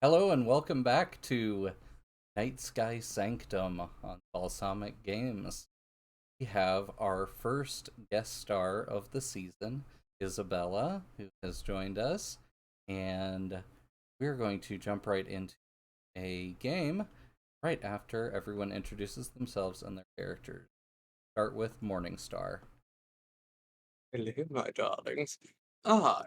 Hello and welcome back to Nightsky Sanctum on Balsamic Games. We have our first guest star of the season, Isabella, who has joined us, and we're going to jump right into a game right after everyone introduces themselves and their characters. Start with Morningstar. Hello, my darlings. I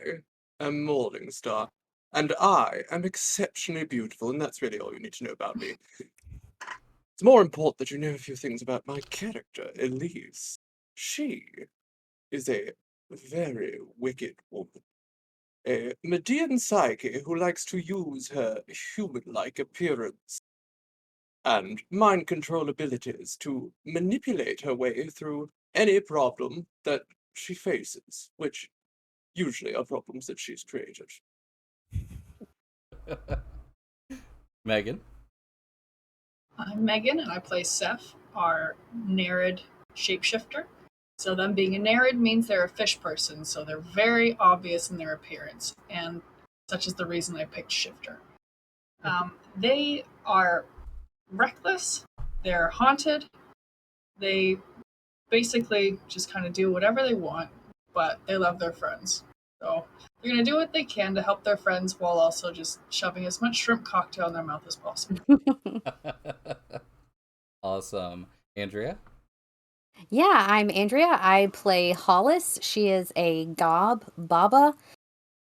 am Morningstar, and I am exceptionally beautiful, and that's really all you need to know about me. It's more important that you know a few things about my character, Elise. She is a very wicked woman, a Median psyche who likes to use her human-like appearance and mind control abilities to manipulate her way through any problem that she faces, which usually are problems that she's created. Megan. I'm Megan, and I play Seth, our Nerid shapeshifter. So, them being a Nerid means they're a fish person, so they're very obvious in their appearance, and such is the reason I picked Shifter. They are reckless, they're haunted, they basically just kind of do whatever they want, but they love their friends. So, they're going to do what they can to help their friends while also just shoving as much shrimp cocktail in their mouth as possible. Awesome. Andrea? Yeah, I'm Andrea. I play Hollis. She is a gob baba.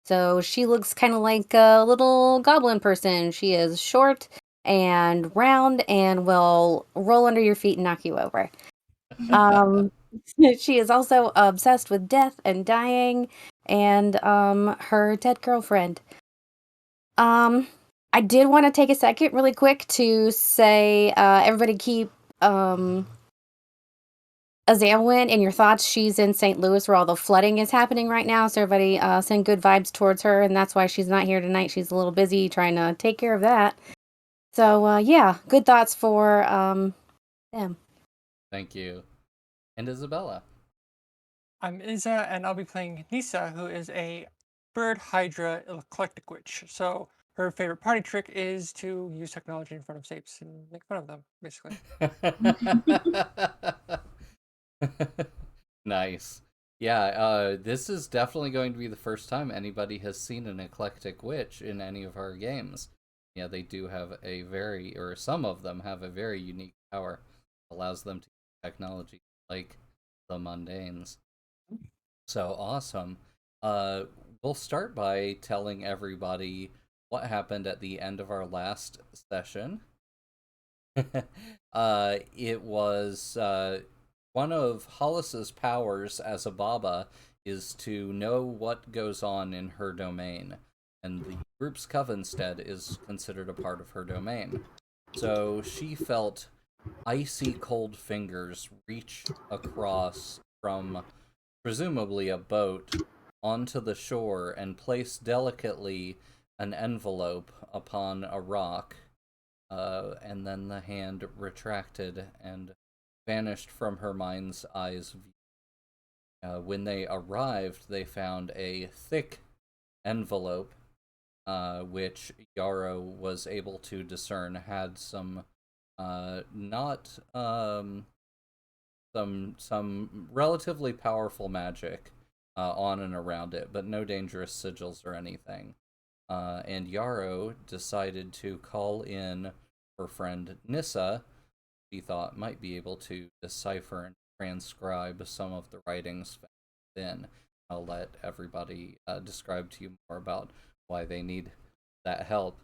So she looks kind of like a little goblin person. She is short and round and will roll under your feet and knock you over. Um, she is also obsessed with death and dying and her dead girlfriend. I did want to take a second really quick to say everybody keep Azalwin, in your thoughts. She's in St. Louis where all the flooding is happening right now, so everybody send good vibes towards her, and that's why she's not here tonight. She's a little busy trying to take care of that. So, yeah, good thoughts for them. Thank you. And Isabella? I'm Iza, and I'll be playing Nisa, who is a bird hydra eclectic witch. So her favorite party trick is to use technology in front of sapes and make fun of them, basically. Nice. Yeah, this is definitely going to be the first time anybody has seen an eclectic witch in any of our games. Yeah, they do have a very, or some of them have a very unique power. Allows them to use technology like the mundanes. So awesome. Uh, we'll start by telling everybody what happened at the end of our last session. It was one of Hollis's powers as a Baba is to know what goes on in her domain, and the group's Coven stead is considered a part of her domain. So she felt icy cold fingers reach across from presumably a boat onto the shore and place delicately an envelope upon a rock, and then the hand retracted and vanished from her mind's eye's view. When they arrived, they found a thick envelope, which Yarrow was able to discern had some, not some relatively powerful magic on and around it, but no dangerous sigils or anything. And Yarrow decided to call in her friend Nissa. She thought might be able to decipher and transcribe some of the writings within. I'll let everybody describe to you more about why they need that help.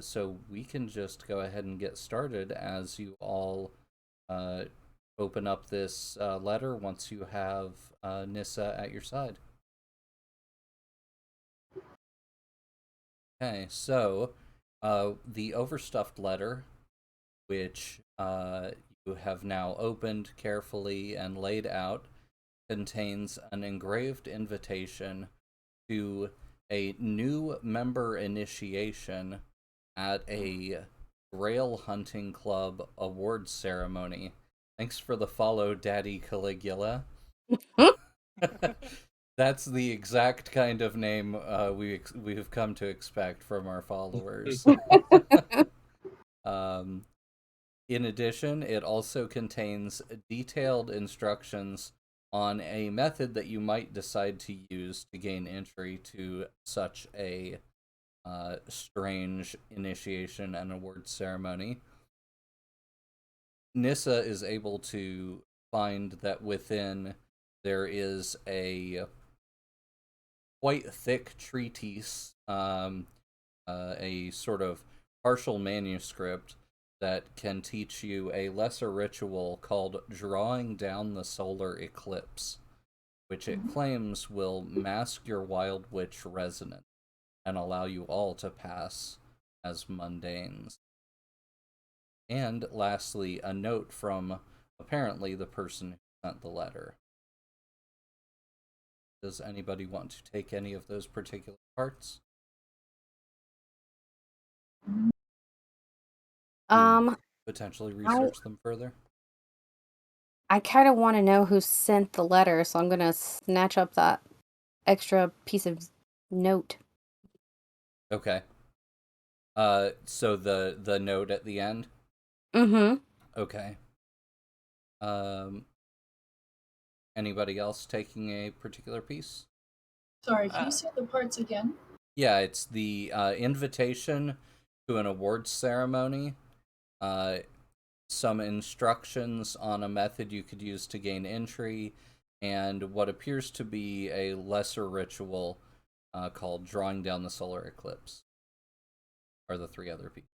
So we can just go ahead and get started as you all open up this letter once you have Nissa at your side. Okay, so the overstuffed letter, which you have now opened carefully and laid out, contains an engraved invitation to a new member initiation at a Grail Hunting Club awards ceremony. Thanks for the follow, Daddy Caligula. That's the exact kind of name we have come to expect from our followers. um, in addition, it also contains detailed instructions on a method that you might decide to use to gain entry to such a strange initiation and award ceremony. Nissa is able to find that within there is a quite thick treatise, a sort of partial manuscript that can teach you a lesser ritual called Drawing Down the Solar Eclipse, which it claims will mask your Wild Witch resonance and allow you all to pass as mundanes. And lastly, a note from apparently the person who sent the letter. Does anybody want to take any of those particular parts? Potentially research them further? I kind of want to know who sent the letter, so I'm gonna snatch up that extra piece of note. Okay. So the note at the end? Mm-hmm. Okay. Anybody else taking a particular piece? Sorry, can you say the parts again? Yeah, it's the invitation to an awards ceremony, some instructions on a method you could use to gain entry, and what appears to be a lesser ritual called Drawing Down the Solar Eclipse, are the three other pieces.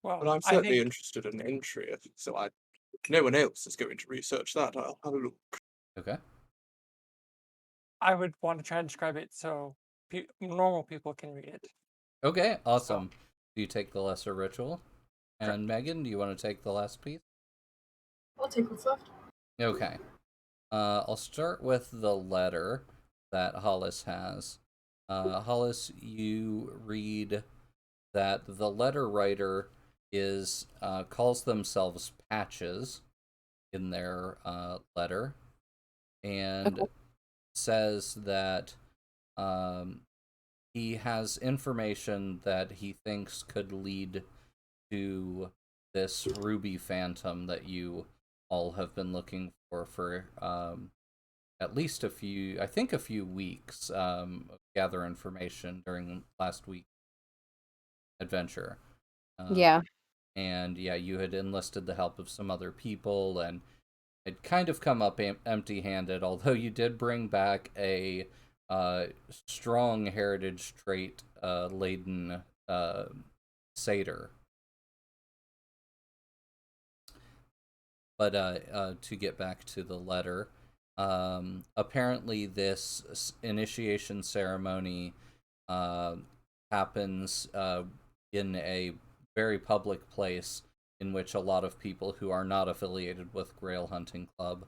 Well, But I'm I certainly think interested in entry, so if no one else is going to research that, I'll have a look. Okay. I would want to try and describe it so normal people can read it. Okay, awesome. Do you take the lesser ritual? And Correct. Megan, do you want to take the last piece? I'll take what's left. Okay. I'll start with the letter that Hollis has. Hollis, you read that the letter writer is calls themselves Patches in their letter, and Okay. says that he has information that he thinks could lead to this ruby phantom that you all have been looking for at least a few weeks, gather information during last week's adventure. Yeah. And yeah, you had enlisted the help of some other people and had kind of come up empty-handed, although you did bring back a strong heritage trait laden satyr. But to get back to the letter, apparently this initiation ceremony happens in a very public place in which a lot of people who are not affiliated with Grail Hunting Club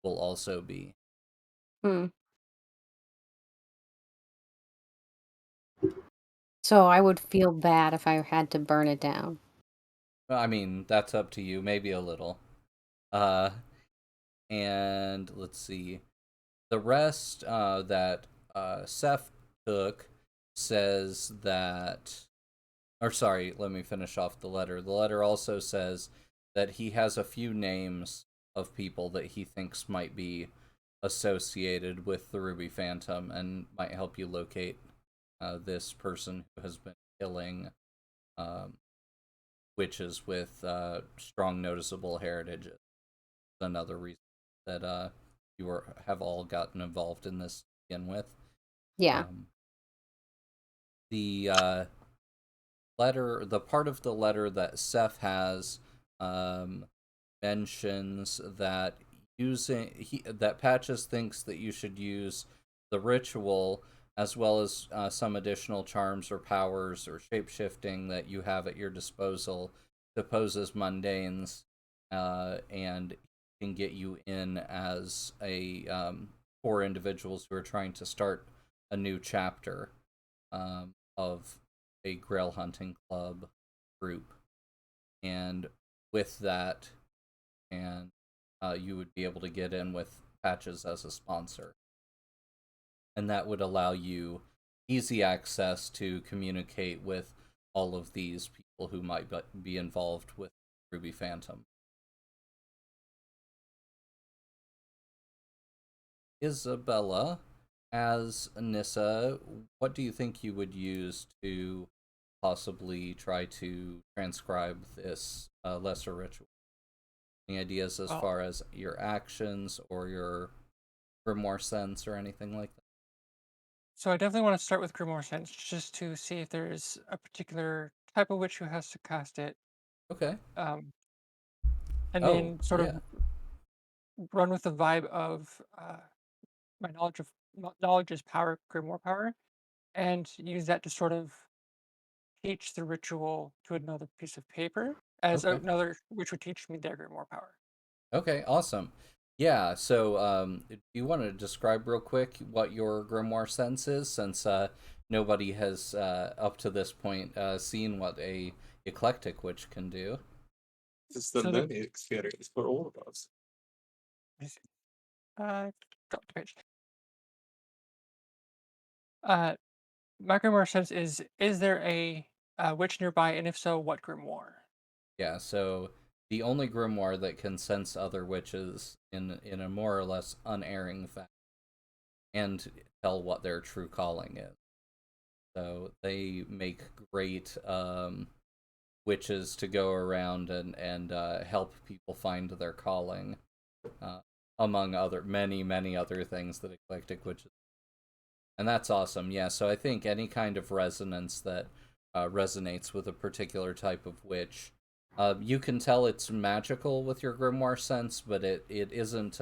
will also be. Hmm. So I would feel bad if I had to burn it down. I mean, that's up to you, maybe a little. Uh, and let's see. The rest that Seth took says that, or sorry, let me finish off the letter. The letter also says that he has a few names of people that he thinks might be associated with the Ruby Phantom and might help you locate this person who has been killing um, witches with strong noticeable heritage. Another reason that have all gotten involved in this to begin with. Yeah. The letter, the part of the letter that Seth has, mentions that that Patches thinks that you should use the ritual as well as some additional charms or powers or shapeshifting that you have at your disposal to pose as mundanes, and can get you in as a four individuals who are trying to start a new chapter of a Grail Hunting Club group. And with that, and you would be able to get in with patches as a sponsor. And that would allow you easy access to communicate with all of these people who might be involved with Ruby Phantom. Isabella, as Nissa, what do you think you would use to possibly try to transcribe this lesser ritual? Any ideas as far as your actions or your grimoire sense or anything like that? So I definitely want to start with Grimoire Sense just to see if there's a particular type of witch who has to cast it. Okay. And Oh, then sort yeah. of run with the vibe of my knowledge is power, Grimoire power, and use that to sort of teach the ritual to another piece of paper, as Okay. another which would teach me their Grimoire power. Okay, awesome. Yeah, so do you want to describe real quick what your grimoire sense is, since nobody has up to this point seen what a eclectic witch can do? This is the So learning experience for all of us. let me see. Drop the page. Uh, my Grimoire sense is there a witch nearby, and if so, what Grimoire? Yeah, so the only grimoire that can sense other witches in a more or less unerring fashion and tell what their true calling is. So they make great witches to go around and help people find their calling, uh, among other many other things that eclectic witches. And that's awesome. Yeah, so I think any kind of resonance that resonates with a particular type of witch, you can tell it's magical with your grimoire sense, but it isn't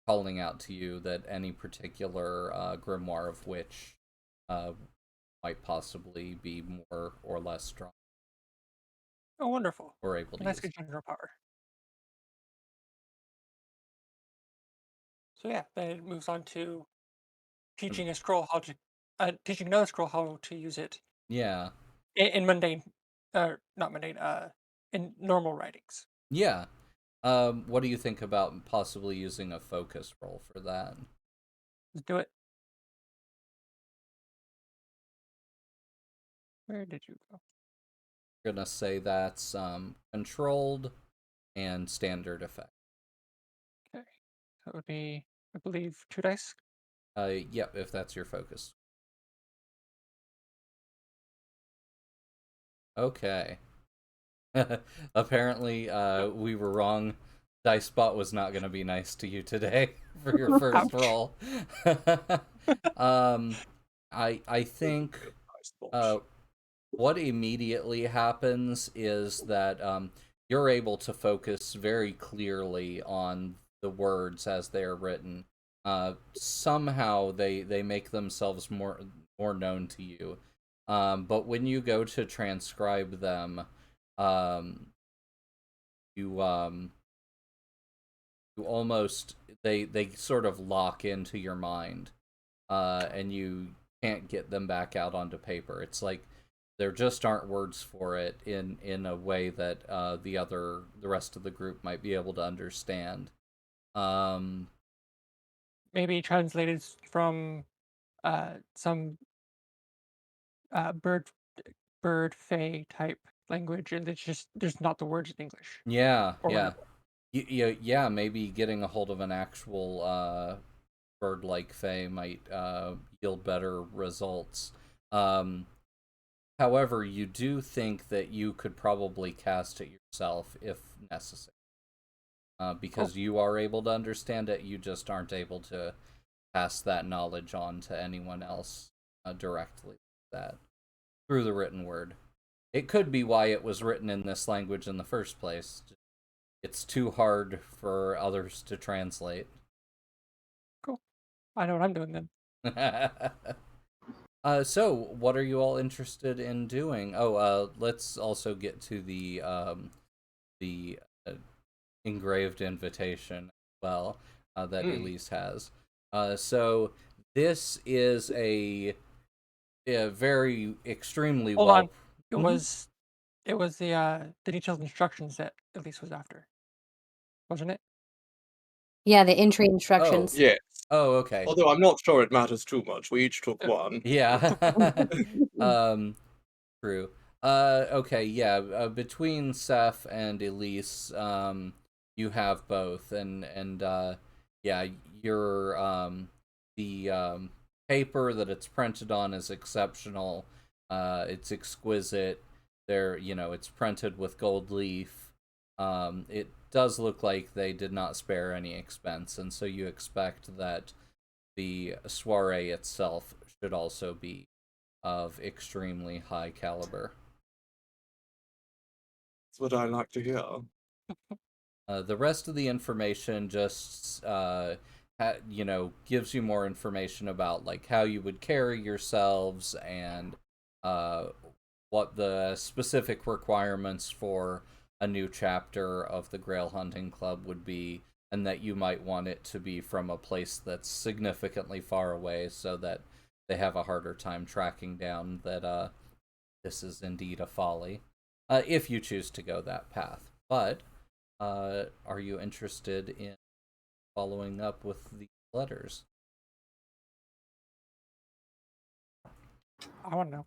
calling out to you that any particular grimoire of witch uh, might possibly be more or less strong Oh, wonderful! or able to And that's use. good general power. So yeah, then it moves on to teaching a scroll how to teaching another scroll how to use it Yeah. in mundane, not mundane, in normal writings. Yeah. What do you think about possibly using a focus roll for that? Let's do it. Where did you go? I'm gonna say that's controlled and standard effect. Okay, that would be, I believe, 2 dice. Yep, if that's your focus. Okay. Apparently, we were wrong. Dice Spot was not gonna be nice to you today for your first Ouch. roll. um, I think what immediately happens is that you're able to focus very clearly on the words as they are written. Somehow they make themselves more known to you. But when you go to transcribe them, um, you you almost they sort of lock into your mind, and you can't get them back out onto paper. It's like there just aren't words for it in a way that the rest of the group might be able to understand. Um, Maybe translated from some uh, bird bird fae type language, and it's just there's not the words in English yeah, or yeah, whatever. yeah. Maybe getting a hold of an actual bird-like fae might yield better results. Um, However, you do think that you could probably cast it yourself if necessary. Oh, Because you are able to understand it, you just aren't able to pass that knowledge on to anyone else directly. That through the written word. It could be why it was written in this language in the first place. It's too hard for others to translate. cool. I know what I'm doing then. So, what are you all interested in doing? Oh, let's also get to the engraved invitation as well that Elise has. So this is a very extremely Hold on. well. It was the detailed instructions that Elise was after, wasn't it? Yeah, the entry instructions. Yes. Oh, okay. Although I'm not sure it matters too much. We each took one. Yeah. True. Okay, yeah. Between Seth and Elise, you have both, and yeah, your the paper that it's printed on is exceptional. It's exquisite. It's printed with gold leaf. It does look like they did not spare any expense, and so you expect that the soiree itself should also be of extremely high caliber. That's what I like to hear. The rest of the information just gives you more information about like how you would carry yourselves and uh, what the specific requirements for a new chapter of the Grail Hunting Club would be, and that you might want it to be from a place that's significantly far away so that they have a harder time tracking down that this is indeed a folly, if you choose to go that path. But are you interested in following up with the letters? I want to know.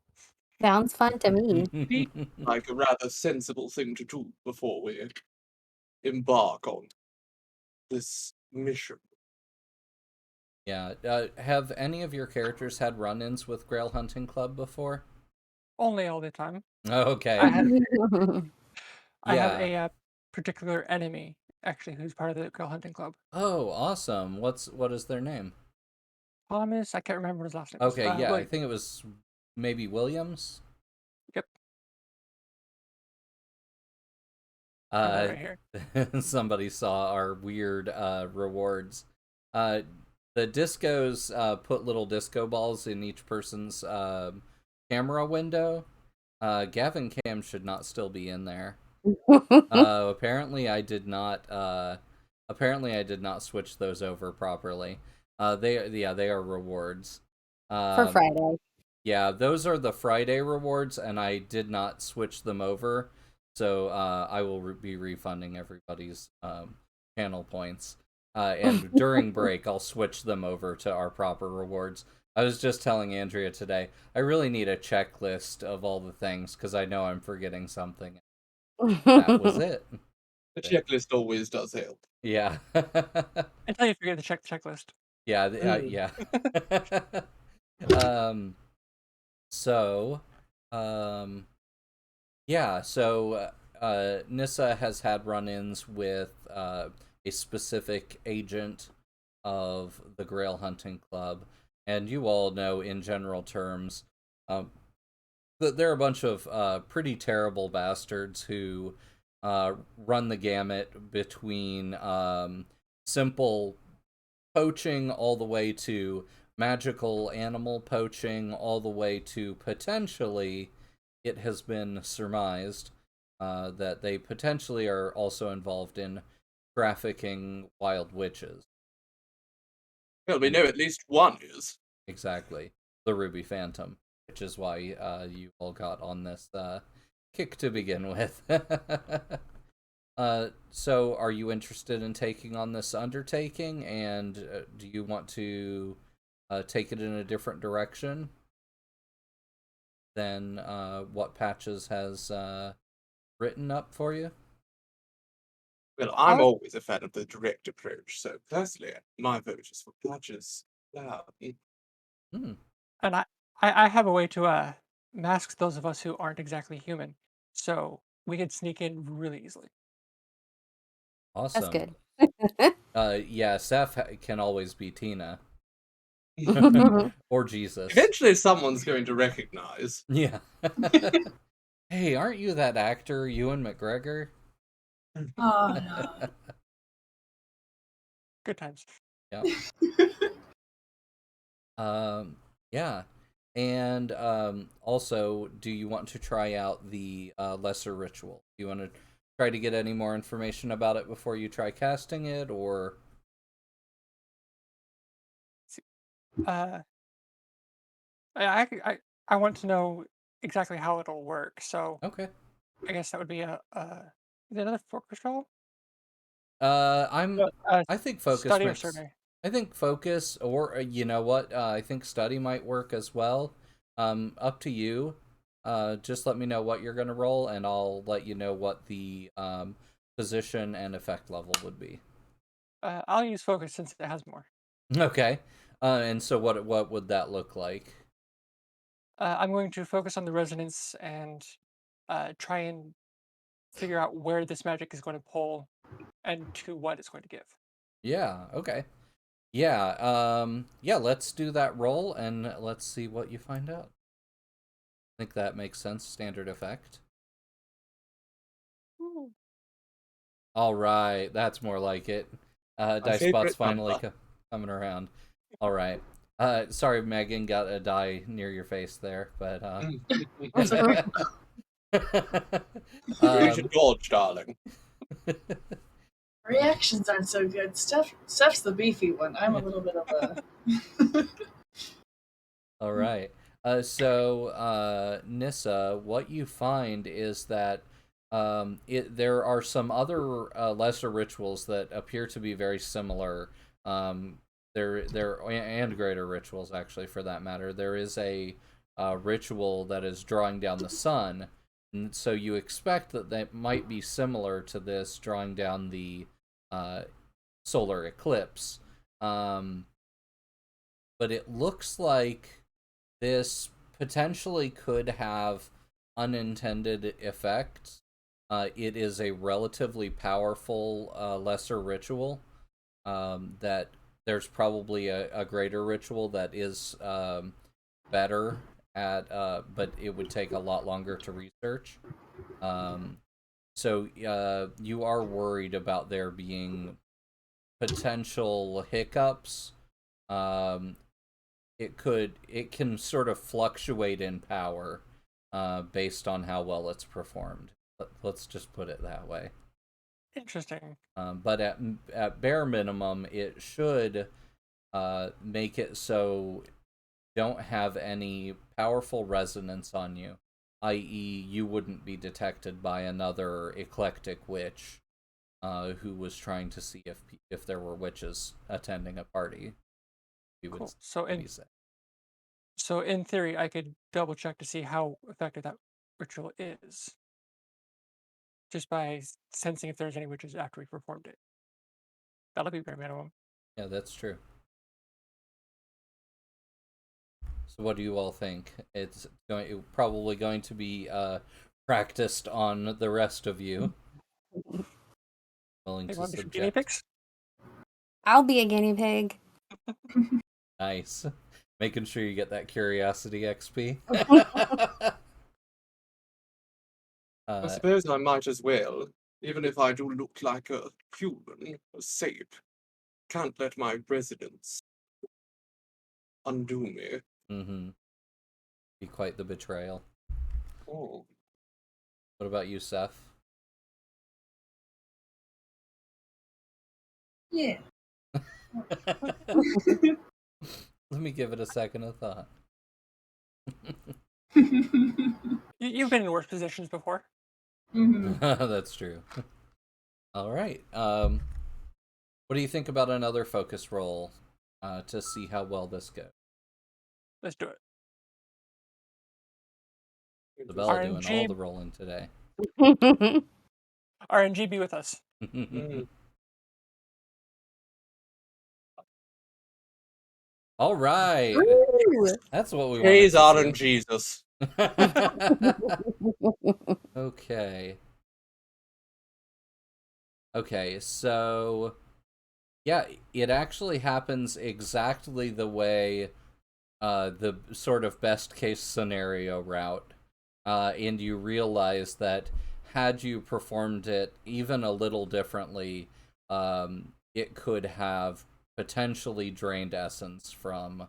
Sounds fun to me. Like a rather sensible thing to do before we embark on this mission. Yeah. Have any of your characters had run-ins with Grail Hunting Club before? Only all the time. Okay. I have Yeah. a particular enemy actually who's part of the Girl Hunting Club. Oh, awesome. What is their name? Thomas, I can't remember what his last name is. Okay, yeah, I William. think it was maybe Williams. Yep. I have that Uh, right here. somebody saw our weird rewards. The discos put little disco balls in each person's camera window. Gavin Cam should not still be in there. Apparently I did not. Apparently I did not switch those over properly. They are rewards. For Friday. Yeah, those are the Friday rewards, and I did not switch them over, so I will be refunding everybody's channel points. And during break, I'll switch them over to our proper rewards. I was just telling Andrea today, I really need a checklist of all the things because I know I'm forgetting something. That was it. The checklist always does help. Yeah. Until you forget to check the checklist. Yeah. Yeah. So, yeah. So Nissa has had run-ins with a specific agent of the Grail Hunting Club, and you all know, in general terms, that there are a bunch of pretty terrible bastards who run the gamut between simple poaching all the way to magical animal poaching, all the way to potentially, it has been surmised that they potentially are also involved in trafficking wild witches. Well, we know at least one is. Exactly. The Ruby Phantom, which is why you all got on this kick to begin with. So are you interested in taking on this undertaking, and do you want to take it in a different direction than what Patches has written up for you? Well, I'm always a fan of the direct approach, so personally, my vote is for Patches. Hmm. And I have a way to mask those of us who aren't exactly human. So we can sneak in really easily. That's Awesome. good. Yeah, Seth can always be Tina. Or Jesus. Eventually, someone's going to recognize. Yeah. Hey, aren't you that actor, Ewan McGregor? Oh no. Good times. Yeah. Yeah. And also, do you want to try out the lesser ritual? Do you want to try to get any more information about it before you try casting it, or? Uh, I want to know exactly how it'll work. So Okay. I guess that would be is it another focus roll? I think focus study or makes. survey? I think focus, or you know what? I think study might work as well. Up to you. Just let me know what you're gonna roll, and I'll let you know what the position and effect level would be. I'll use focus since it has more. Okay. And so what would that look like? I'm going to focus on the resonance and try and figure out where this magic is going to pull and to what it's going to give. Yeah. Okay. Yeah. Let's do that roll, and let's see what you find out. I think that makes sense. Standard effect. All right, that's more like it. My Dice Spot's favorite finally number. coming around. All right. Sorry, Megan, got a die near your face there, but You should dodge, darling. Reactions aren't so good. Steph's the beefy one. I'm a little bit of a. All right. Nissa, what you find is that there are some other lesser rituals that appear to be very similar. There and greater rituals, actually, for that matter. There is a ritual that is drawing down the sun, and so you expect that might be similar to this drawing down the solar eclipse. But it looks like this potentially could have unintended effects. It is a relatively powerful lesser ritual. That there's probably a greater ritual that is better at, but it would take a lot longer to research. So you are worried about there being potential hiccups. Um, it can sort of fluctuate in power based on how well it's performed. Let's just put it that way. Interesting. But at bare minimum, it should make it so don't have any powerful resonance on you, i.e., you wouldn't be detected by another eclectic witch who was trying to see if there were witches attending a party. You would Cool. So maybe say. in theory, I could double check to see how effective that ritual is, just by sensing if there's any witches after we performed it. That'll be bare minimum. Yeah, that's true. So what do you all think? It's probably going to be practiced on the rest of you. Willing They to want to be guinea subject. pigs? I'll be a guinea pig. Nice. Making sure you get that curiosity XP. I suppose I might as well, even if I do look like a human, a sape. Can't let my residence undo me. Mm-hmm. Be quite the betrayal. Oh. What about you, Seth? Yeah. Let me give it a second of thought. You've been in worse positions before. That's true. All right. What do you think about another focus roll to see how well this goes? Let's do it. Isabella doing all RNG. the rolling today. RNG, be with us. All right. Ooh. That's what we Praise wanted Aaron to see. Jesus. Okay. Okay, so yeah, it actually happens exactly the way the sort of best case scenario route. And you realize that had you performed it even a little differently, it could have potentially drained essence from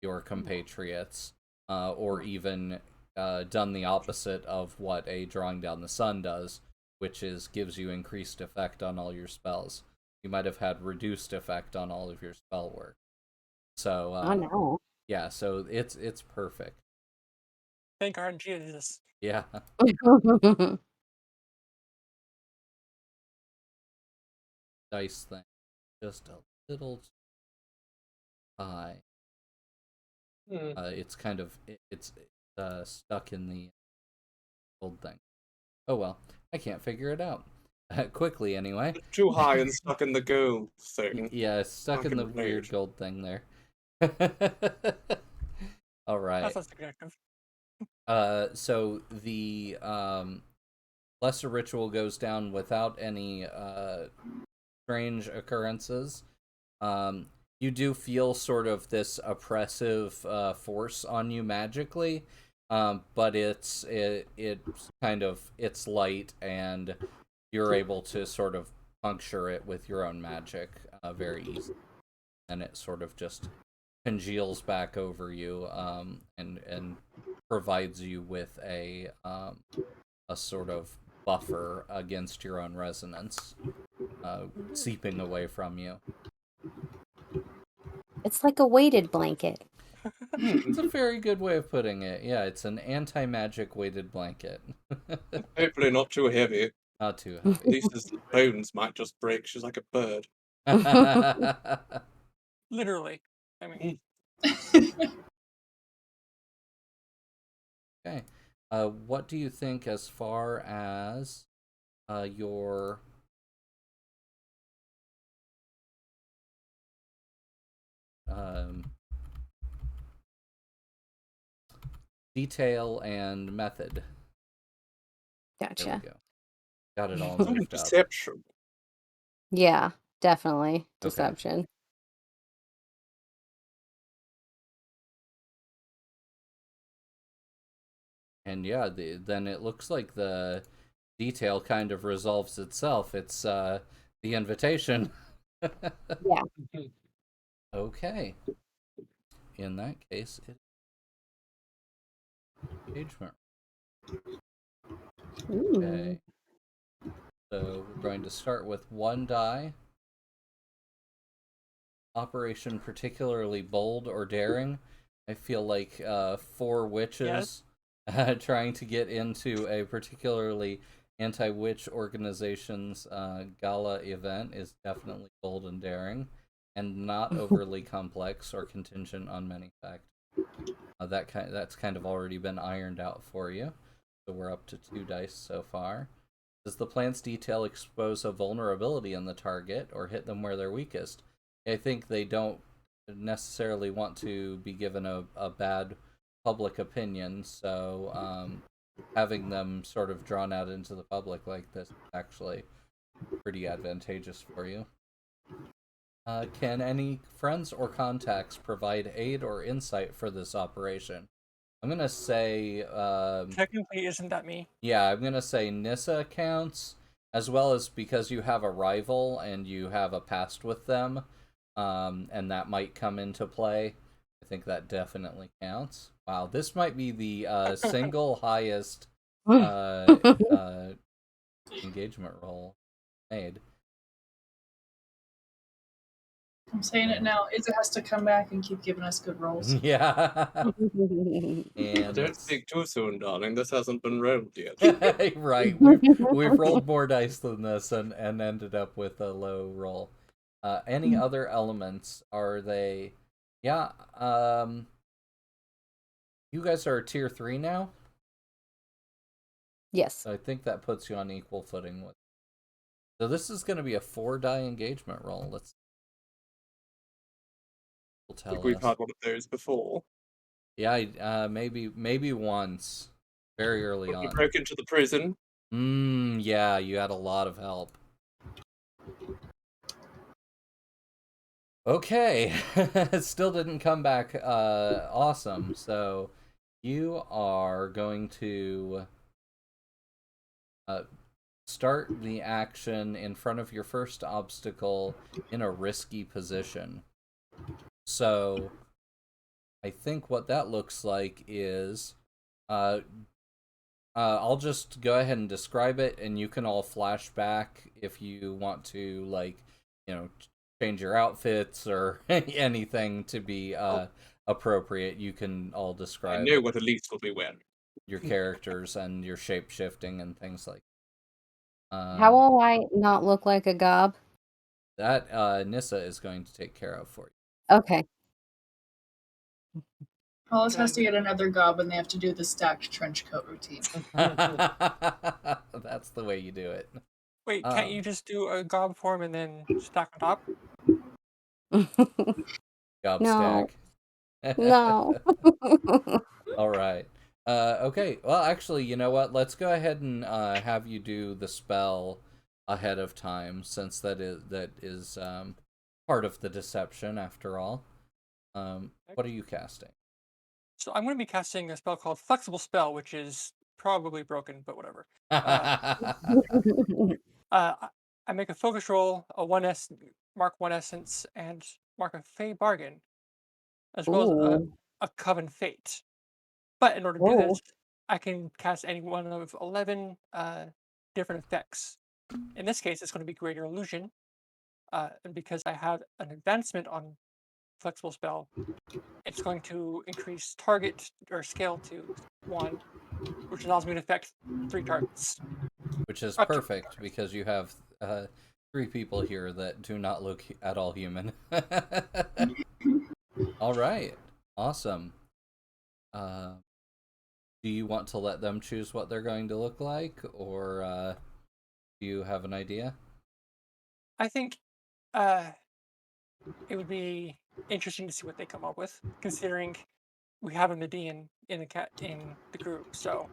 your compatriots, or even done the opposite of what a drawing down the sun does, which is gives you increased effect on all your spells. You might have had reduced effect on all of your spell work. So Oh no. yeah, so it's perfect. Thank RNG Jesus. Yeah. dice thing just a little too high. It's kind of it's stuck in the old thing. Oh well, I can't figure it out. Quickly anyway. Too high and stuck in the gold thing. Yeah, it's stuck I in can the weird relate. gold thing there. All right. That's less subjective. So the lesser ritual goes down without any strange occurrences. You do feel sort of this oppressive force on you magically, but it's light, and you're able to sort of puncture it with your own magic very easily, and it sort of just congeals back over you, and provides you with a sort of buffer against your own resonance seeping away from you. It's like a weighted blanket. It's a very good way of putting it. Yeah, it's an anti-magic weighted blanket. Hopefully not too heavy. Not too Lisa's bones might just break. She's like a bird. heavy. Literally. I mean, Okay. What do you think as far as your detail and method? There Gotcha. we go. Got it all Something moved up. deception. Yeah, definitely. Okay. Deception. And yeah, then it looks like the detail kind of resolves itself. It's the invitation. Yeah. Okay. In that case, it's engagement. Ooh. Okay. So we're going to start with 1 die. Operation particularly bold or daring. I feel like 4 witches trying to get into a particularly anti-witch organization's gala event is definitely bold and daring, and not overly complex or contingent on many factors. That's kind of already been ironed out for you. So we're up to 2 dice so far. Does the plan's detail expose a vulnerability in the target or hit them where they're weakest? I think they don't necessarily want to be given a bad public opinion, so having them sort of drawn out into the public like this is actually pretty advantageous for you. Can any friends or contacts provide aid or insight for this operation? I'm gonna say technically, isn't that me? yeah, I'm gonna say Nissa counts, as well as because you have a rival and you have a past with them, and that might come into play. I think that definitely counts. Wow, this might be the single highest engagement roll made. I'm saying it now. Izza has to come back and keep giving us good rolls. Yeah. And Don't speak too soon, darling. This hasn't been rolled yet. right, we've rolled more dice than this and ended up with a low roll. Any other elements? Are they? Yeah. You guys are tier 3 now. Yes. So I think that puts you on equal footing with. So this is going to be a 4 die engagement roll. Let's. I think we've us. had one of those before. Yeah, maybe once, very early When we on. broke into the prison. Yeah, you had a lot of help. Okay, still didn't come back awesome. So you are going to start the action in front of your first obstacle in a risky position. So I think what that looks like is I'll just go ahead and describe it, and you can all flash back if you want to, like, change your outfits or anything to be appropriate. You can all describe I know what Elise will be wearing. your characters and your shape shifting and things like that. How will I not look like a gob? That Nissa is going to take care of for you. Okay. Hollis has to get another gob and they have to do the stacked trench coat routine. That's the way you do it. Wait, can't you just do a gob form and then stack on top? Gob No. stack. No. All right. Okay. Well, actually, you know what? Let's go ahead and have you do the spell ahead of time, since that is part of the deception after all. What are you casting? So I'm going to be casting a spell called Flexible Spell, which is probably broken, but whatever. I make a focus roll, mark 1 essence, and mark a Fey Bargain, as well as Ooh. a Coven Fate. But in order to do Whoa. this, I can cast any one of 11 different effects. In this case, it's going to be Greater Illusion, and because I have an advancement on Flexible Spell, it's going to increase target or scale to 1, which allows me to affect 3 targets. Which is Up to- perfect, because you have 3 people here that do not look at all human. All right. Awesome. Do you want to let them choose what they're going to look like, or do you have an idea? I think it would be interesting to see what they come up with, considering we have a Median in the group. So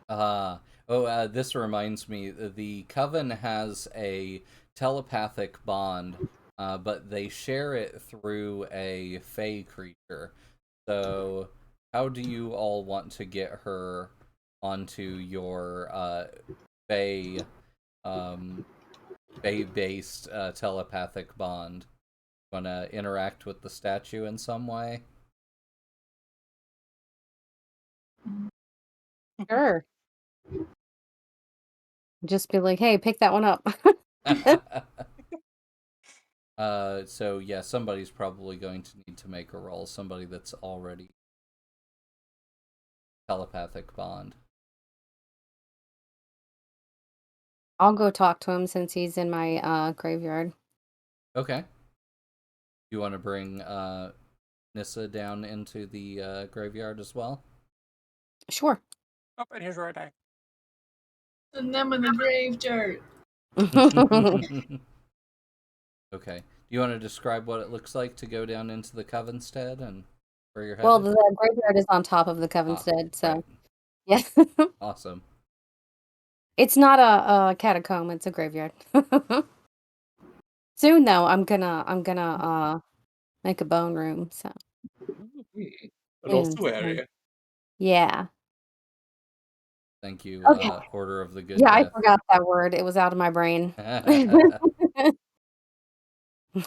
This reminds me, the Coven has a telepathic bond, but they share it through a Fey creature. So, how do you all want to get her onto your Fey, Fey-based telepathic bond? Want to interact with the statue in some way? Sure. Just be like, hey, pick that one up. So yeah, somebody's probably going to need to make a roll. Somebody that's already telepathic bond. I'll go talk to him since he's in my graveyard. Okay. You want to bring Nissa down into the graveyard as well? Sure. oh, and here's where I die. And them in the grave dirt. Okay. Do you want to describe what it looks like to go down into the Covenstead and where you're headed? Well, the graveyard is on top of the Covenstead, so right. yes. Awesome. It's not a catacomb, it's a graveyard. Soon though, I'm gonna make a bone room, so But soon, also soon. area. Yeah. Thank you, Okay. Order of the Good Yeah, I Death. forgot that word. It was out of my brain.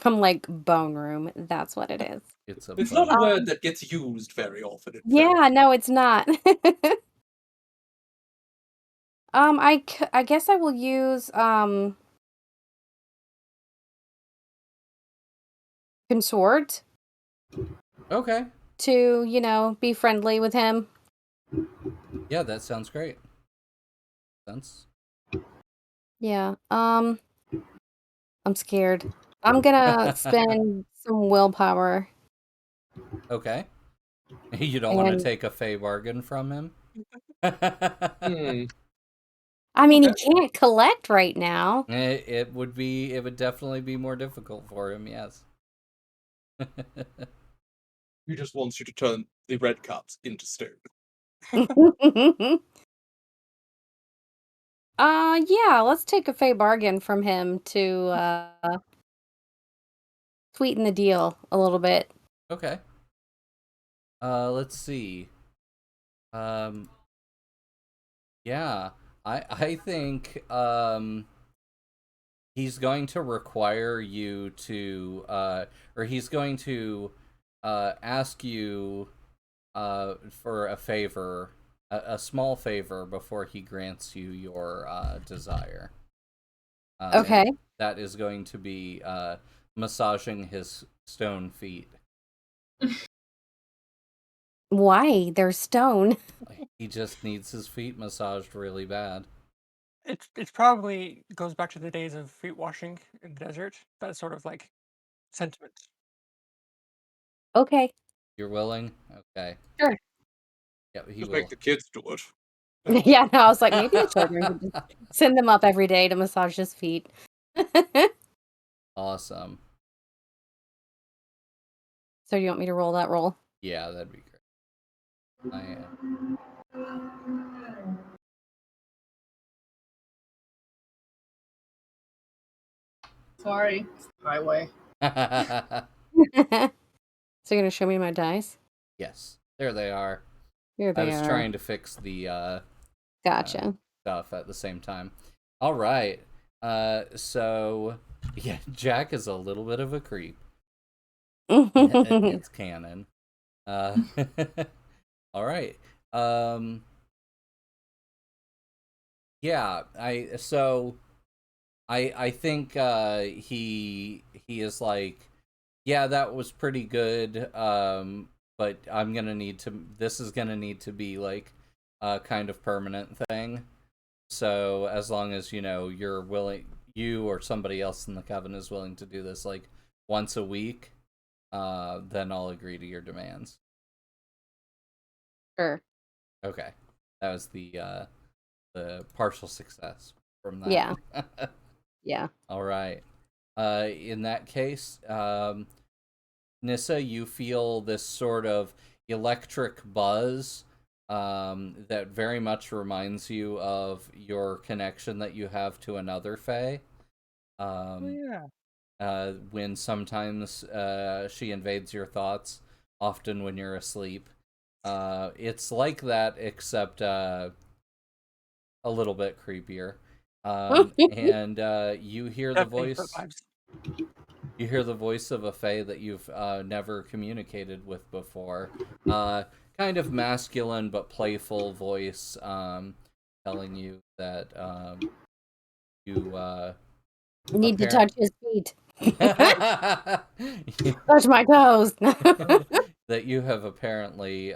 I'm like bone room. That's what it is. It's a It's not a bone. word that gets used very often. In fact. Yeah, no, it's not. I guess I will use consort Okay. to, be friendly with him. Yeah, that sounds great. Sense. Yeah. I'm scared. I'm gonna spend some willpower. Okay. You don't want to And take a Fey bargain from him? Hmm. I mean, Okay. he can't collect right now. It would definitely be more difficult for him, yes. He just wants you to turn the red cups into stone. Yeah, let's take a Fey bargain from him to sweeten the deal a little bit. Okay. Let's see. Yeah. I think he's going to require you to or he's going to ask you for a favor, a small favor, before he grants you your desire. Okay. And that is going to be massaging his stone feet. Why? They're stone. He just needs his feet massaged really bad. It's probably goes back to the days of feet washing in the desert. That sort of like sentiment. Okay. You're willing? Okay. Sure. Yeah, he Just will. make the kids do it. Yeah, no, I was like, maybe the children could just send them up every day to massage his feet. Awesome. So you want me to roll that roll? Yeah, that'd be great. I am. Sorry. Highway. So you're gonna show me my dice? Yes, there they are. Here I they was are. trying to fix the Gotcha. stuff at the same time. All right. So yeah, Jack is a little bit of a creep. It's canon. All right. Yeah. I think he is like, yeah, that was pretty good. But I'm gonna need to. This is gonna need to be like a kind of permanent thing. So as long as you're willing, you or somebody else in the coven is willing to do this like once a week, then I'll agree to your demands. Sure. Okay, that was the partial success from that. Yeah. Yeah. All right. In that case, Nissa, you feel this sort of electric buzz that very much reminds you of your connection that you have to another Fae. Oh yeah. When sometimes she invades your thoughts, often when you're asleep. It's like that, except a little bit creepier. And you hear the Definitely foot voice. vibes. You hear the voice of a fae that you've never communicated with before. Kind of masculine but playful voice, telling you that you Need to touch his feet. that Touch my toes. you have apparently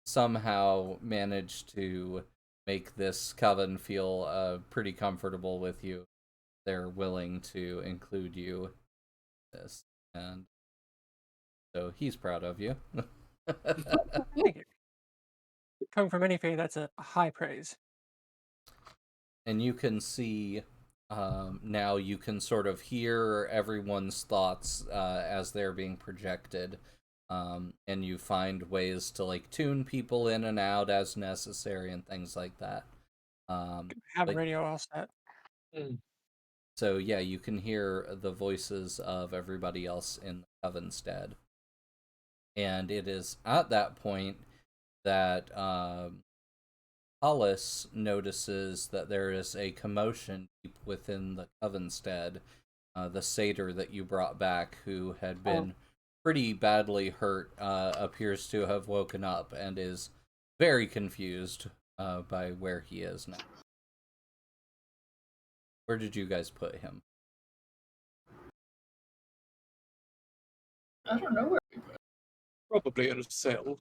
somehow managed to make this coven feel pretty comfortable with you. They're willing to include you in this, and so he's proud of you. Thank you. Coming from any fae, that's a high praise. And you can see now you can sort of hear everyone's thoughts as they're being projected, and you find ways to like tune people in and out as necessary and things like that. Have But radio all set. so yeah, you can hear the voices of everybody else in the coven stead. And it is at that point that Hollis notices that there is a commotion deep within the coven stead. The satyr that you brought back, who had been pretty badly hurt, appears to have woken up and is very confused by where he is now. Where did you guys put him? I don't know where we put it. Probably in a cell.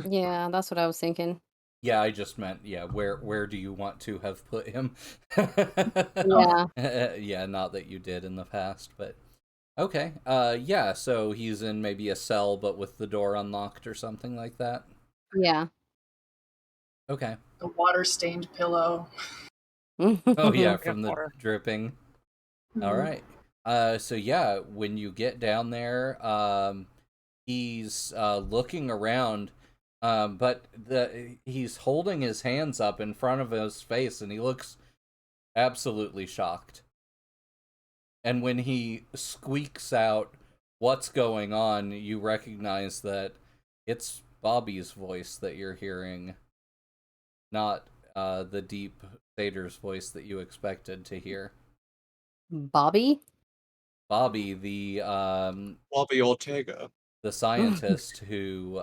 Yeah, that's what I was thinking. Yeah, I just meant, yeah, where do you want to have put him? Yeah. Yeah, not that you did in the past, but okay. Yeah, so he's in maybe a cell but with the door unlocked or something like that. Yeah. Okay. The water-stained pillow. Oh yeah, Get from the water. dripping. All Mhm. right. So yeah, when you get down there, he's looking around, but he's holding his hands up in front of his face, and he looks absolutely shocked. And when he squeaks out, "What's going on?" you recognize that it's Bobby's voice that you're hearing, not the deep satyr's voice that you expected to hear. Bobby? Bobby, the Bobby Ortega. scientist who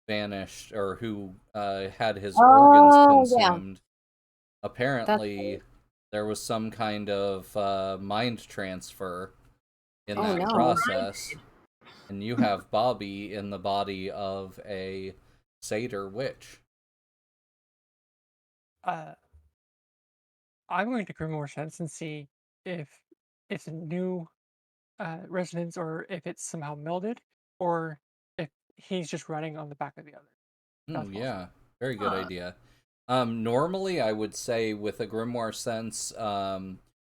vanished, or who had his organs Oh, yeah. consumed. Apparently, there was some kind of mind transfer in Oh, that no. process, and you have Bobby in the body of a satyr witch. I'm going to Grimoire Sense and see if it's a new resonance or if it's somehow melded or if he's just running on the back of the other. That's Yeah, possible. very good idea. Normally, I would say with a Grimoire Sense,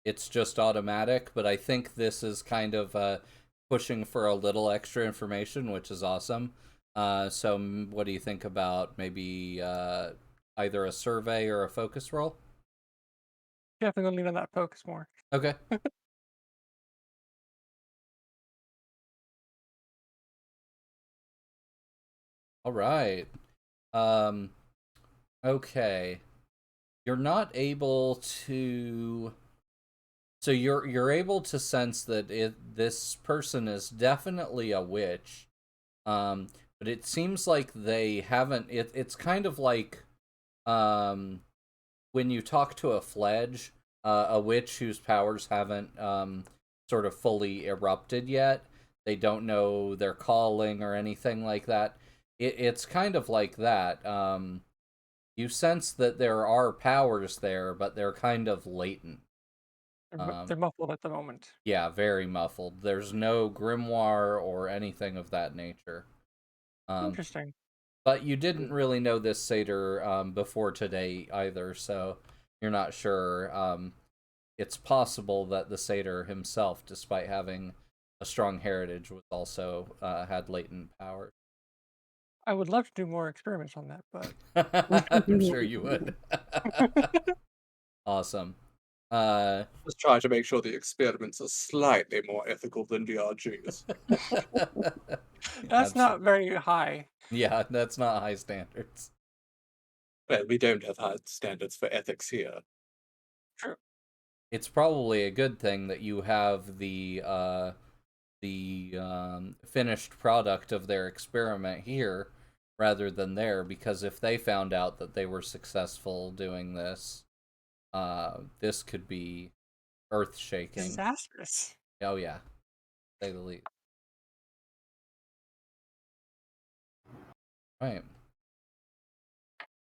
it's just automatic, but I think this is kind of pushing for a little extra information, which is awesome. So, what do you think about maybe either a survey or a focus roll? Definitely gonna lean on that focus more. Okay. All right. Um, okay. You're not able to. So you're able to sense that this person is definitely a witch, but it seems like they haven't. It's kind of like when you talk to a fledge, a witch whose powers haven't sort of fully erupted yet. They don't know their calling or anything like that. It's kind of like that. You sense that there are powers there, but they're kind of latent. They're muffled at the moment. Yeah, very muffled. There's no grimoire or anything of that nature. Interesting. But you didn't really know this satyr before today either, so you're not sure. It's possible that the satyr himself, despite having a strong heritage, was also had latent powers. I would love to do more experiments on that, but I'm sure you would. Awesome. Let's try to make sure the experiments are slightly more ethical than DRGs. that's not very high. Yeah, that's not high standards. Well, we don't have high standards for ethics here. True. It's probably a good thing that you have the finished product of their experiment here rather than there, because if they found out that they were successful doing this, this could be earth-shaking. Disastrous. Oh yeah, say the least. Right.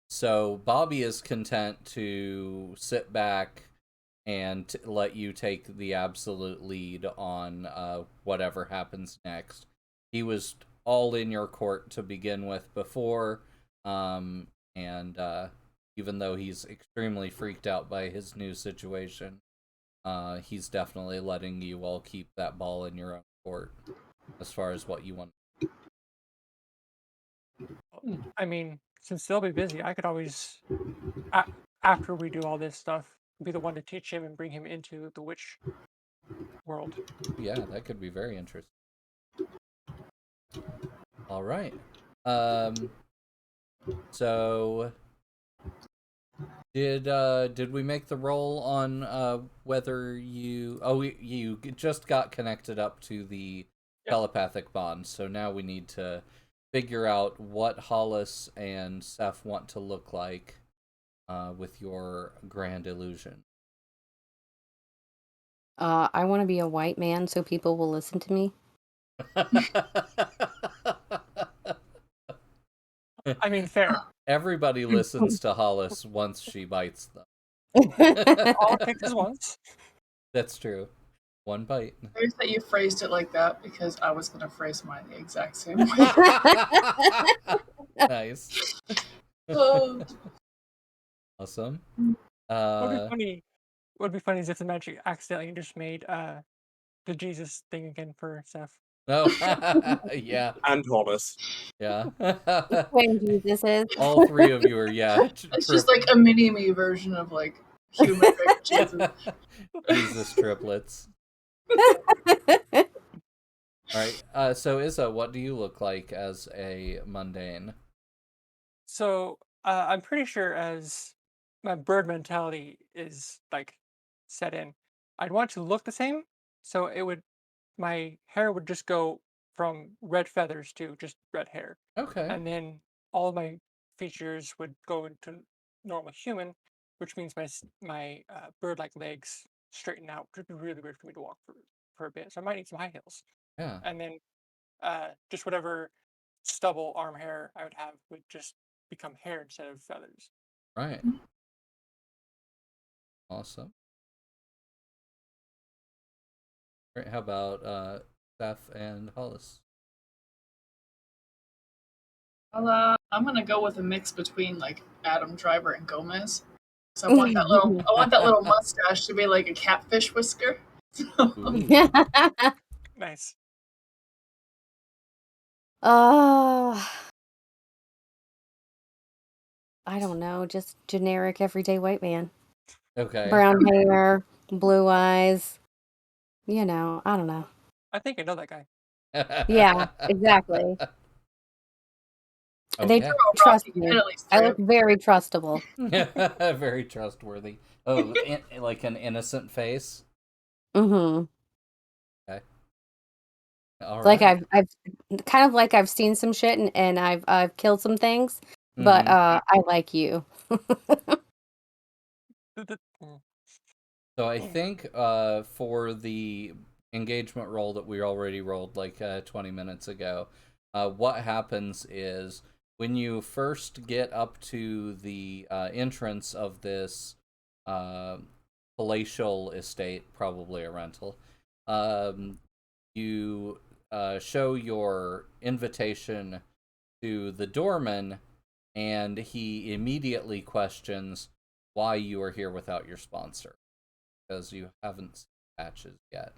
So Bobby is content to sit back and let you take the absolute lead on whatever happens next. He was all in your court to begin with before, and even though he's extremely freaked out by his new situation, he's definitely letting you all keep that ball in your own court as far as what you want. I mean, since they'll be busy, I could always, after we do all this stuff, be the one to teach him and bring him into the witch world. Yeah, that could be very interesting. All right. So did we make the roll on whether you you just got connected up to the telepathic bond, so now we need to figure out what Hollis and Seth want to look like with your grand illusion. I want to be a white man so people will listen to me. I mean, fair. Everybody listens to Hollis once she bites them. All it takes is once. That's true. One bite. There's that you phrased it like that because I was going to phrase mine the exact same way. Nice. Oh, Awesome. What'd be funny is if the magic accidentally just made the Jesus thing again for Seth. Oh, yeah, And Hollis. yeah. When Jesus is. All three of you are, yeah. it's just like a mini-me version of like human Jesus. Jesus triplets. All right. So Izza, what do you look like as a mundane? So I'm pretty sure as my bird mentality is like set in, I'd want to look the same. So my hair would just go from red feathers to just red hair, Okay. and then all of my features would go into normal human, which means my bird-like legs straighten out, which would be really weird for me to walk for a bit. So I might need some high heels, Yeah. and then just whatever stubble arm hair I would have would just become hair instead of feathers. Right. Awesome. All right, how about Steph and Hollis? I'm gonna go with a mix between like Adam Driver and Gomez. So I want that little mustache to be like a catfish whisker. Ooh. Nice. Oh, I don't know, just generic everyday white man. Okay. Brown hair, blue eyes. I don't know. I think I know that guy. Yeah, exactly. They Okay. trust Rocky, me. at least I three. look very trustable. Very trustworthy. Oh, like an innocent face. Mm-hmm. Okay. All Like right. I've kind of like I've seen some shit and I've killed some things, but Mhm. I like you. Mm. So I think for the engagement roll that we already rolled like 20 minutes ago, what happens is when you first get up to the entrance of this uh, palatial estate, probably a rental, you show your invitation to the doorman, and he immediately questions why you are here without your sponsor, because you haven't seen patches yet.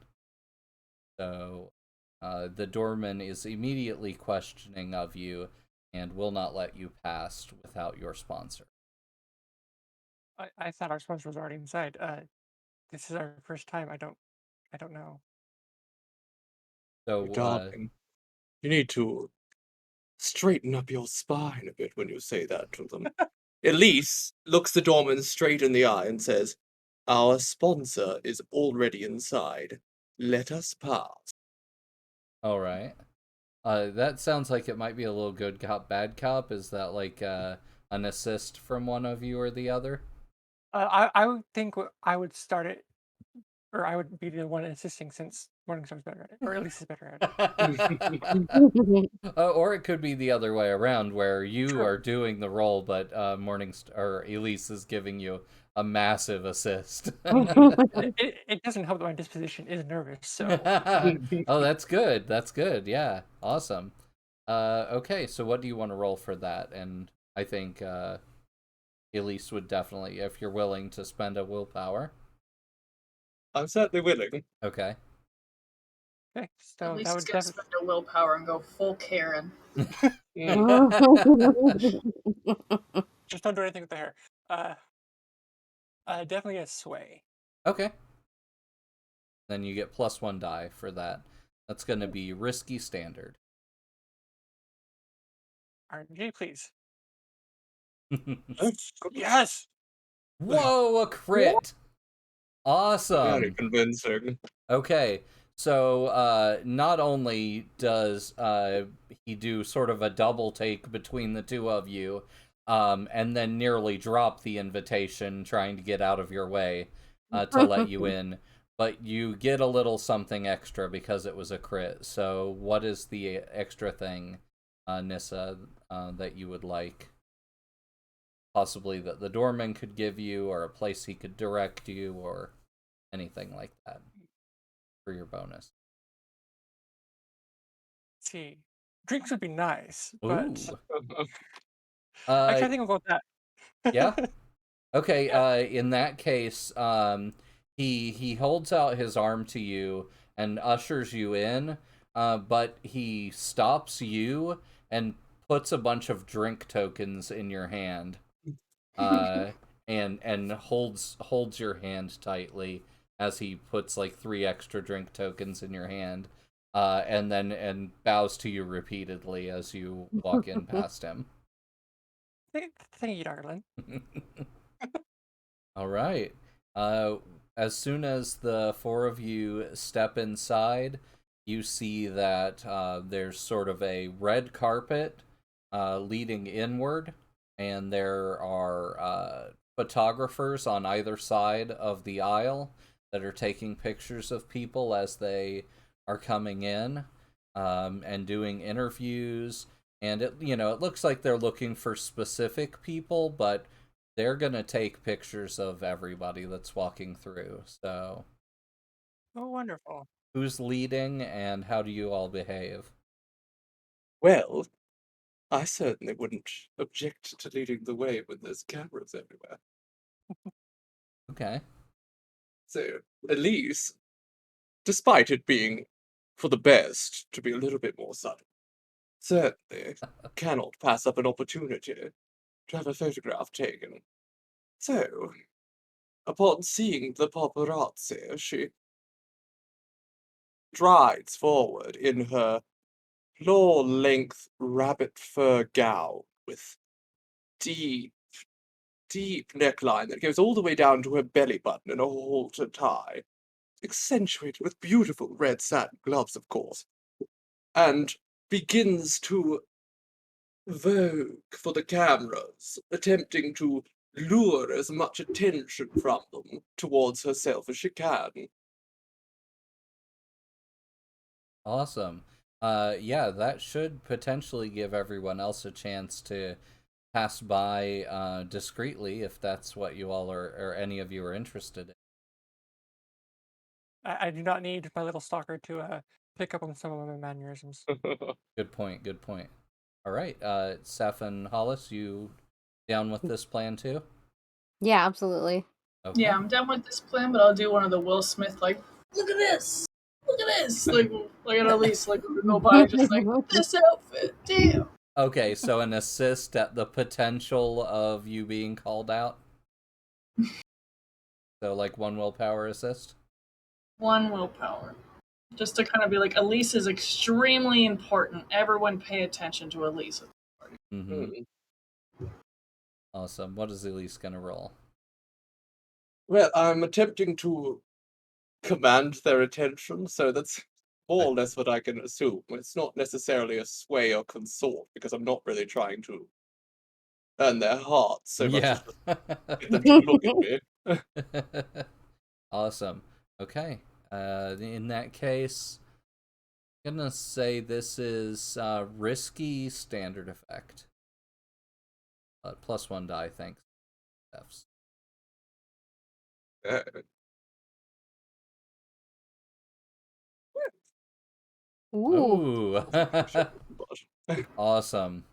So the doorman is immediately questioning of you and will not let you pass without your sponsor. I thought our sponsor was already inside. This is our first time. I don't know. So Darling, you need to straighten up your spine a bit when you say that to them. Elise looks the doorman straight in the eye and says, "Our sponsor is already inside. Let us pass." all right. That sounds like it might be a little good cop, bad cop. Is that like an assist from one of you or the other? I would think I would start it, or I would be the one assisting since Morningstar's better at it, or at least is better at it. Or it could be the other way around, where you True. are doing the role, but Morningstar or Elise is giving you a massive assist. It doesn't help that my disposition is nervous, so Oh, that's good. That's good. Yeah, awesome. Okay, so what do you want to roll for that? And I think Elise would definitely, if you're willing to spend a willpower. I'm certainly willing. Okay. okay. At So least that he's would gonna definitely spend a willpower and go full Karen. just don't do anything with the hair. Uh, definitely a sway. Okay. Then you get +1 die for that. That's going to be risky standard. RNG, please. Oh, Yes. Whoa, a crit! very Awesome. convincing. Okay, so not only does he do sort of a double take between the two of you, and then nearly drop the invitation trying to get out of your way to let you in, but you get a little something extra because it was a crit. So what is the extra thing, Nissa, that you would like? Possibly that the doorman could give you, or a place he could direct you, or anything like that for your bonus. Let's see, drinks would be nice, but Ooh. actually, I think I'll go with that. Yeah. Okay. Yeah. In that case, he holds out his arm to you and ushers you in, but he stops you and puts a bunch of drink tokens in your hand, uh, and holds your hand tightly as he puts like 3 extra drink tokens in your hand, and bows to you repeatedly as you walk in past him. Thank you, darling. All right. Uh, as soon as the 4 of you step inside, you see that there's sort of a red carpet leading inward, and there are photographers on either side of the aisle that are taking pictures of people as they are coming in, and doing interviews. And it looks like they're looking for specific people, but they're gonna take pictures of everybody that's walking through. So, Oh, wonderful. who's leading, and how do you all behave? Well, I certainly wouldn't object to leading the way when there's cameras everywhere. Okay. So, Elise, despite it being for the best to be a little bit more subtle, certainly cannot pass up an opportunity to have a photograph taken. So, upon seeing the paparazzi, she strides forward in her floor-length rabbit fur gown with deep, deep neckline that goes all the way down to her belly button and a halter tie, accentuated with beautiful red satin gloves, of course, and begins to vogue for the cameras, attempting to lure as much attention from them towards herself as she can. Awesome. Yeah, that should potentially give everyone else a chance to pass by discreetly if that's what you all are, or any of you are interested in. I do not need my little stalker to pick up on some of my mannerisms. Good point. Good point. All right, Seth and Hollis, you down with this plan too? Yeah, absolutely. Okay. Yeah, I'm down with this plan, but I'll do one of the Will Smith like, look at this, like at least like go by just like this outfit, damn. Okay, so an assist at the potential of you being called out. So like one willpower assist. One willpower, just to kind of be like, Elise is extremely important. Everyone pay attention to Elise. Mm-hmm. Awesome. What is Elise gonna roll? Well, I'm attempting to command their attention, so that's more or less what I can assume. It's not necessarily a sway or consort, because I'm not really trying to earn their hearts so much Yeah. as just get them to look at me. Awesome. Okay. In that case, I'm gonna say this is risky standard effect. +1 die, thanks. Fs. Ooh. Ooh. Awesome.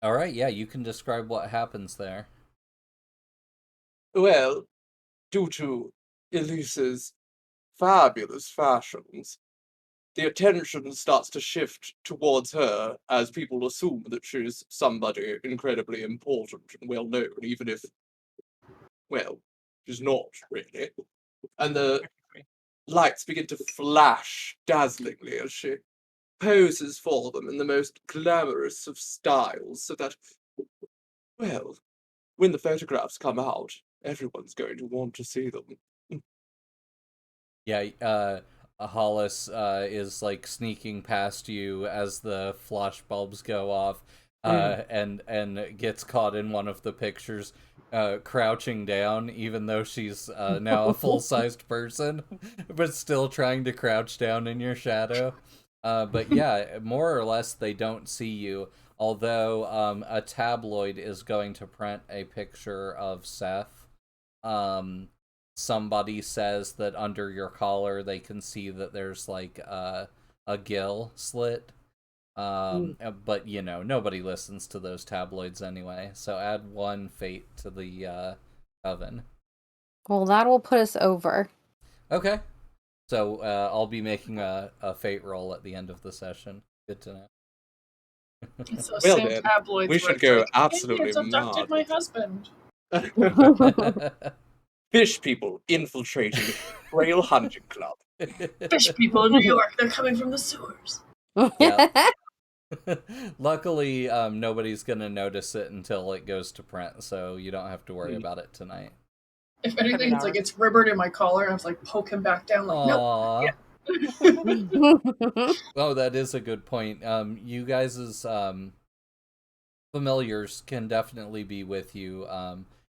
All right, yeah, you can describe what happens there. Well, due to Elise's fabulous fashions, the attention starts to shift towards her as people assume that she's somebody incredibly important and well known, even if, well, she's not really. And the lights begin to flash dazzlingly as she poses for them in the most glamorous of styles, so that, well, when the photographs come out, everyone's going to want to see them. Yeah, Hollis is like sneaking past you as the flash bulbs go off, and gets caught in one of the pictures, crouching down, even though she's now a full-sized person, but still trying to crouch down in your shadow. But yeah, more or less they don't see you. Although a tabloid is going to print a picture of Seth. Somebody says that under your collar they can see that there's like a gill slit. But you know, nobody listens to those tabloids anyway. So add 1 fate to the Coven. Well, that will put us over. Okay. So I'll be making a fate roll at the end of the session. Good to know. It's those Well same then, tabloids we where should it's go like, absolutely idiots abducted my mad. husband. Fish people infiltrating Trail Hunting Club. Fish people in New York, they're coming from the sewers. Yeah. Luckily, nobody's gonna notice it until it goes to print, so you don't have to worry about it tonight. If anything, it's like it's ribbered in my collar, and I was like, poke him back down, like, nope. Aww. Yeah. Oh, that is a good point. You guys' familiars can definitely be with you.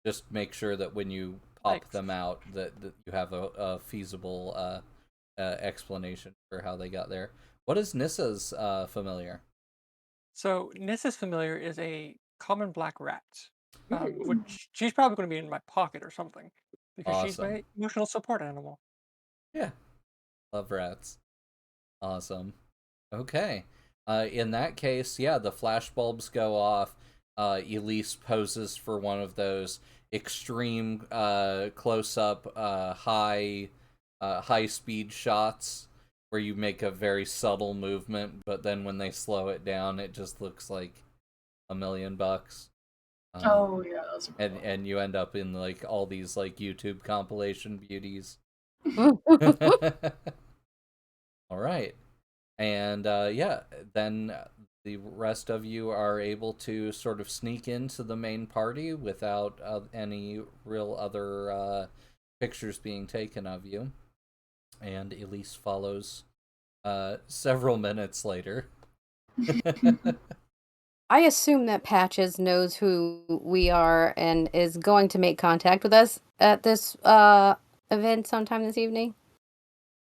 Just make sure that when you pop them out, that you have a feasible explanation for how they got there. What is Nissa's familiar? So Nissa's familiar is a common black rat. which she's probably going to be in my pocket or something because she's Awesome. my emotional support animal. Yeah. Love rats. Awesome. Okay. In that case, yeah, the flashbulbs go off. Elise poses for one of those extreme close-up high speed shots where you make a very subtle movement, but then when they slow it down, it just looks like $1,000,000. Oh yeah, that was a good one. And you end up in like all these like YouTube compilation beauties. All right. And yeah, then the rest of you are able to sort of sneak into the main party without any real other pictures being taken of you. And Elise follows several minutes later. I assume that Patches knows who we are and is going to make contact with us at this event sometime this evening.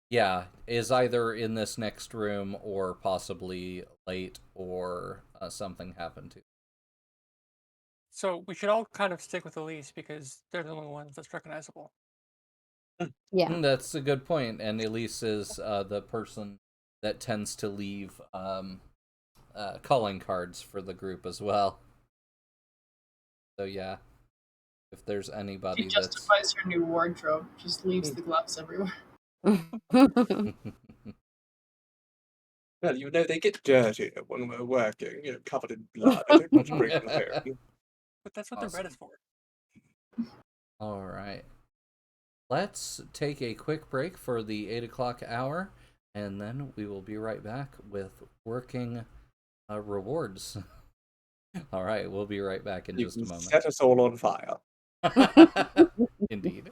Yeah, is either in this next room or possibly late or something happened to. So we should all kind of stick with Elise because they're the only ones that's recognizable. Yeah. That's a good point. And Elise is the person that tends to leave calling cards for the group as well. So yeah, if there's anybody She justifies her new wardrobe. Just leaves the gloves everywhere. Well, you know, they get dirty when we're working, you know, covered in blood. I don't want to bring them home. But that's what the red is for. All right. Let's take a quick break for the 8 o'clock hour, and then we will be right back with working rewards. All right, we'll be right back in You just a can moment. set us all on fire. Indeed.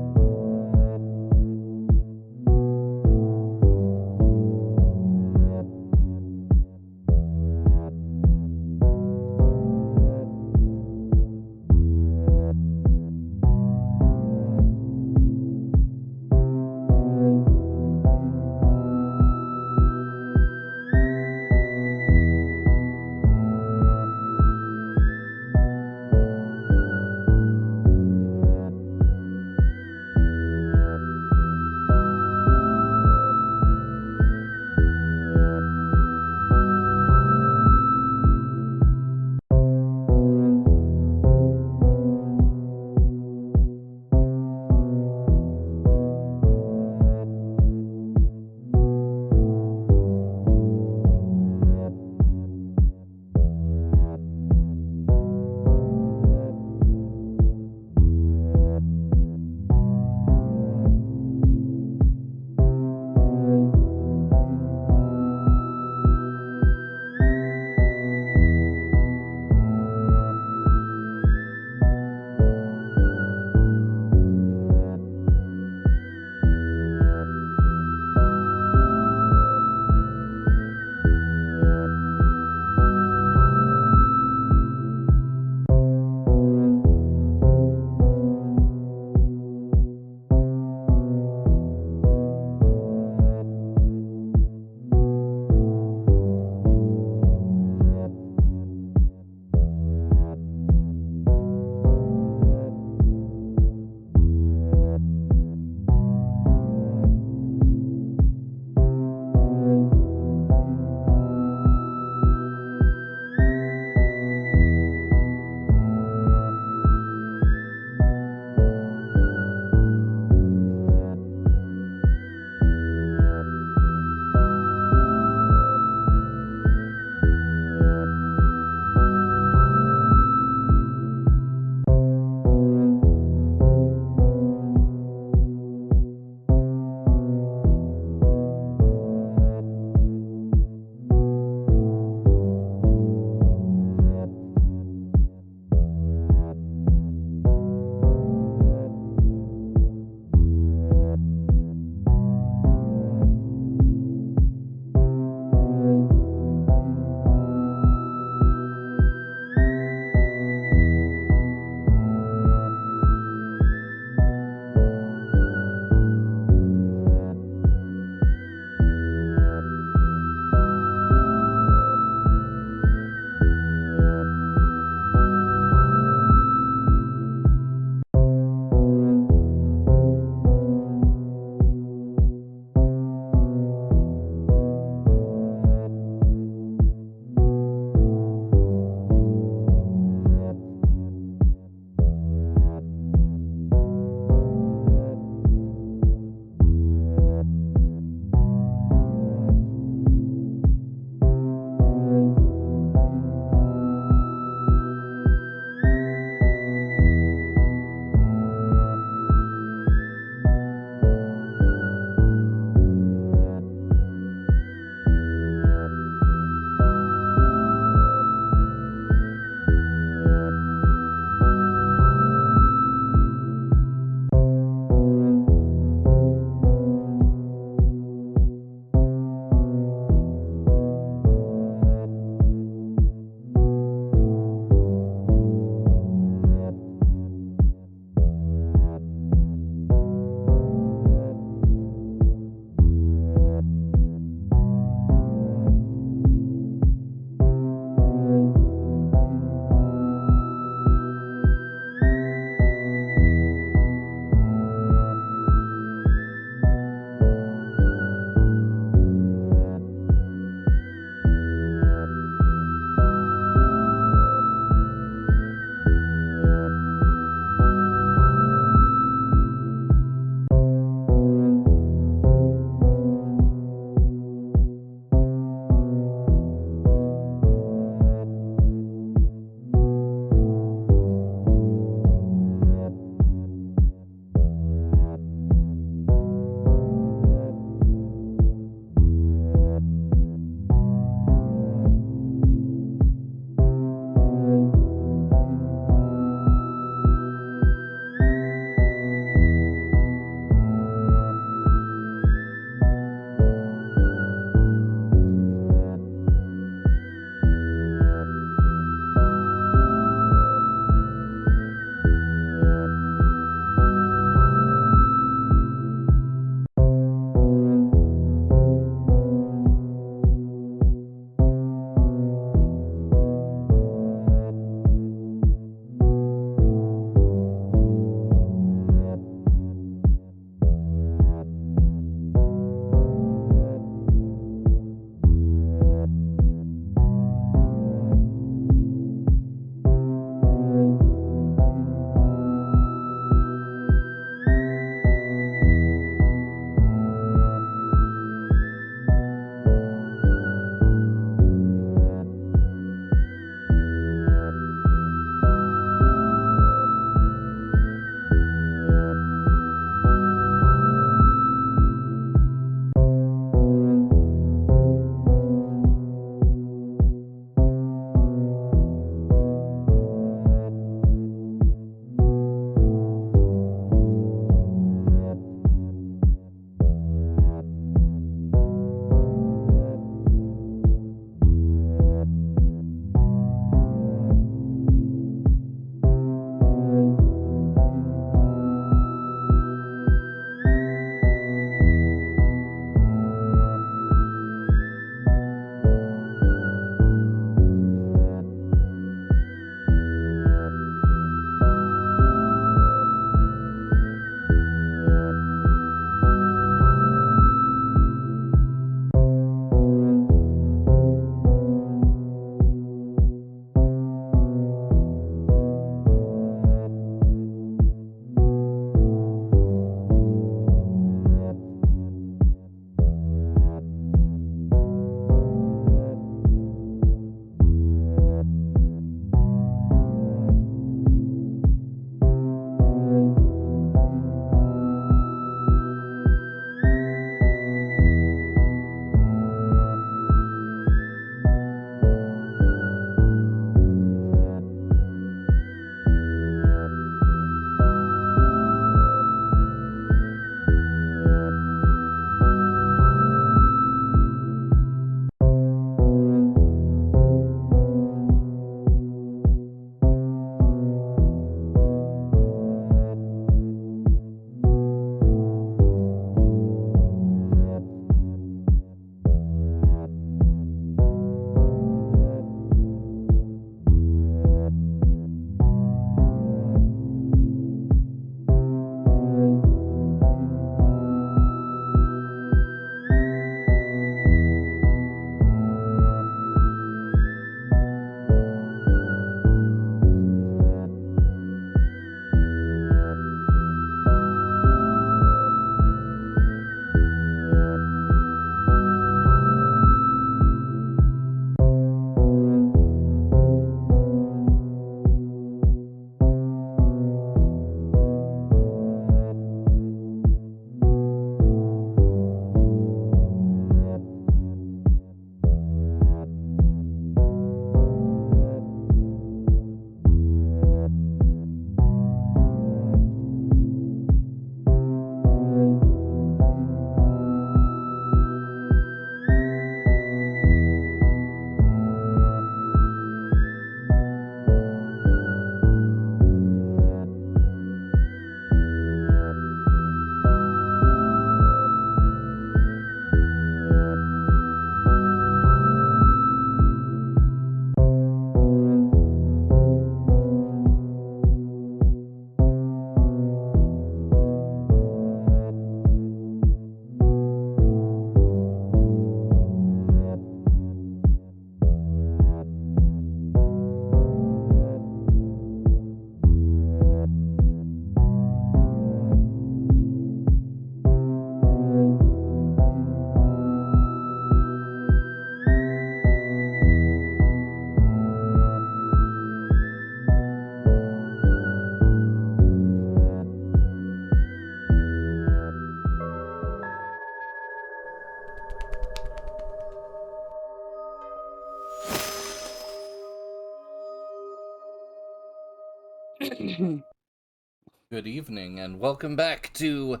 Good evening, and welcome back to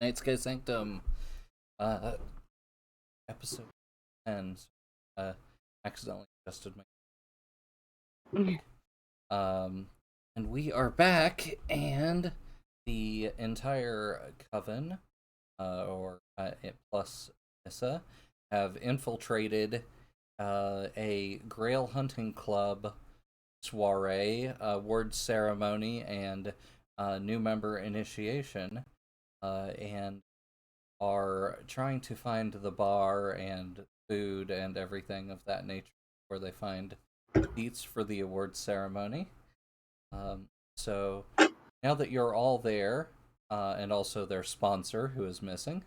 Nightsky Sanctum, episode 10. Accidentally adjusted my... and we are back, and the entire Coven, plus Nissa, have infiltrated a Grail hunting club soiree, award ceremony, and new member initiation, and are trying to find the bar and food and everything of that nature where they find seats for the award ceremony. So now that you're all there, and also their sponsor who is missing,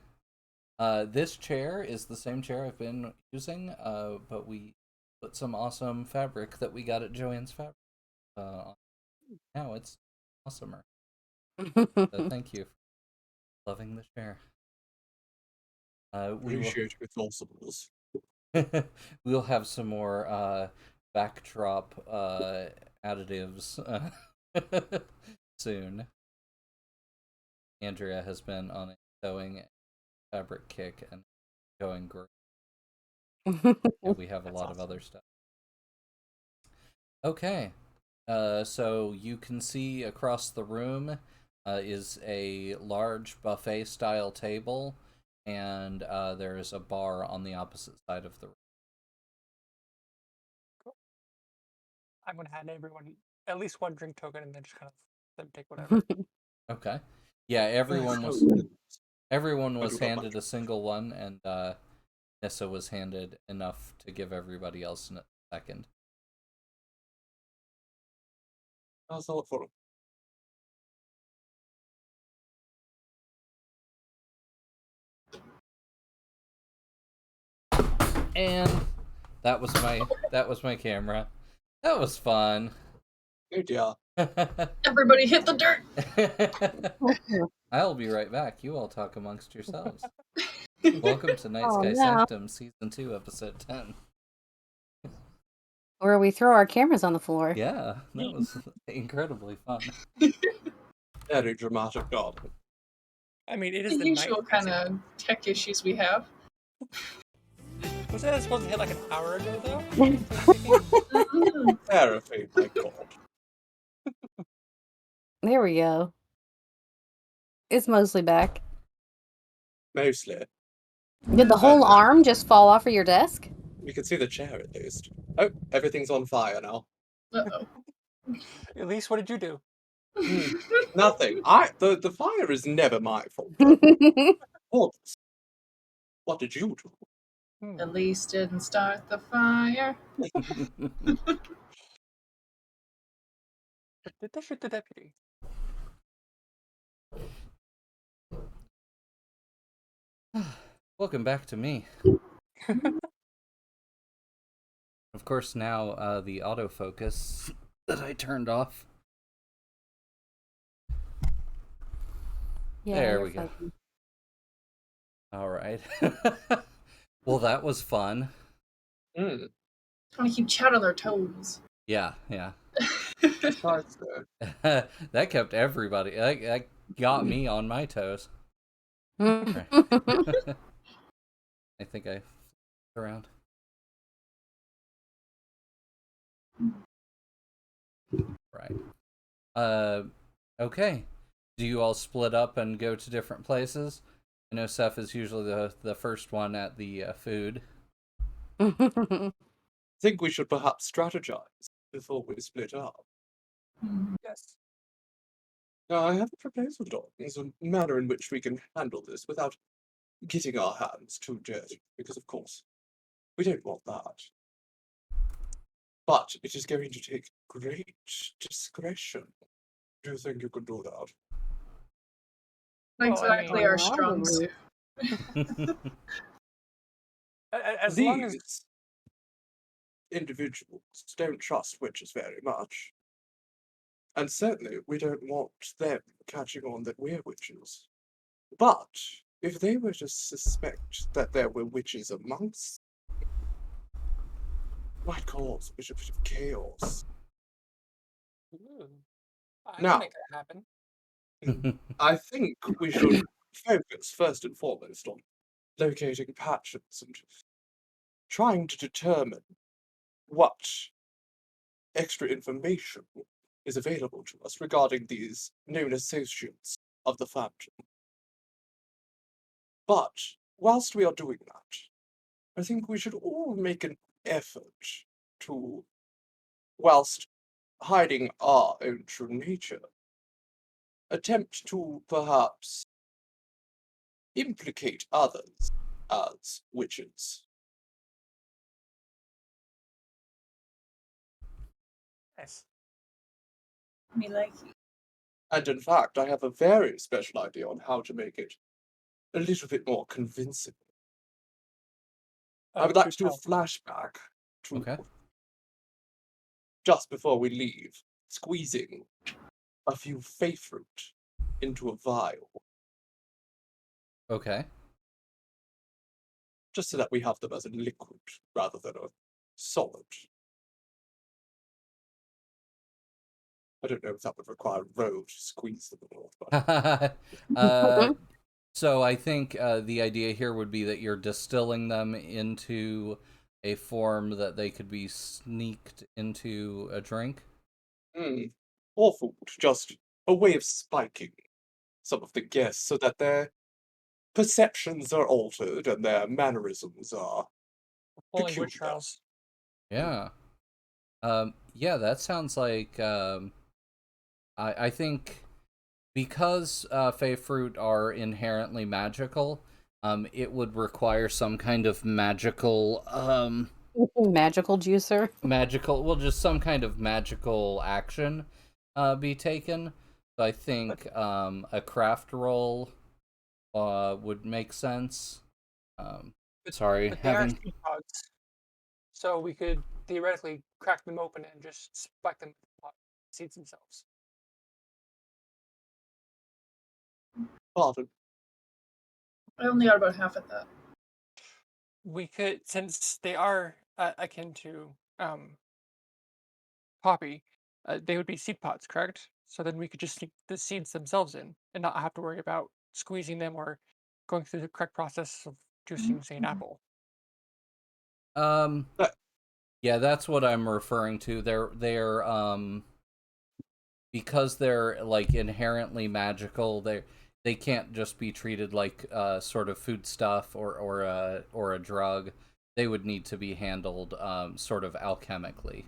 this chair is the same chair I've been using, but we put some awesome fabric that we got at Joanne's Fabric. Now it's awesomer. So thank you for loving the chair. Appreciate with multiples. We'll have some more backdrop additives soon. Andrea has been on a sewing fabric kick and going great. And we have a lot of other stuff. Okay. So you can see across the room is a large buffet-style table, and there is a bar on the opposite side of the room. Cool. I'm gonna hand everyone at least one drink token, and then just kind of let them take whatever. Okay. Yeah, everyone was not handed much. a single one, and Nissa was handed enough to give everybody else in a second. I'll sell it for him. And that was my camera. That was fun. Oh dear. Everybody hit the dirt. I'll be right back. You all talk amongst yourselves. Welcome to Nightsky no. Sanctum, Season 2, Episode 10. Where we throw our cameras on the floor. Yeah, that was incredibly fun. Very dramatic, darling. I mean, it is The the usual night. kind of tech issues we have. Was that supposed to hit like an hour ago, though? Therapy, my god. There we go. It's mostly back. Mostly. Did the whole arm just fall off of your desk? You can see the chair at least. Oh, everything's on fire now. Uh-oh. At least, what did you do? Nothing. The fire is never my fault. What did you do? At least didn't start the fire. Did they shoot the deputy? Welcome back to me. Of course, now the autofocus that I turned off. Yeah, There you're we go. fine. All right. Well, that was fun. Mm. I want to keep Chad on their toes. Yeah. Nice, though. That kept everybody. That got me on my toes. I think I flipped around. Right. Okay. Do you all split up and go to different places? I know Seth is usually the first one at the food. Think we should perhaps strategize before we split up. Yes. Now, I have a proposal, darlings, a manner in which we can handle this without getting our hands too dirty, because of course, we don't want that. But it is going to take great discretion. Do you think you could do that? Not Well, I exactly mean- our strong suit. As long as These individuals don't trust witches very much. And certainly we don't want them catching on that we're witches. But if they were to suspect that there were witches amongst them, it might cause a bit of chaos. I can Now, make that happen. I think we should focus first and foremost on locating patches and trying to determine what extra information is available to us regarding these known associates of the Phantom. But whilst we are doing that, I think we should all make an effort to, whilst hiding our own true nature, attempt to perhaps implicate others as witches. Yes. Me like you. And in fact, I have a very special idea on how to make it a little bit more convincing. I would like Do to do a tell. flashback to Okay. just before we leave, squeezing a few fey fruit into a vial, Okay. just so that we have them as a liquid rather than a solid. I don't know if that would require a row to squeeze them all, but So I think the idea here would be that you're distilling them into a form that they could be sneaked into a drink. or food, just a way of spiking some of the guests so that their perceptions are altered and their mannerisms are Pulling witch peculiar. trials. Yeah. Yeah, that sounds like I think because fey fruit are inherently magical, it would require some kind of magical Magical juicer. just some kind of magical action be taken. So I think a craft roll would make sense. Sorry, But they are having seed pods, so we could theoretically crack them open and just spike them with the seeds themselves. Pardon. I only got about half of that. We could, since they are akin to poppy, they would be seed pods, correct? So then we could just sneak the seeds themselves in and not have to worry about squeezing them or going through the correct process of juicing, say, an apple. um But- yeah, that's what I'm referring to. They're because they're like inherently magical. They can't just be treated like sort of food stuff or a drug. They would need to be handled sort of alchemically.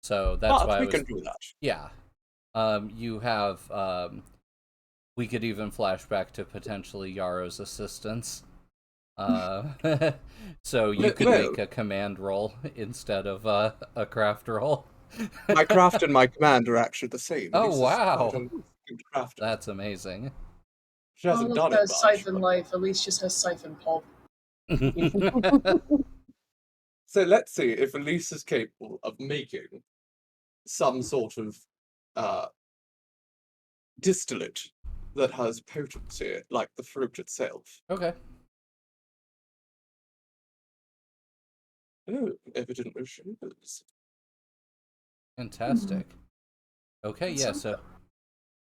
So that's But why I we was can do that. yeah. You have we could even flash back to potentially Yarrow's assistance. So you could Well, make a command roll instead of a craft roll. my craft and my command are actually the same. Oh, Lisa's quite wow. a good crafter. That's amazing. She hasn't Almost done it has much. siphon but- life. At least just has siphon pulp. So let's see if Elise is capable of making some sort of distillate that has potency, like the fruit itself. Okay. Oh, evidently she is. Fantastic. Okay, That yeah, sounds so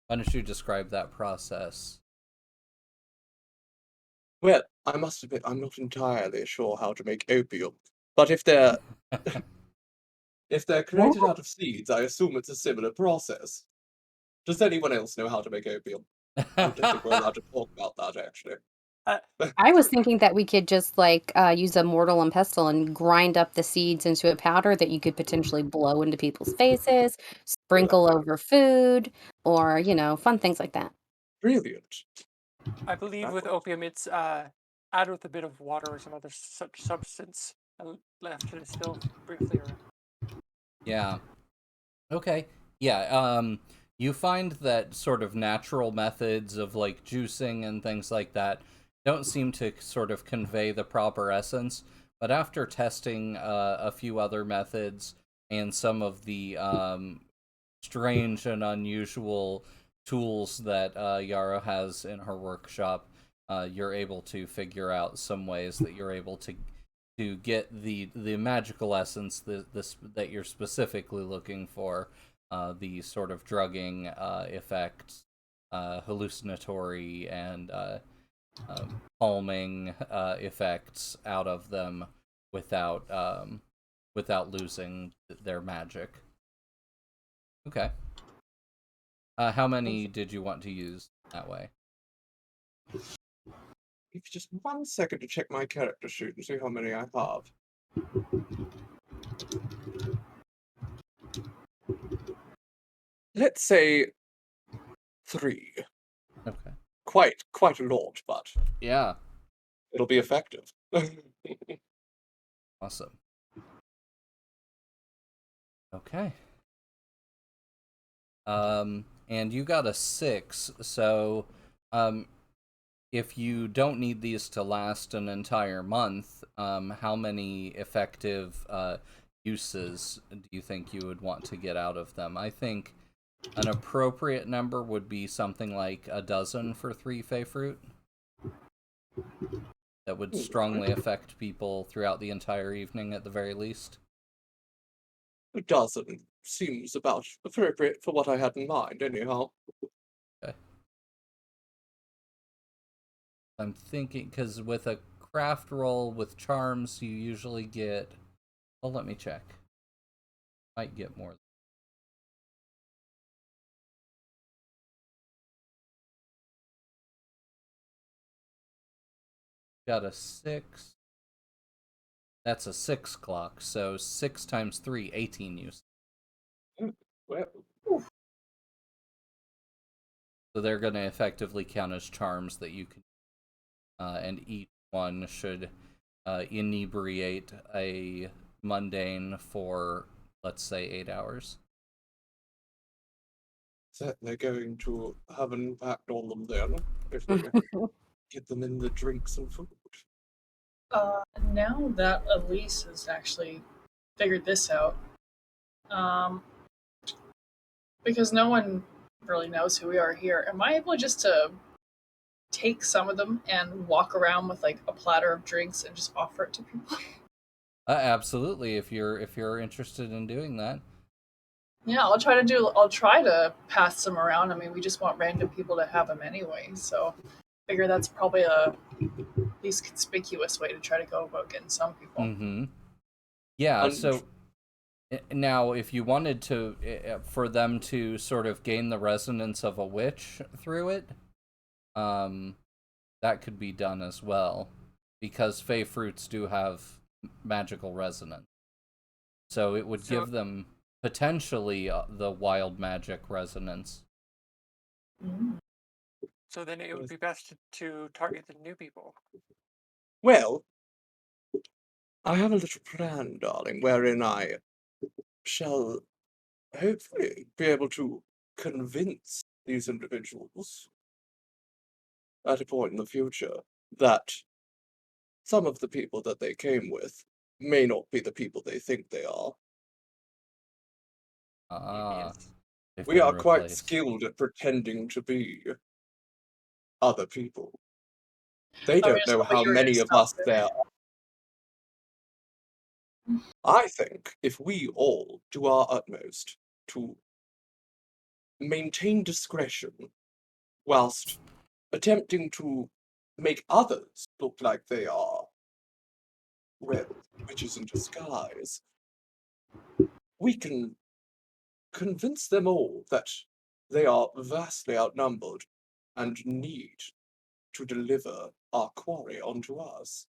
why don't you describe that process? Well, I must admit, I'm not entirely sure how to make opium, but if they're created out of seeds, I assume it's a similar process. Does anyone else know how to make opium? I don't think we're allowed to talk about that, actually. I was thinking that we could just use a mortal and pestle and grind up the seeds into a powder that you could potentially blow into people's faces, sprinkle over food, or fun things like that. Brilliant. I believe That with works. opium, it's added with a bit of water or some other such substance and left to distill briefly. Or Yeah. Okay. Yeah, you find that sort of natural methods of like juicing and things like that don't seem to sort of convey the proper essence, but after testing a few other methods and some of the strange and unusual tools that Yara has in her workshop, you're able to figure out some ways that you're able to get the magical essence that you're specifically looking for the sort of drugging effects, hallucinatory and calming effects out of them without losing their magic. Okay. How many did you want to use that way? Give just 1 second to check my character sheet and see how many I have. Let's say 3. Okay. Quite a lot, but Yeah. it'll be effective. Awesome. Okay. And you got a 6, so if you don't need these to last an entire month, how many effective uses do you think you would want to get out of them? I think an appropriate number would be something like a dozen for 3 Fey Fruit. That would strongly affect people throughout the entire evening at the very least. A dozen seems about appropriate for what I had in mind, anyhow. Okay. I'm thinking, because with a craft roll with charms, you usually get... Well, let me check. Might get more. Got a 6. That's a 6 clock, so 6 times 3, 18 use. Well, So they're going to effectively count as charms that you can... and each one should inebriate a mundane for, let's say, 8 hours. certainly going to have an impact on them then, if we get them in the drinks and food. Now that Elise has actually figured this out, because no one really knows who we are here, am I able just to take some of them and walk around with like a platter of drinks and just offer it to people? Absolutely, if you're interested in doing that. Yeah, I'll try to pass them around. I mean, we just want random people to have them anyway, so I figure that's probably a least conspicuous way to try to go about getting some people. Mm-hmm. Yeah, so now if you wanted to, for them to sort of gain the resonance of a witch through it, that could be done as well, because Fey fruits do have magical resonance. So it would give them potentially the wild magic resonance. Mm. So then it would be best to target the new people. Well, I have a little plan, darling, wherein I shall hopefully be able to convince these individuals at a point in the future that some of the people that they came with may not be the people they think they are. They've We been are quite replaced. skilled at pretending to be other people. They don't know how many of us there are. I think if we all do our utmost to maintain discretion whilst attempting to make others look like they are, well, witches in disguise, we can convince them all that they are vastly outnumbered and need to deliver our quarry onto us.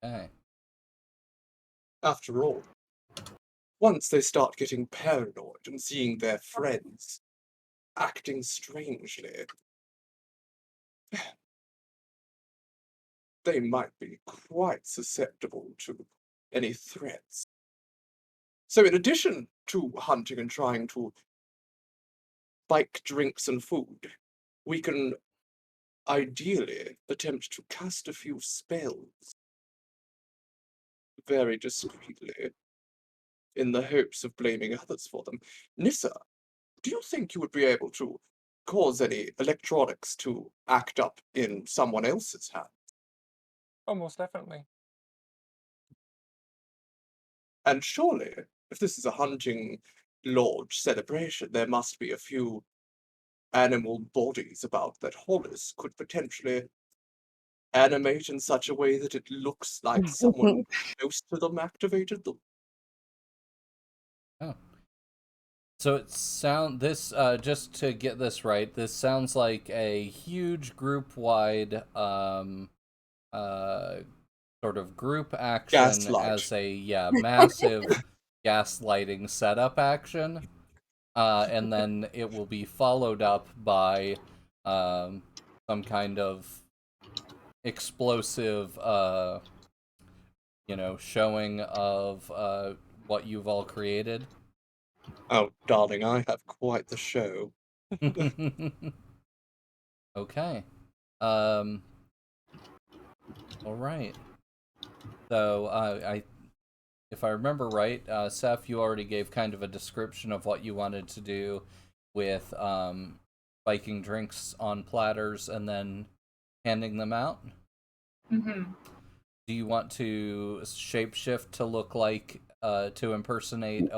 Okay. After all, once they start getting paranoid and seeing their friends acting strangely, they might be quite susceptible to any threats. So in addition to hunting and trying to bike drinks and food, we can ideally attempt to cast a few spells very discreetly in the hopes of blaming others for them. Nissa, do you think you would be able to cause any electronics to act up in someone else's hand? Oh, most definitely. And surely, if this is a hunting lodge celebration, there must be a few animal bodies about that Hollis could potentially animate in such a way that it looks like someone close to them activated them. Oh. So just to get this right, this sounds like a huge group-wide sort of group action Gaslight. as a massive gaslighting setup action. And then it will be followed up by some kind of explosive showing of what you've all created. Oh, darling, I have quite the show. Okay. All right. So, if I remember right, Seth, you already gave kind of a description of what you wanted to do with spiking drinks on platters and then handing them out. Mm-hmm. Do you want to shapeshift to look like to impersonate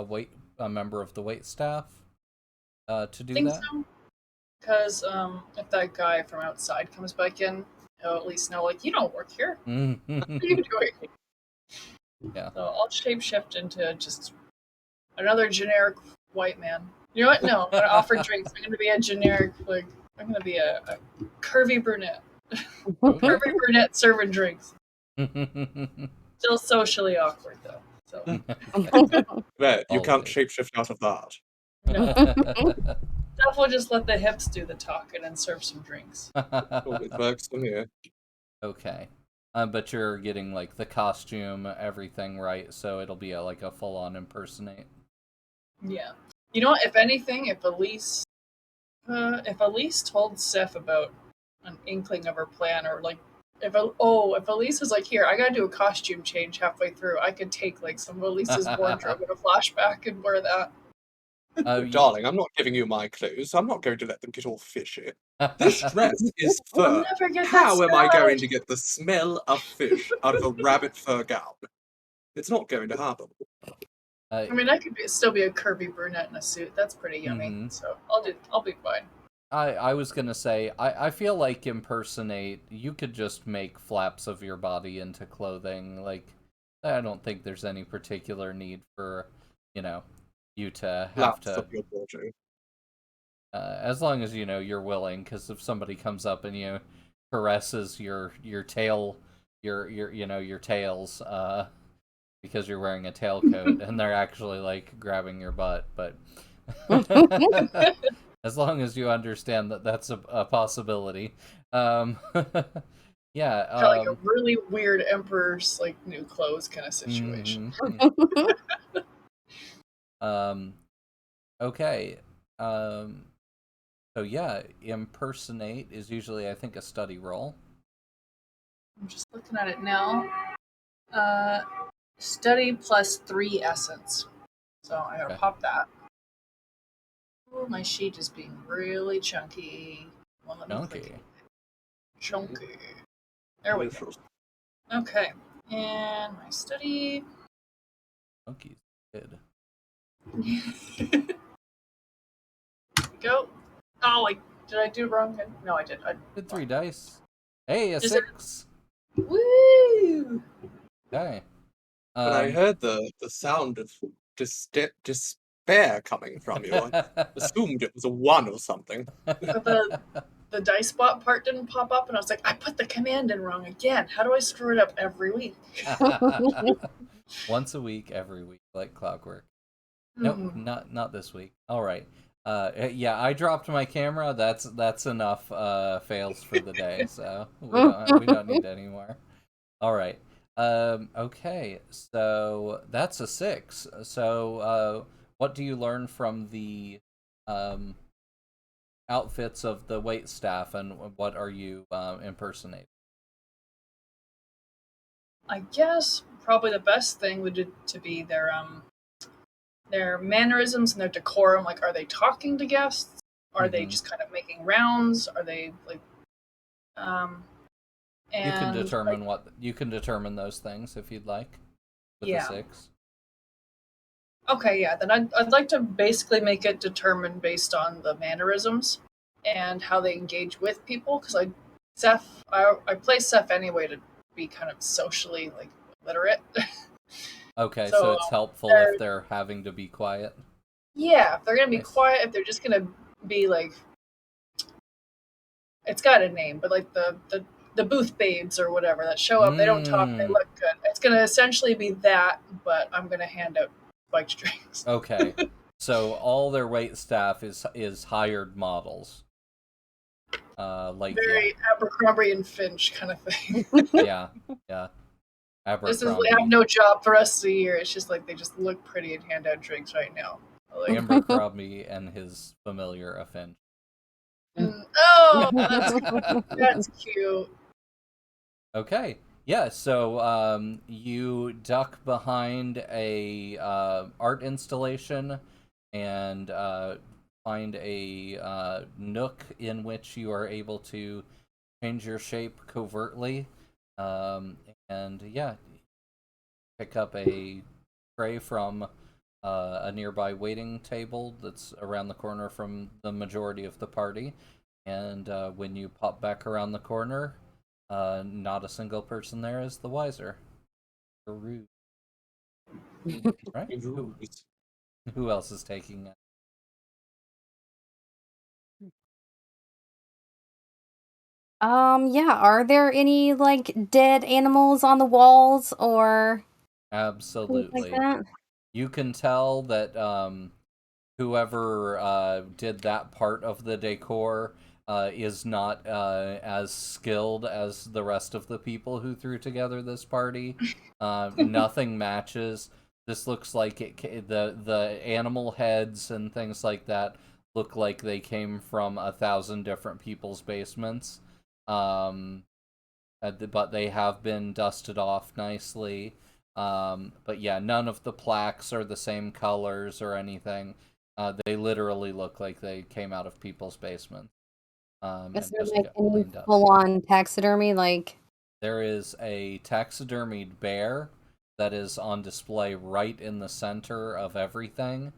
a member of the wait staff to do I think that? so. Because if that guy from outside comes back in, he'll at least know, like, you don't work here. What are you doing? Yeah. So I'll shapeshift into just another generic white man. You know what? No, I'm gonna offer drinks. I'm gonna be a generic, like, I'm gonna be a curvy brunette. Okay. Curvy brunette serving drinks. Still socially awkward though. So There, you can't Always. shapeshift out of that. no, Steph will just let the hips do the talking and serve some drinks. Always works for me. Okay. But you're getting like the costume, everything right, so it'll be like a full-on impersonate. Yeah. You know what? If anything, if Elise told Seth about an inkling of her plan, or like if Elise was like, here, I gotta do a costume change halfway through, I could take like some of Elise's wardrobe in a flashback and wear that. Darling, I'm not giving you my clues. I'm not going to let them get all fishy. This dress is I'll fur. never get that How am I smell going out. to get the smell of fish out of a rabbit fur gown? It's not going to happen. I mean, I could still be a curvy brunette in a suit. That's pretty yummy. Mhm. So I'll be fine. I was gonna say, I feel like impersonate, you could just make flaps of your body into clothing. Like, I don't think there's any particular need for, you to have Laps to, of your body. as long as, you're willing, because if somebody comes up and, caresses your tail, your tails, because you're wearing a tailcoat, and they're actually, like, grabbing your butt, but... As long as you understand that that's a possibility. Yeah. Kind of like a really weird Emperor's like new clothes kind of situation. Okay. So yeah, impersonate is usually, I think, a study roll. I'm just looking at it now. Study plus 3 essence. So I gotta Okay. pop that. Oh, my sheet is being really chunky. Well, let me click Chunky. it. Chunky. There we go. Delicious. Okay. And my study. Chunky's good. There we go. Oh, like, did I do wrong? No, I did. Did 3 dice. Hey, a Is it- 6. Woo! Okay. When I heard the sound of despair coming from you, I assumed it was a 1 or something. The dice bot part didn't pop up, and I was like, I put the command in wrong again. How do I screw it up every week? Once a week, every week, like clockwork. Nope, not this week. All right. Yeah, I dropped my camera. That's enough fails for the day. So we don't need any more. All right. Okay. So that's a 6. So what do you learn from the outfits of the wait staff, and what are you impersonating? I guess probably the best thing would to be their mannerisms and their decorum. Like, are they talking to guests? Are they just kind of making rounds? Are they like, You can and determine like, you can determine those things if you'd like with Yeah. a 6. Okay, yeah. Then I'd like to basically make it determined based on the mannerisms and how they engage with people. Because I play Seth anyway to be kind of socially like literate. Okay, so So it's helpful if they're they're having to be quiet. yeah, if they're gonna be Nice. quiet, if they're just gonna be like, it's got a name, but like the booth babes or whatever that show up, they don't talk, they Mm, look good. It's gonna essentially be that, but I'm gonna hand out spiked drinks. okay. So all their wait staff is hired models. Like yeah, Very Abercrombie and Finch kind of thing. yeah, yeah. This is they have Abercrombie, no job the rest of the year. It's just like they just look pretty and hand out drinks right now. Like, Abercrombie and his familiar Affinch. oh, that's cute. Okay. Yeah, so you duck behind a art installation and find a nook in which you are able to change your shape covertly. Um, and yeah, pick up a tray from a nearby waiting table that's around the corner from the majority of the party. And when you pop back around the corner, not a single person there is the wiser. Rude. Right? Who else is taking it? Yeah, are there any like dead animals on the walls or things like Absolutely. that? You can tell that whoever did that part of the decor is not as skilled as the rest of the people who threw together this party. Nothing matches. This looks like the animal heads and things like that look like they came from 1,000 different people's basements. Um, but they have been dusted off nicely. But yeah, none of the plaques are the same colors or anything. They literally look like they came out of people's basements Is and there just like got any cleaned up. full-on taxidermy? Like, There is a taxidermied bear that is on display right in the center of everything.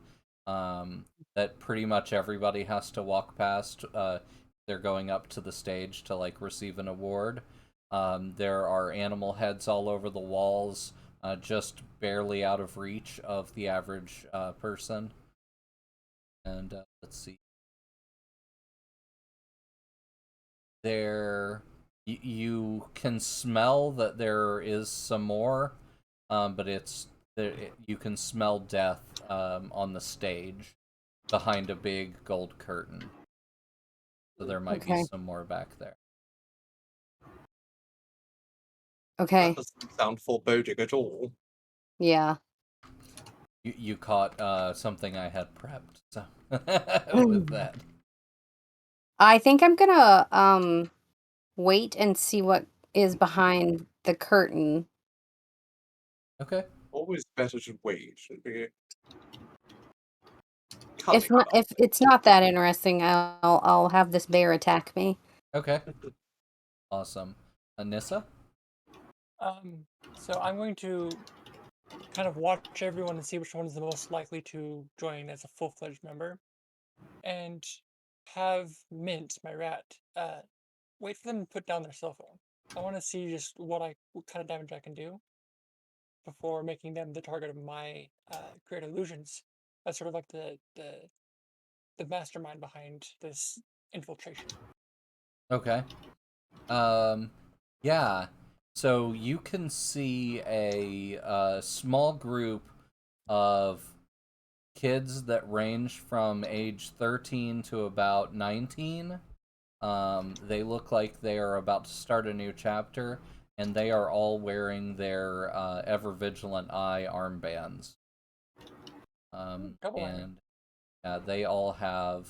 That pretty much everybody has to walk past. They're going up to the stage to like receive an award. There are animal heads all over the walls, just barely out of reach of the average person. And let's see. There, you can smell that there is some more, but it's there. You can smell death on the stage behind a big gold curtain. So there might be okay, some more back there. That okay, doesn't sound foreboding at all. yeah. You caught something I had prepped. So with that, I think I'm gonna wait and see what is behind the curtain. okay. Always better to wait and be If cunning not, about if it's not that interesting, I'll have this bear attack me. Okay. it. Awesome. Anissa? So I'm going to kind of watch everyone and see which one is the most likely to join as a full-fledged member, and have Mint, my rat, wait for them to put down their cell phone. I want to see just what kind of damage I can do before making them the target of my great illusions. That's sort of like the mastermind behind this infiltration. Okay. Um, yeah. So you can see a small group of kids that range from age 13 to about 19. They look like they are about to start a new chapter, and they are all wearing their ever vigilant eye armbands. Double whammy. And they all have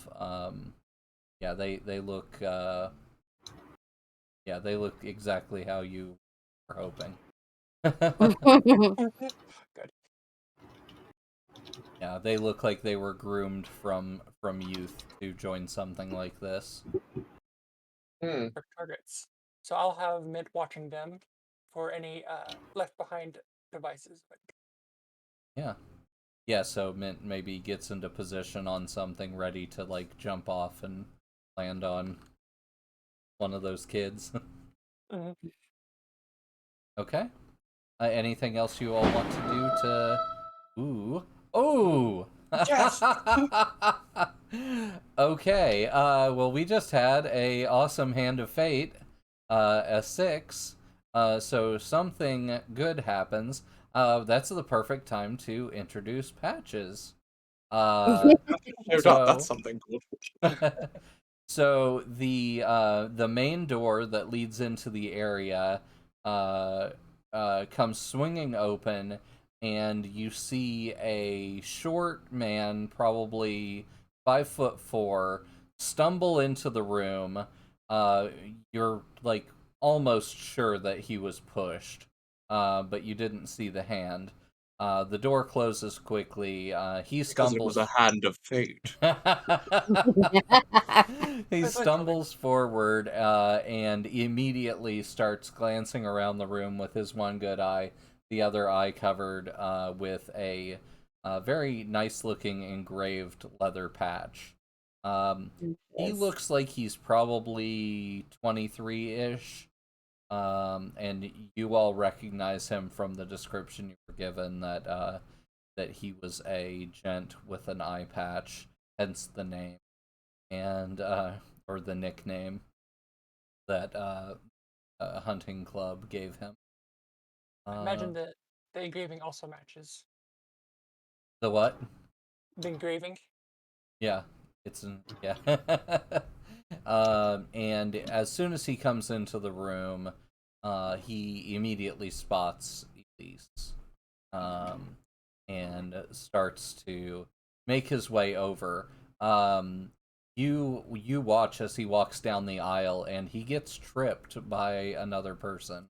yeah, they look yeah, they look exactly how you were hoping. Good. Yeah, they look like they were groomed from youth to join something like this. Hmm. For targets. So I'll have Mint watching them for any left behind devices. Yeah. Yeah, so Mint maybe gets into position on something ready to, like, jump off and land on one of those kids. Mhm. Okay. Anything else you all want to do to... Ooh. Oh! Yes! Okay, well, we just had a awesome Hand of Fate, a 6, so something good happens. That's the perfect time to introduce Patches. No doubt, that's something good. So the main door that leads into the area comes swinging open, and you see a short man, probably 5'4", stumble into the room. You're like almost sure that he was pushed, but you didn't see the hand. The door closes quickly. He Because it was stumbles. a hand of fate. He That's what I told stumbles forward and immediately starts glancing around the room with his one good eye, the other eye covered with a very nice looking engraved leather patch. He Yes. looks like he's probably 23-ish, and you all recognize him from the description you were given that he was a gent with an eye patch, hence the name and or the nickname that hunting club gave him. I imagine that the engraving also matches. The what? The engraving? Yeah, it's an yeah. And as soon as he comes into the room, he immediately spots Elise, um, and starts to make his way over. You watch as he walks down the aisle, and he gets tripped by another person.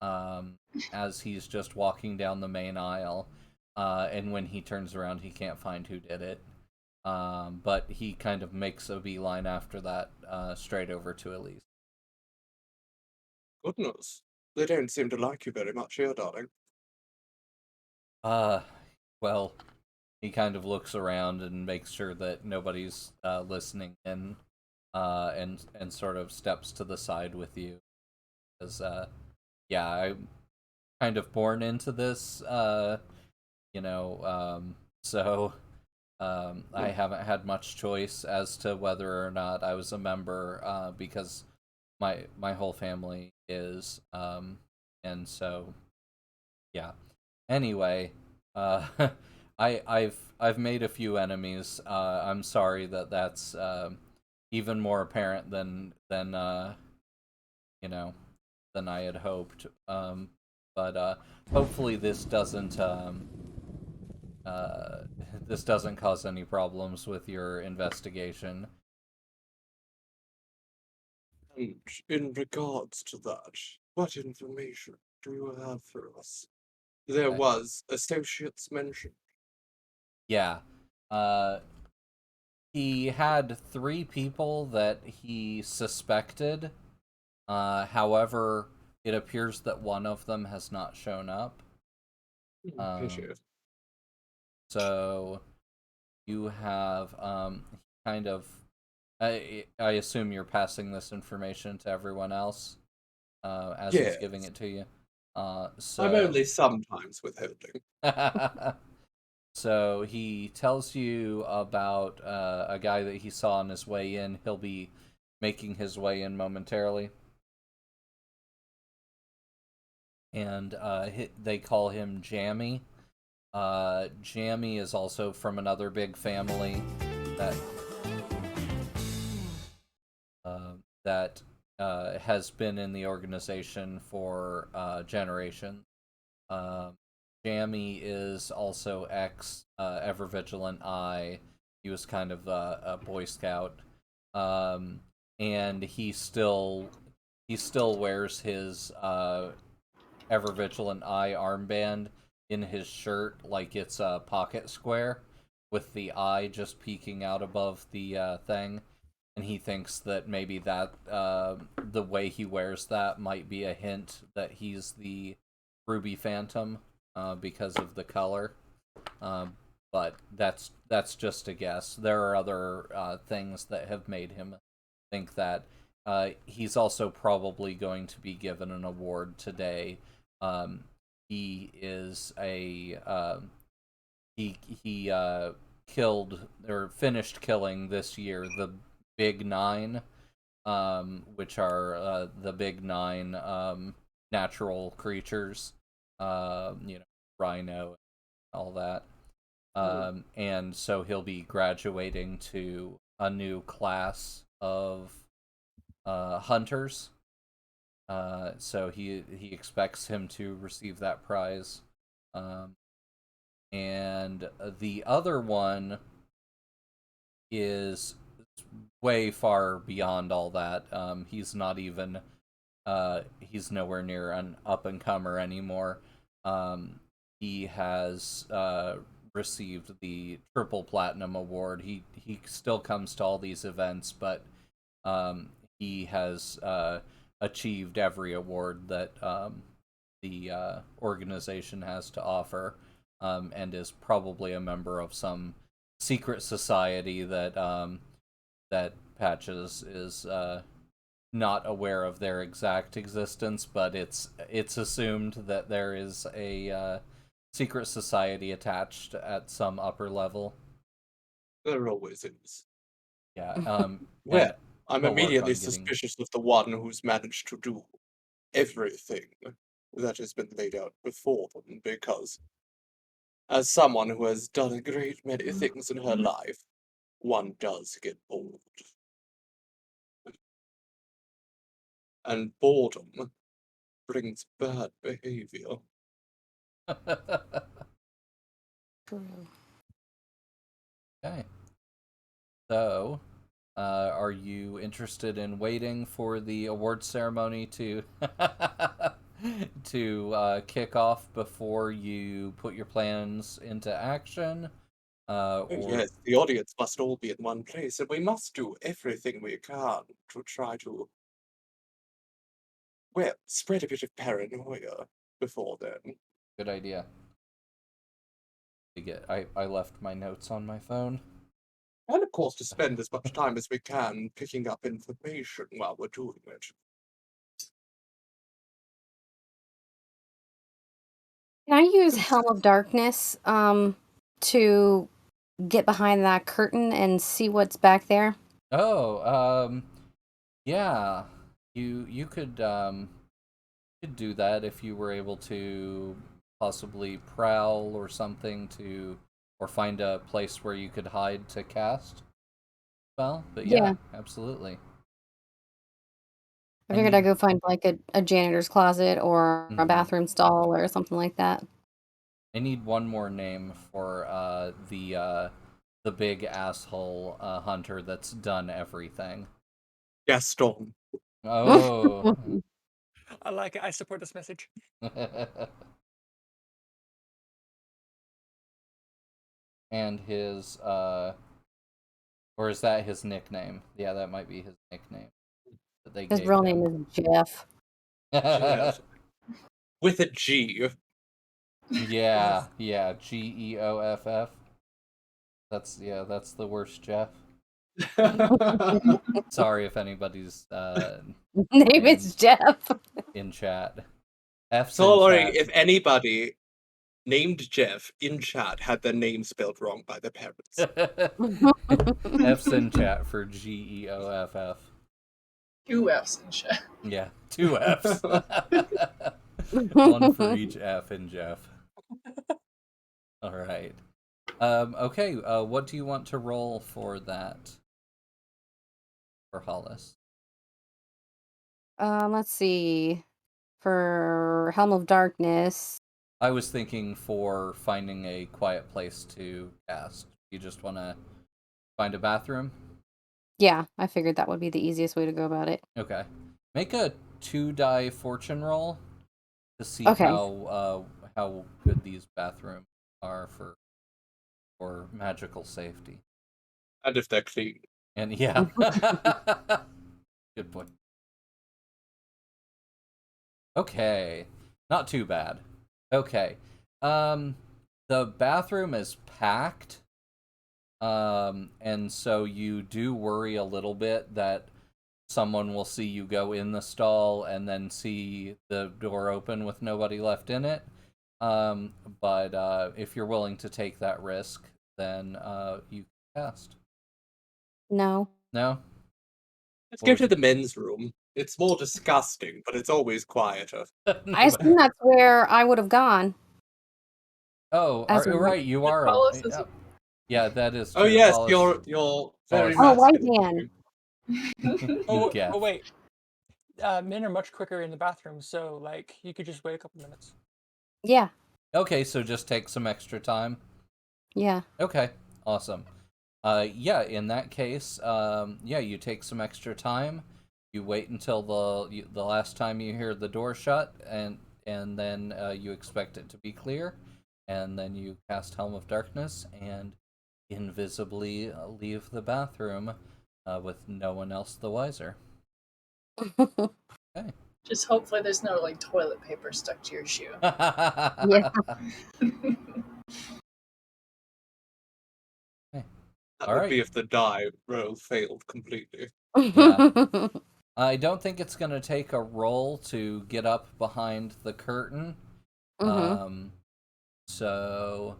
As he's just walking down the main aisle, and when he turns around, he can't find who did it. But he kind of makes a beeline after that, straight over to Elise. Goodness. They don't seem to like you very much here, darling. Uh, well, he kind of looks around and makes sure that nobody's listening in, and sort of steps to the side with you. Because, yeah, I'm kind of born into this, so I haven't had much choice as to whether or not I was a member, because my whole family is, and so yeah. Anyway, I've made a few enemies. I'm sorry that that's even more apparent than you know than I had hoped. But hopefully uh, this doesn't cause any problems with your investigation. And in regards to that, what information do you have for us? There Okay. was associates mentioned. Yeah. Uh, he had 3 people that he suspected. However, it appears that one of them has not shown up. Appreciate Um, it. so you have kind of. I assume you're passing this information to everyone else as he's giving Yes. it to you. I'm So only sometimes withholding. so he tells you about a guy that he saw on his way in. He'll be making his way in momentarily. And they call him Jammy. Jammy is also from another big family that uh, that has been in the organization for generations. Um, Jammy is also ex Ever Vigilant Eye. He was kind of a Boy Scout, um, and he still wears his Ever Vigilant Eye armband in his shirt like it's a pocket square, with the eye just peeking out above the thing. And he thinks that maybe that the way he wears that might be a hint that he's the Ruby Phantom, because of the color. but that's just a guess. There are other things that have made him think that. He's also probably going to be given an award today. He is a he killed or finished killing this year the Big Nine, which are the Big Nine natural creatures, rhino, all that. And so he'll be graduating to a new class of hunters. So he expects him to receive that prize. And the other one is way far beyond all that. He's not even he's nowhere near an up and comer anymore. He has received the triple platinum award. He still comes to all these events, but he has achieved every award that the organization has to offer, and is probably a member of some secret society that Patches is not aware of their exact existence, but it's assumed that there is a secret society attached at some upper level. There always is. Yeah. Well, and I'm he'll work immediately on getting- suspicious of the one who's managed to do everything that has been laid out before them, because as someone who has done a great many things in her life, one does get bored. And boredom brings bad behavior. Okay. So, are you interested in waiting for the award ceremony to to kick off before you put your plans into action? Or Yes, the audience must all be in one place, and we must do everything we can to try to, well, spread a bit of paranoia before then. good idea. I left my notes on my phone. And of course, to spend as much time as we can picking up information while we're doing it. Can I use Helm of Darkness to get behind that curtain and see what's back there? Oh, yeah. You could do that if you were able to possibly prowl or something or find a place where you could hide to cast. Well, but yeah, absolutely. I I figured I'd need go find like a janitor's closet or a Mhm. bathroom stall or something like that. I need one more name for the big asshole hunter that's done everything. Gaston. Oh. I like it. I support this message. And his or is that his nickname? Yeah, that might be his nickname that they His gave real him. name is Jeff. Jeff. With a G. Yeah, Geoff. That's the worst Jeff. Sorry if anybody's Name is Jeff. in chat. F's So in worry chat. if anybody named Jeff in chat had their name spelled wrong by their parents. F's in chat for Geoff. 2 F's in chat. Yeah, 2 F's. One for each F in Jeff. All right. Okay, what do you want to roll for that? For Hollis? Let's see. For Helm of Darkness. I was thinking for finding a quiet place to cast. You just want to find a bathroom? Yeah, I figured that would be the easiest way to go about it. Okay. Make a 2-die fortune roll to see Okay. how good these bathrooms are for magical safety. And if they're clean. And yeah. Good point. Okay. Not too bad. Okay. The bathroom is packed, and so you do worry a little bit that someone will see you go in the stall and then see the door open with nobody left in it. But if you're willing to take that risk, then you cast. No. No? Let's What go would to the men's room. It's more disgusting, but it's always quieter. I assume that's where I would have gone. Oh, As a right, you are. Hollis is Yeah, that is Oh true. yes, Hollis- you're Hollis. very Oh, white masculine. man. You Oh, get. oh wait. Men are much quicker in the bathroom, so like you could just wait a couple minutes. Yeah. Okay, so just take some extra time. Yeah. Okay, awesome. Yeah, in that case, yeah, you take some extra time. You wait until the last time you hear the door shut, and then you expect it to be clear, and then you cast Helm of Darkness and invisibly leave the bathroom with no one else the wiser. Okay. Just hopefully there's no like toilet paper stuck to your shoe. Yeah. That All would right. be if the die roll failed completely. Yeah. I don't think it's going to take a roll to get up behind the curtain. So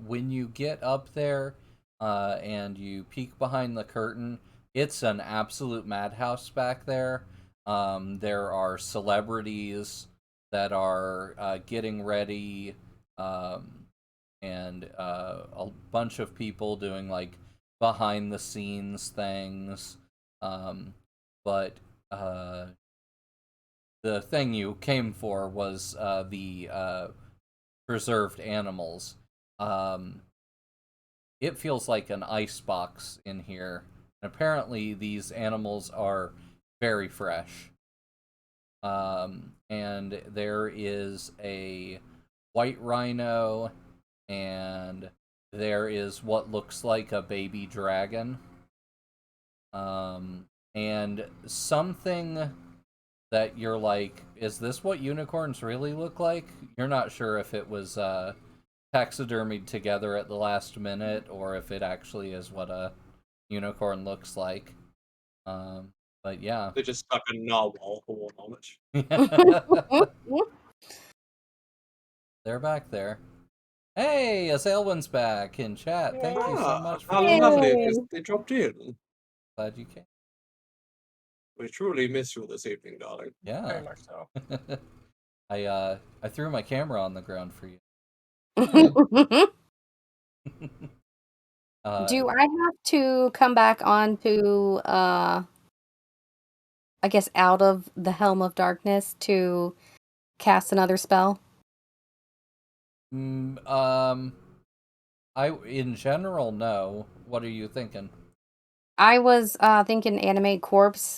when you get up there and you peek behind the curtain, it's an absolute madhouse back there. There are celebrities that are getting ready, and a bunch of people doing like behind the scenes things. But the thing you came for was the preserved animals. It feels like an ice box in here. And apparently, these animals are very fresh. And there is a white rhino, and there is what looks like a baby dragon. And something that you're like, is this what unicorns really look like? You're not sure if it was taxidermied together at the last minute or if it actually is what a unicorn looks like. But yeah. They just stuck a narwhal horn on it. They're back there. Hey, Asailwin's back in chat. Thank you so much for How joining. lovely Yay. they dropped in. Glad you came. We truly miss you this evening, darling. Yeah. Very much so. I threw my camera on the ground for you. Do I have to come back onto I guess out of the Helm of Darkness to cast another spell? I in general no. What are you thinking? I was thinking animate corpse.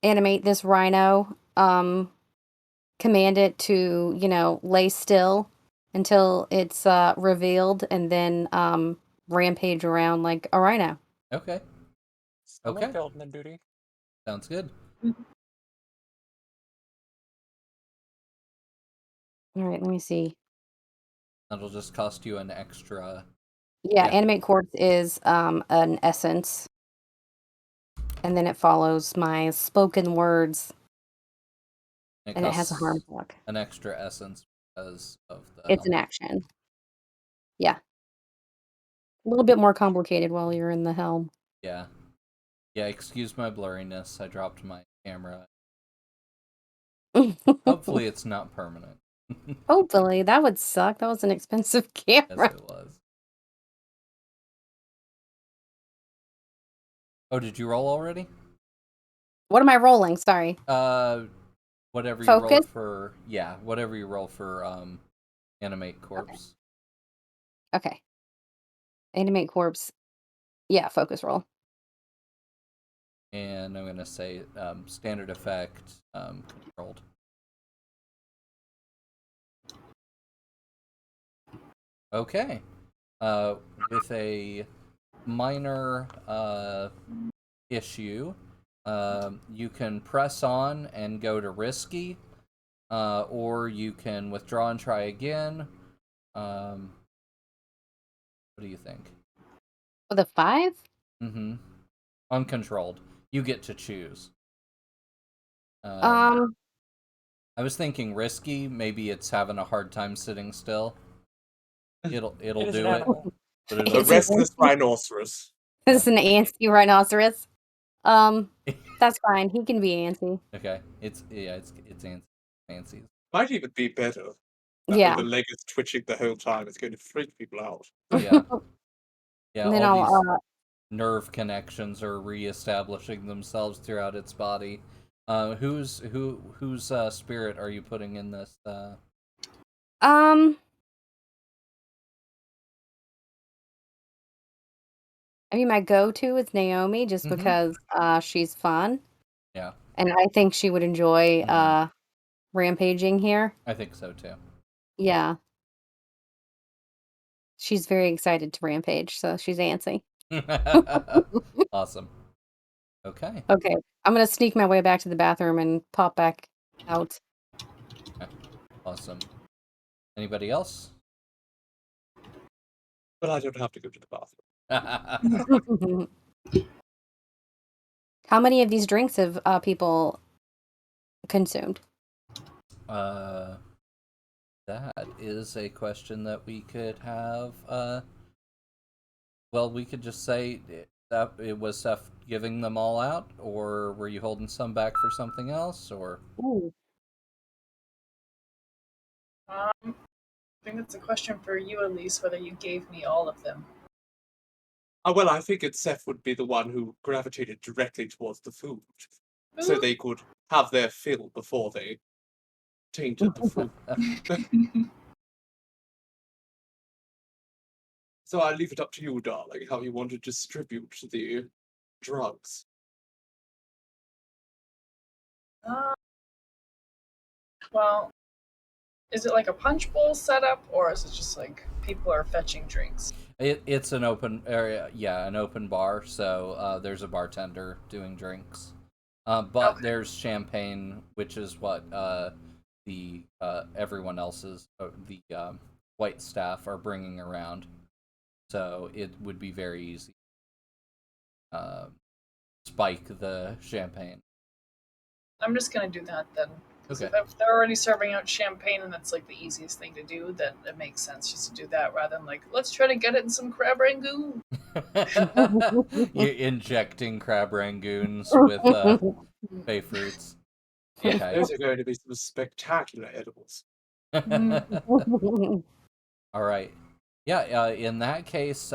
Animate this rhino. Command it to, lay still until it's revealed, and then rampage around like a rhino. Okay. Someone Okay. failed in the duty. Sounds good. All right, let me see. That'll just cost you an extra. Yeah, Yeah. animate corpse is an essence, and then it follows my spoken words, and it has a harm block. An extra essence because of the. It's an action. Yeah, a little bit more complicated while you're in the helm. Yeah. Yeah, excuse my blurriness. I dropped my camera. Hopefully it's not permanent. Hopefully, that would suck. That was an expensive Yes, camera. it was. Oh, did you roll already? What am I rolling? Sorry. Whatever you Focus? roll for. Yeah, whatever you roll for animate corpse. Okay. Animate corpse. Yeah, focus roll. And I'm gonna say standard effect controlled. Okay. With a minor issue, you can press on and go to risky, or you can withdraw and try again. What do you think? With a 5? Mm-hmm. Uncontrolled. You get to choose. Um, I was thinking risky. Maybe it's having a hard time sitting still. It'll It is an do it, animal. but The it'll. It's an restless rhinoceros. It's an antsy rhinoceros. That's fine. He can be antsy. Okay, it's fancy. Might even be better. That way Yeah. the leg is twitching the whole time. It's going to freak people out. Yeah, yeah. And then All these I'll nerve connections are reestablishing themselves throughout its body. Whose spirit are you putting in this? I mean, my go-to is Naomi, just Mhm. because she's fun, Yeah, and I think she would enjoy Mhm. rampaging here. I think so too. Yeah, she's very excited to rampage, so she's antsy. Awesome. Okay. Okay, I'm gonna sneak my way back to the bathroom and pop back out. Awesome. Anybody else? But I don't have to go to the bathroom. How many of these drinks have people consumed? That is a question that we could have. Well, we could just say that it was Seth giving them all out, or were you holding some back for something else, or? Ooh. I think that's a question for you, Elise, whether you gave me all of them. Well, I figured Seth would be the one who gravitated directly towards the food, so they could have their fill before they tainted the food. So I leave it up to you, darling, how you want to distribute the drugs. Well, is it like a punch bowl setup, or is it just like people are fetching drinks? It's an open area, yeah, an open bar. So there's a bartender doing drinks, but Okay. there's champagne, which is what the everyone else's the white staff are bringing around. So it would be very easy. Spike the champagne. I'm just gonna do that then. 'Cause Okay. if they're already serving out champagne and that's like the easiest thing to do, then it makes sense just to do that rather than like, let's try to get it in some crab rangoon. You're injecting crab rangoons with bay fruits. Okay. Those are going to be some spectacular edibles. All right. Yeah. In that case,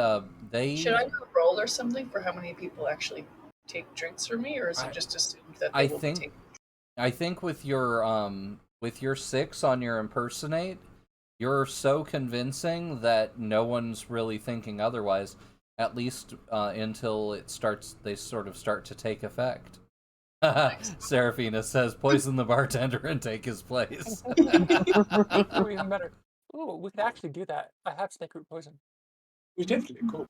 they. Should I do a roll or something for how many people actually take drinks from me, or is it just assumed that they will take? I think with your 6 on your impersonate, you're so convincing that no one's really thinking otherwise. At least until they sort of start to take effect. Seraphina says, "Poison the bartender and take his place." Ooh, even better. Ooh, we could actually do that. I have snake root poison. We definitely could.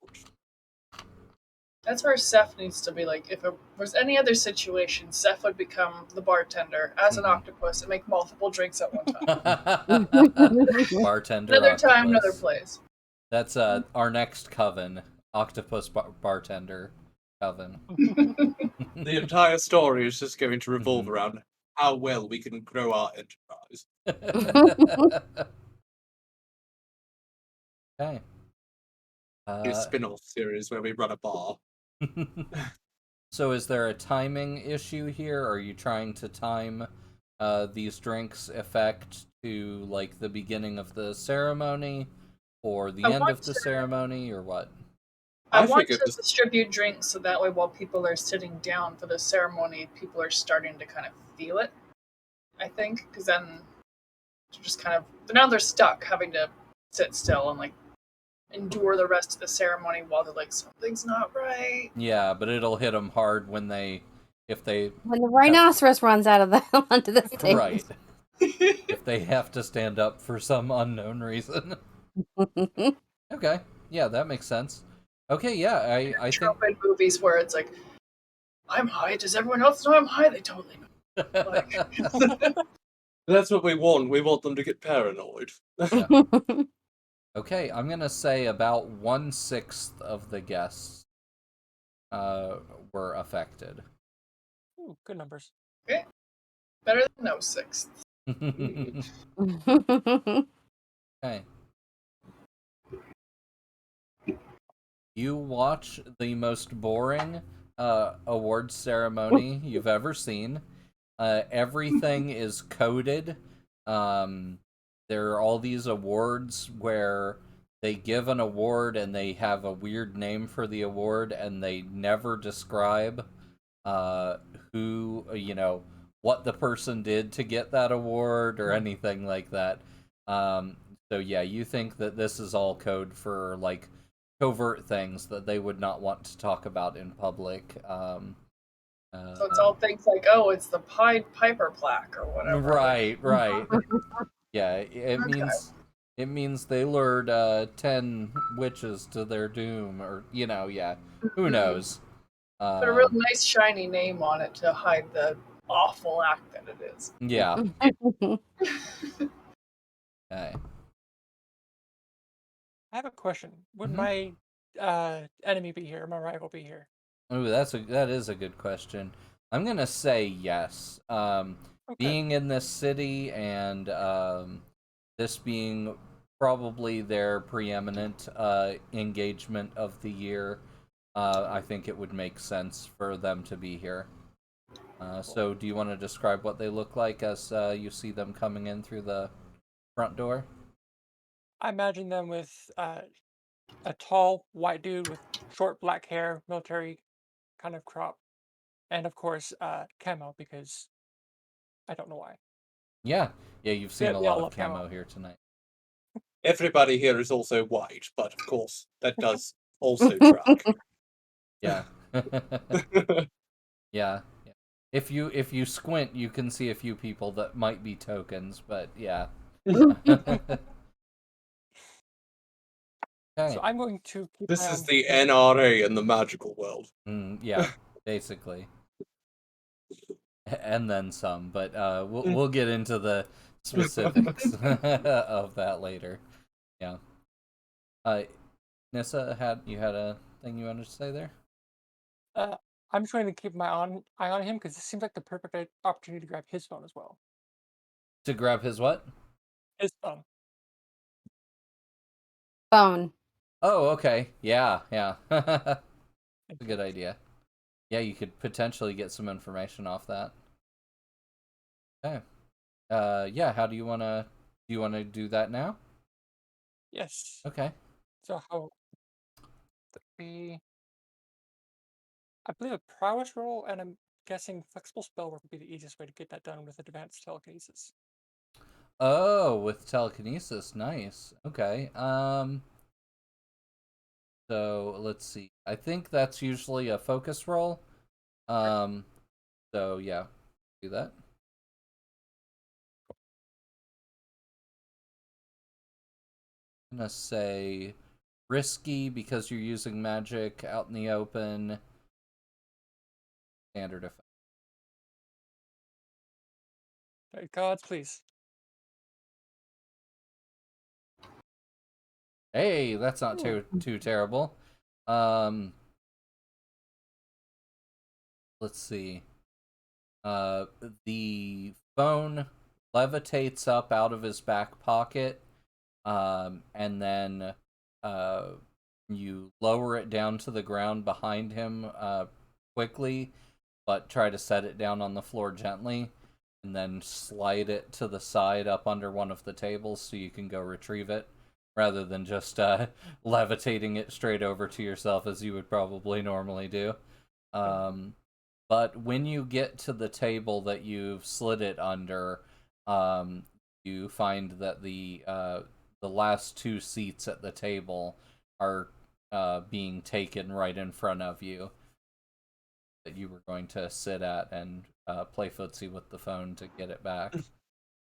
That's where Seth needs to be. Like, if it was any other situation, Seth would become the bartender as an octopus and make multiple drinks at one time. Bartender. Another octopus. time, another place. That's our next coven, octopus bartender coven. The entire story is just going to revolve around how well we can grow our enterprise. Okay. A spin-off series where we run a bar. So is there a timing issue here? Are you trying to time these drinks' effect to like the beginning of the ceremony or the end of the ceremony or what? I want to distribute drinks so that way while people are sitting down for the ceremony, people are starting to kind of feel it, I think, because then they're just kind of, now they're stuck having to sit still and like endure the rest of the ceremony while they're like, something's not right. Yeah, but it'll hit them hard when the rhinoceros runs out of onto the stage. Right. If they have to stand up for some unknown reason. Okay, yeah, that makes sense. Okay, yeah, I think in movies where it's like, I'm high. Does everyone else know I'm high? They totally know. Like... That's what we want. We want them to get paranoid. Okay, I'm gonna say about 1/6 of the guests were affected. Ooh, good numbers. Okay. Better than no sixth. Okay. You watch the most boring awards ceremony you've ever seen. Everything is coded. There are all these awards where they give an award and they have a weird name for the award and they never describe who, what the person did to get that award or anything like that. So yeah, you think that this is all code for like covert things that they would not want to talk about in public. So it's all things like, oh, it's the Pied Piper plaque or whatever. Right. Yeah, it Okay. means they lured 10 witches to their doom, or yeah, who Mhm. knows? Put a real nice shiny name on it to hide the awful act that it is. Yeah. Okay. I have a question. Would Mhm. my enemy be here? Or my rival be here? Oh, that is a good question. I'm gonna say yes. Okay. Being in this city and this being probably their preeminent engagement of the year, I think it would make sense for them to be here. So, do you want to describe what they look like as you see them coming in through the front door? I imagine them with a tall white dude with short black hair, military kind of crop, and of course camo because I don't know why. Yeah, you've seen a We lot all of love camo. camo here tonight. Everybody here is also white, but of course, that does also track. Yeah. Yeah. If you squint, you can see a few people that might be tokens, but yeah. Okay. So I'm going to keep This my eye is on the him. NRA in the magical world. Yeah, basically. And then some, but we'll get into the specifics of that later. Yeah. Nissa, had a thing you wanted to say there? Uh, I'm just going to keep my eye on him because this seems like the perfect opportunity to grab his phone as well. To grab his what? His phone. Phone. Oh, okay. Yeah. That's a good idea. Yeah, you could potentially get some information off that. Okay. Yeah, how do you wanna do that now? Yes. Okay. So how that be? I believe a prowess roll, and I'm guessing flexible spell work would be the easiest way to get that done with advanced telekinesis. Oh, with telekinesis, nice. Okay. So let's see. I think that's usually a focus roll. So yeah, do that. I'm gonna say risky because you're using magic out in the open. Standard effect. Right, gods, please. Hey, that's not too terrible. Um, let's see. The phone levitates up out of his back pocket, and then you lower it down to the ground behind him quickly, but try to set it down on the floor gently, and then slide it to the side up under one of the tables so you can go retrieve it, rather than just levitating it straight over to yourself as you would probably normally do. But when you get to the table that you've slid it under, you find that the last two seats at the table are being taken right in front of you that you were going to sit at and play footsie with the phone to get it back.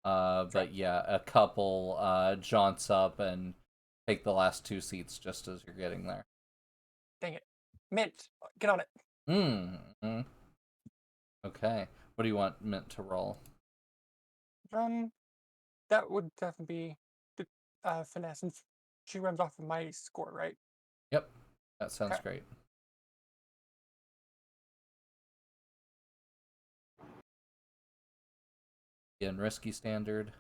But yeah, a couple jaunts up and take the last two seats just as you're getting there. Dang it. Mint, get on it. Mm-hmm. Okay. What do you want Mint to roll? That would definitely be finesse, and she runs off of my score, right? Yep, that sounds Okay. great. Again, risky standard.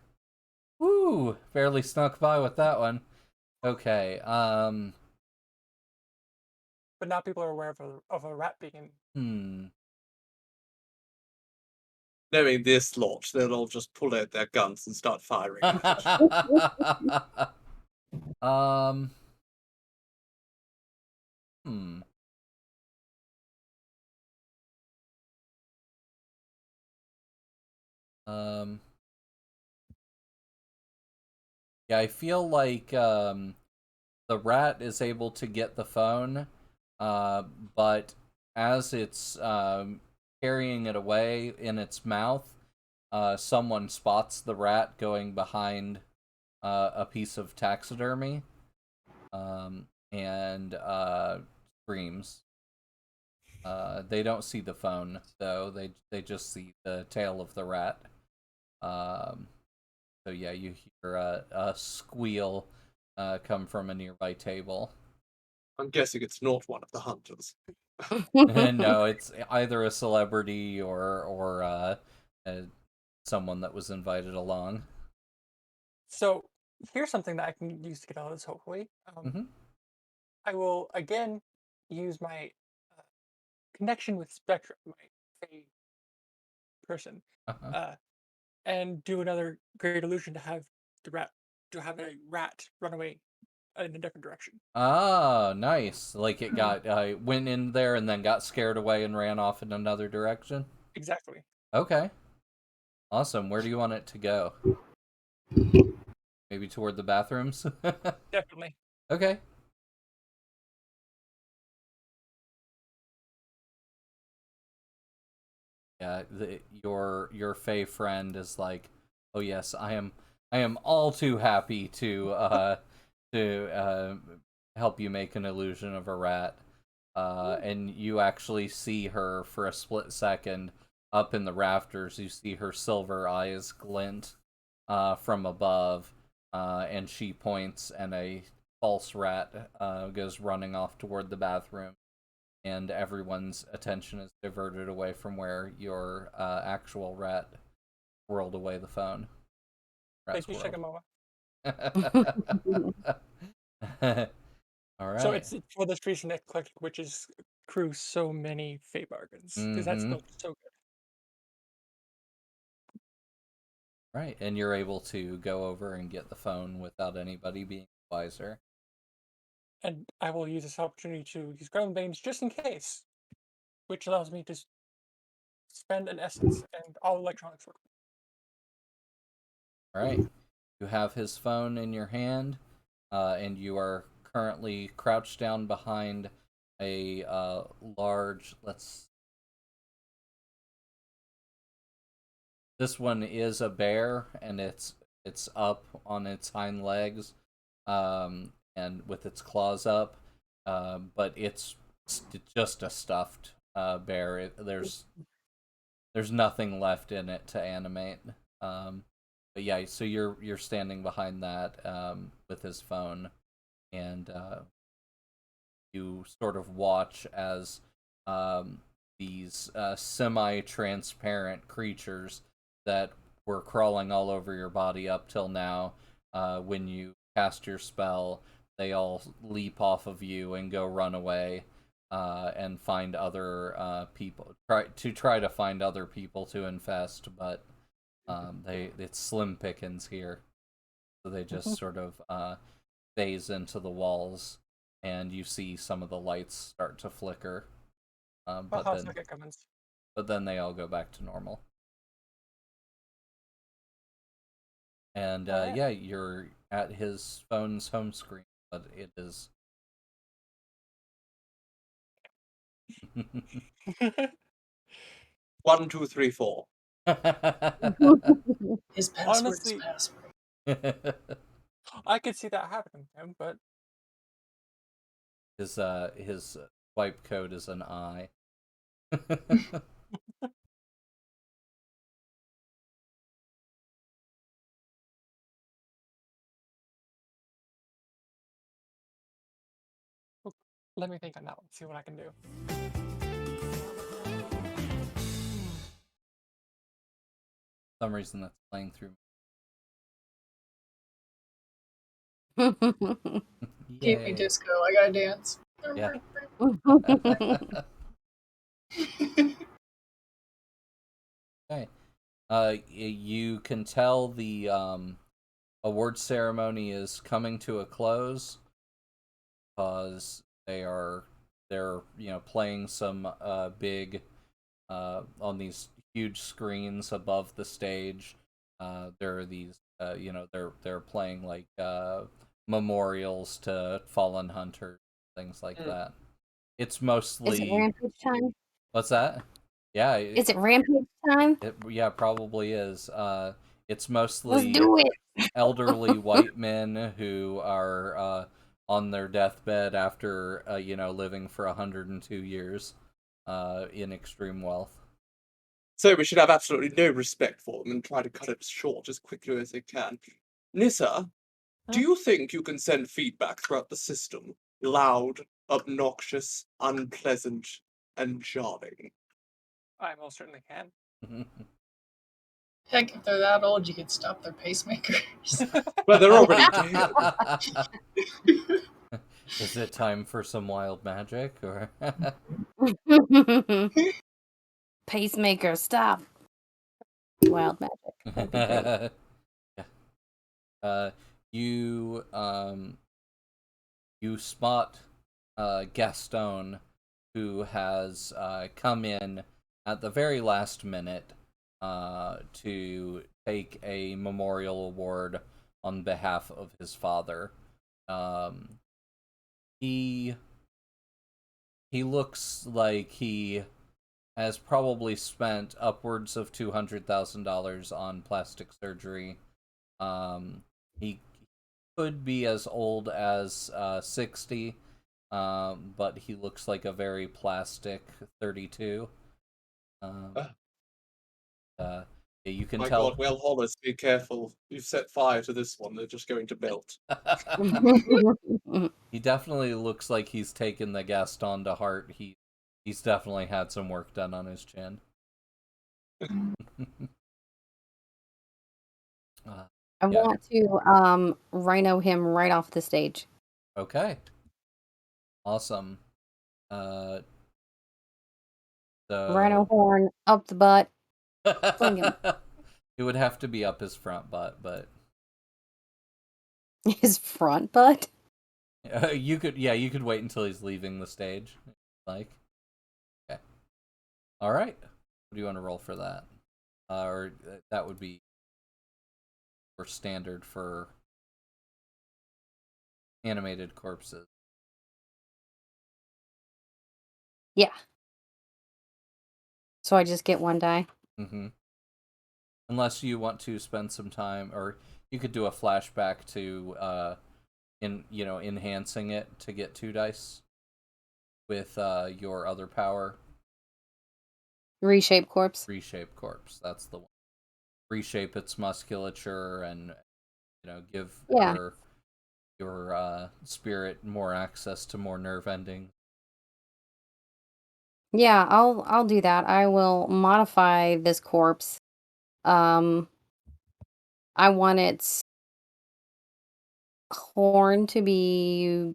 Woo! Barely snuck by with that one. Okay, But now people are aware of a rat being in. Knowing this lot, they'll all just pull out their guns and start firing. um, hmm. Yeah, I feel like the rat is able to get the phone, but as it's carrying it away in its mouth, someone spots the rat going behind a piece of taxidermy, and screams. They don't see the phone, though. They just see the tail of the rat. Um, so yeah, you hear a squeal come from a nearby table. I'm guessing it's not one of the hunters. No, it's either a celebrity or someone that was invited along. So here's something that I can use to get out of this. Hopefully, Mm-hmm. I will again use my uh, connection with Spectra, my fey person, Uh-huh. and do another great illusion to have a rat run away in a different direction. Ah, nice. Like it got went in there and then got scared away and ran off in another direction. Exactly. Okay. Awesome. Where do you want it to go? Maybe toward the bathrooms? Definitely. Okay. Yeah, your Fey friend is like, "Oh yes, I am all too happy to help you make an illusion of a rat." And you actually see her for a split second up in the rafters. You see her silver eyes glint from above, and she points, and a false rat goes running off toward the bathroom, and everyone's attention is diverted away from where your actual rat whirled away the phone. Rat Thank you, squirreled. Shigamama. All So right. it's for this reason that Eclectic Witches crew so many fey bargains because that Mm-hmm. spell's so good. Right, and you're able to go over and get the phone without anybody being wiser. And I will use this opportunity to use Gremlin Banes just in case, which allows me to spend an essence and all electronics work. All right, you have his phone in your hand, and you are currently crouched down behind a large. This one is a bear, and it's up on its hind legs, and with its claws up, but it's just a stuffed bear. There's nothing left in it to animate. But yeah, so you're standing behind that with his phone, and you sort of watch as these semi-transparent creatures that were crawling all over your body up till now. When you cast your spell, they all leap off of you and go run away and find other people. Try to find other people to infest, but it's slim pickings here, so they just sort of phase into the walls, and you see some of the lights start to flicker. But then they all go back to normal. And All right. yeah, you're at his phone's home screen, but it is 1, 2, 3, 4. His password Honestly, is password. I could see that happening to him, but his swipe code is an I. Let me think on that one. See what I can do. For some reason that's playing through. Keep me Yay. disco. I gotta dance. Yeah. Okay. You can tell the award ceremony is coming to a close because they're playing some big on these huge screens above the stage. There are these they're playing like memorials to fallen hunters, things like that. It's Is it mostly rampage time? what's that? Yeah, Is it rampage time? yeah, probably is. It's Let's mostly do it. elderly white men who are on their deathbed after living for 102 years in extreme wealth. So we should have absolutely no respect for them and try to cut it short as quickly as they can. Nissa, do you think you can send feedback throughout the system? Loud, obnoxious, unpleasant, and jarring. I most certainly can. Heck, if they're that old, you could stop their pacemakers. Well, they're already dead. Is it time for some wild magic or Pacemaker, stop. Wild magic. That'd be great. Yeah. You spot Gaston, who has come in at the very last minute to take a memorial award on behalf of his father. He looks like he has probably spent upwards of $200,000 on plastic surgery. He could be as old as 60, but he looks like a very plastic 32. You can My tell. God, well, Hollis, be careful. You've set fire to this one. They're just going to melt. He definitely looks like he's taken the Gaston to heart. He's definitely had some work done on his chin. I Yeah. want to rhino him right off the stage. Okay. Awesome. So Rhino horn up the butt. Fling him. It would have to be up his front butt, but His front butt? you could wait until he's leaving the stage. Like, okay. All right. What do you want to roll for that? Or that would be for standard for animated corpses. Yeah. So I just get one die. Mm-hmm. Unless you want to spend some time, or you could do a flashback to enhancing it to get 2 dice with your other power. Reshape corpse. Reshape corpse. That's the one. Reshape its musculature and give your spirit more access to more nerve ending. Yeah, I'll do that. I will modify this corpse. I want its horn to be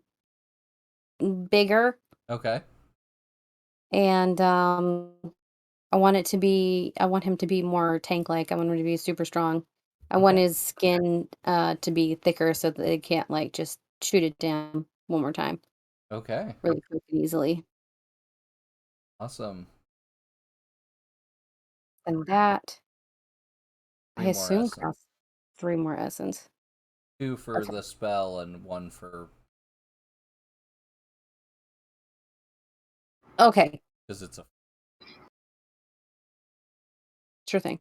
bigger, Okay. and I want him to be more tank-like. I want him to be super strong. I want Okay. his skin to be thicker so that they can't like just shoot it down one more time Okay. really quick and easily. Awesome. And that, 3 I more assume, essence. costs 3 more essence. 2 for Okay. the spell and 1 for Okay, because it's a. sure thing.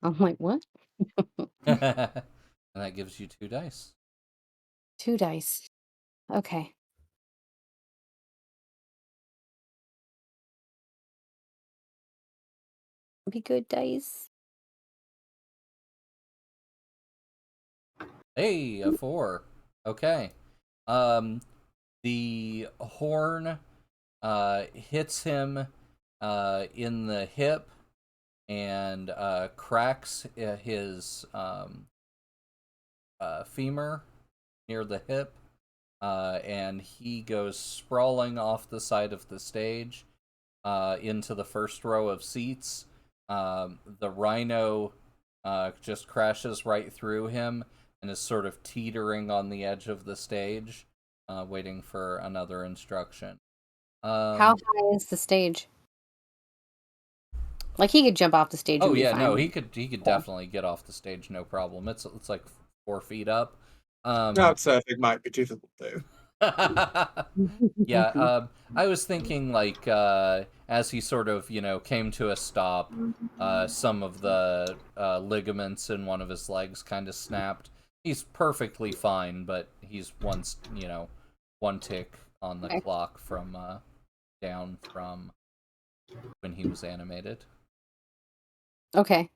I'm like, what? And that gives you 2 dice. 2 dice. Okay. Be good dice. Hey, a 4. Okay. Um, The horn hits him in the hip and cracks his femur near the hip, and he goes sprawling off the side of the stage into the first row of seats. The rhino just crashes right through him and is sort of teetering on the edge of the stage, waiting for another instruction. How high is the stage? Like he could jump off the stage. Oh and be yeah, fine. no, he could definitely get off the stage, no problem. It's like 4 feet up. Crowd-surfing might be difficult, though. Yeah, I was thinking like as he sort of came to a stop, some of the ligaments in one of his legs kind of snapped. He's perfectly fine, but he's one tick on the clock from down from when he was animated. Okay.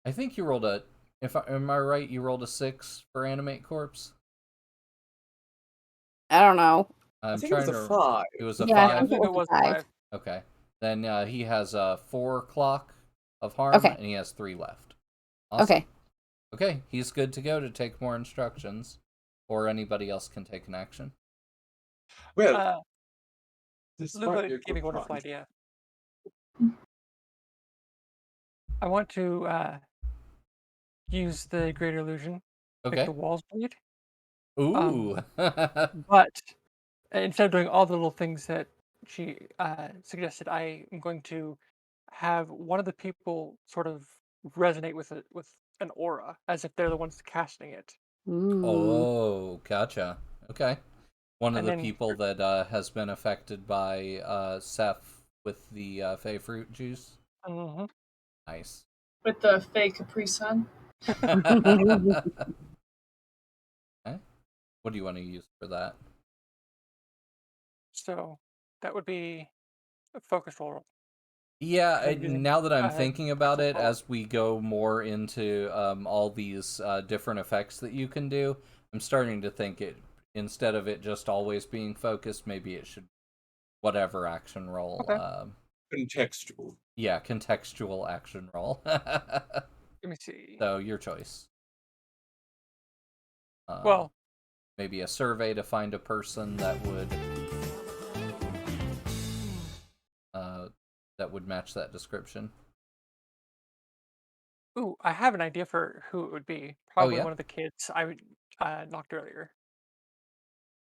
I think you rolled am I right? You rolled a 6 for animate corpse. I don't know. I think it was a 5. It was a Yeah, I 5. I think it was 5. Okay. Then he has a 4 clock of harm, Okay. and he has 3 left. Awesome. Okay. Okay, he's good to go to take more instructions, or anybody else can take an action. Well, this might Luca be a gave me a good wonderful plan. idea. I want to use the great illusion, make Okay. the walls bleed. Ooh. But instead of doing all the little things that she suggested, I am going to have one of the people sort of resonate with an aura, as if they're the ones casting it. Ooh. Oh, gotcha. Okay. One of And the then people that has been affected by Seth with the Fey fruit juice. Mhm. Nice. With the fake Capri Sun. Okay. What do you want to use for that? So that would be a focus roll. Yeah, 'Cause I'm using now that I'm thinking about crystal it, power. as we go more into all these different effects that you can do, I'm starting to think instead of it just always being focused, maybe it should whatever action roll. Okay. Contextual. Yeah, contextual action roll. Let me see. So your choice. Well, Maybe a survey to find a person that would match that description. ooh, I have an idea for who it would be. Oh, Probably yeah? one of the kids I knocked earlier.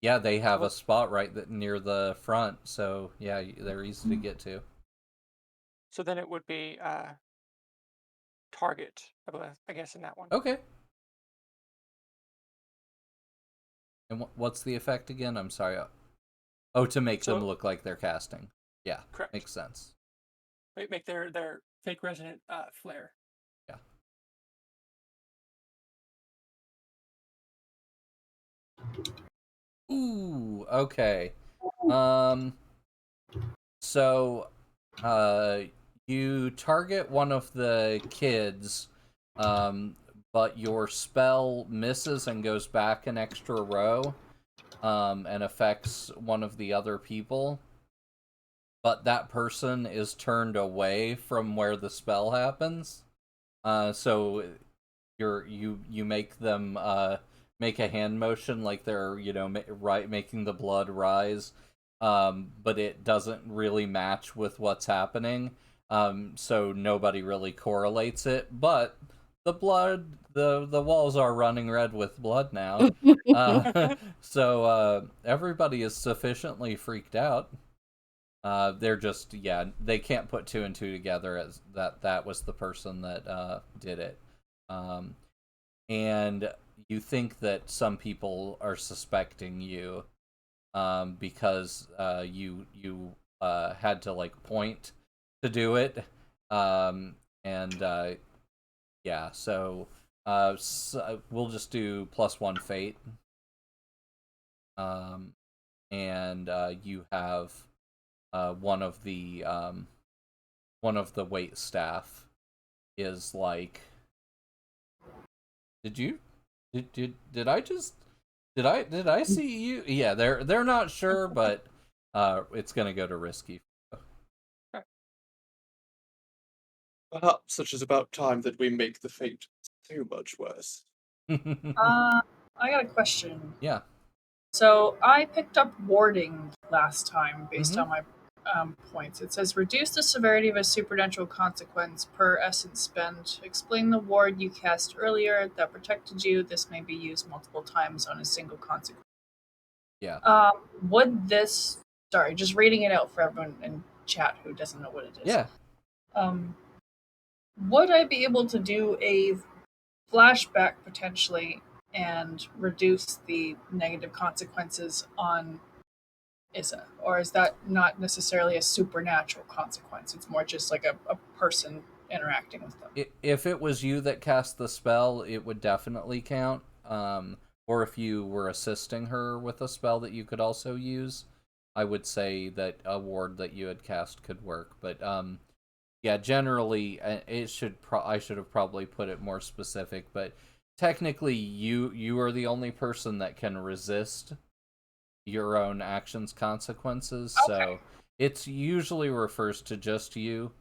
Yeah, they have a what- spot right near the front, so yeah, they're easy to get to. So then it would be target, I guess, in that one. Okay. And what's the effect again? I'm sorry. Oh, to make them So- look like they're casting. Yeah, Correct. makes sense. Make their fake resonant flare. Yeah. Ooh, okay. So, you target one of the kids, but your spell misses and goes back an extra row, and affects one of the other people. But that person is turned away from where the spell happens. So you make them make a hand motion like they're making the blood rise, but it doesn't really match with what's happening. So nobody really correlates it, but the blood, the walls are running red with blood now. So everybody is sufficiently freaked out. They're just they can't put 2 and 2 together as that was the person that did it. And you think that some people are suspecting you because you had to like point to do it, and yeah, so we'll just do +1 fate, and you have one of the wait staff is like, did Did I see you? Yeah, they're not sure, but it's gonna go to risky. Perhaps it is about time that we make the fate so much worse. I got a question. Yeah. So I picked up warding last time based Mhm. on my points. It says reduce the severity of a supernatural consequence per essence spent. Explain the ward you cast earlier that protected you. This may be used multiple times on a single consequence. Yeah. Would this? Sorry, just reading it out for everyone in chat who doesn't know what it is. Yeah. Would I be able to do a flashback potentially and reduce the negative consequences on Issa? Or is that not necessarily a supernatural consequence? It's more just like a person interacting with them. If it was you that cast the spell, it would definitely count. Or if you were assisting her with a spell that you could also use, I would say that a ward that you had cast could work. But yeah, generally, I should have probably put it more specific. But technically, you are the only person that can resist your own actions consequences. Okay. So it's usually refers to just you.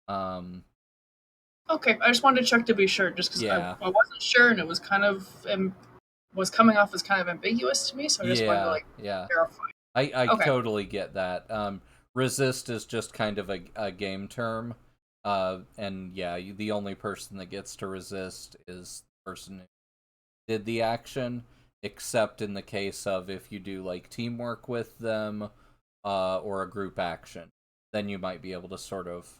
Okay, I just wanted to check to be sure, just because Yeah. I wasn't sure, and it was kind of was coming off as kind of ambiguous to me, so I just wanted to Yeah, yeah. verify. I Okay. totally get that. Resist is just kind of a game term. And yeah, the only person that gets to resist is the person who did the action, except in the case of if you do like teamwork with them, or a group action, then you might be able to sort of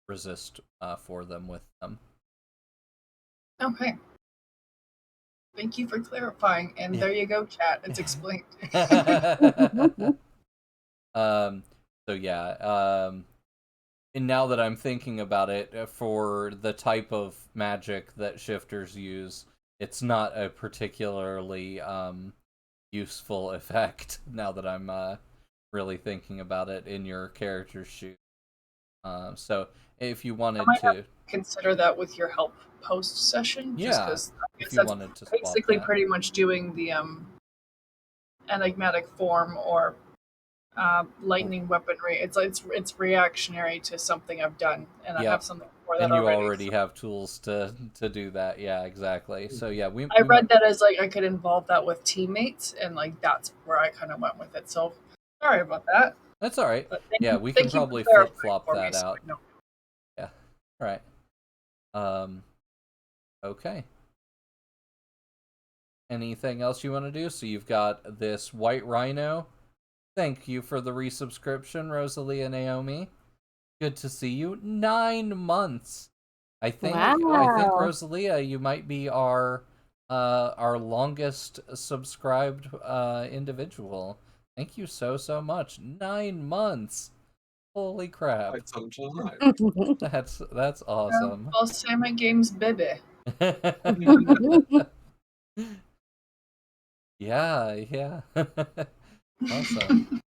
resist for them with them. Okay. Thank you for clarifying, and there you go, chat. It's explained. So yeah, and now that I'm thinking about it, for the type of magic that shifters use, it's not a particularly useful effect. Now that I'm really thinking about it in your character's shoes. So if you I wanted might have to, to consider that with your help post session, just yeah, because I if guess you that's wanted to swap basically that, pretty much doing the enigmatic form or lightning weaponry. It's reactionary to something I've done, and I yeah. have something for that And you already. already So have tools to do that. Yeah, exactly. So yeah, we I we read that as like I could involve that with teammates, and like that's where I kind of went with it. So sorry about that. That's all right. But Yeah, we can thank you for probably flip clarifying flop for me, that so out. I know. Yeah. All right. Okay. Anything else you want to do? So you've got this white rhino. Thank you for the resubscription, Rosalia Naomi. Good to see you. 9 months. I think Wow. Rosalia, you might be our longest subscribed individual. Thank you so much. 9 months. Holy crap. Quite some time. That's awesome. Balsamic Games baby. Yeah, yeah. Awesome.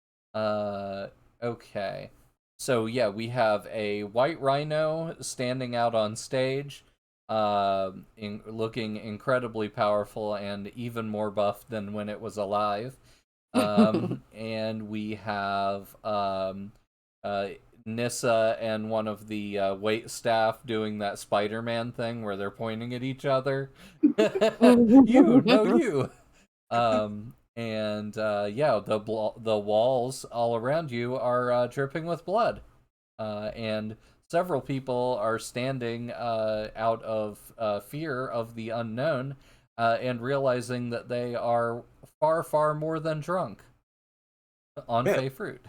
Okay. So yeah, we have a white rhino standing out on stage, looking incredibly powerful and even more buff than when it was alive. And we have Nissa and one of the wait staff doing that Spider-Man thing where they're pointing at each other. You, no, you. And yeah, the walls all around you are dripping with blood, and several people are standing out of fear of the unknown, and realizing that they are far more than drunk on Well, Fey fruit.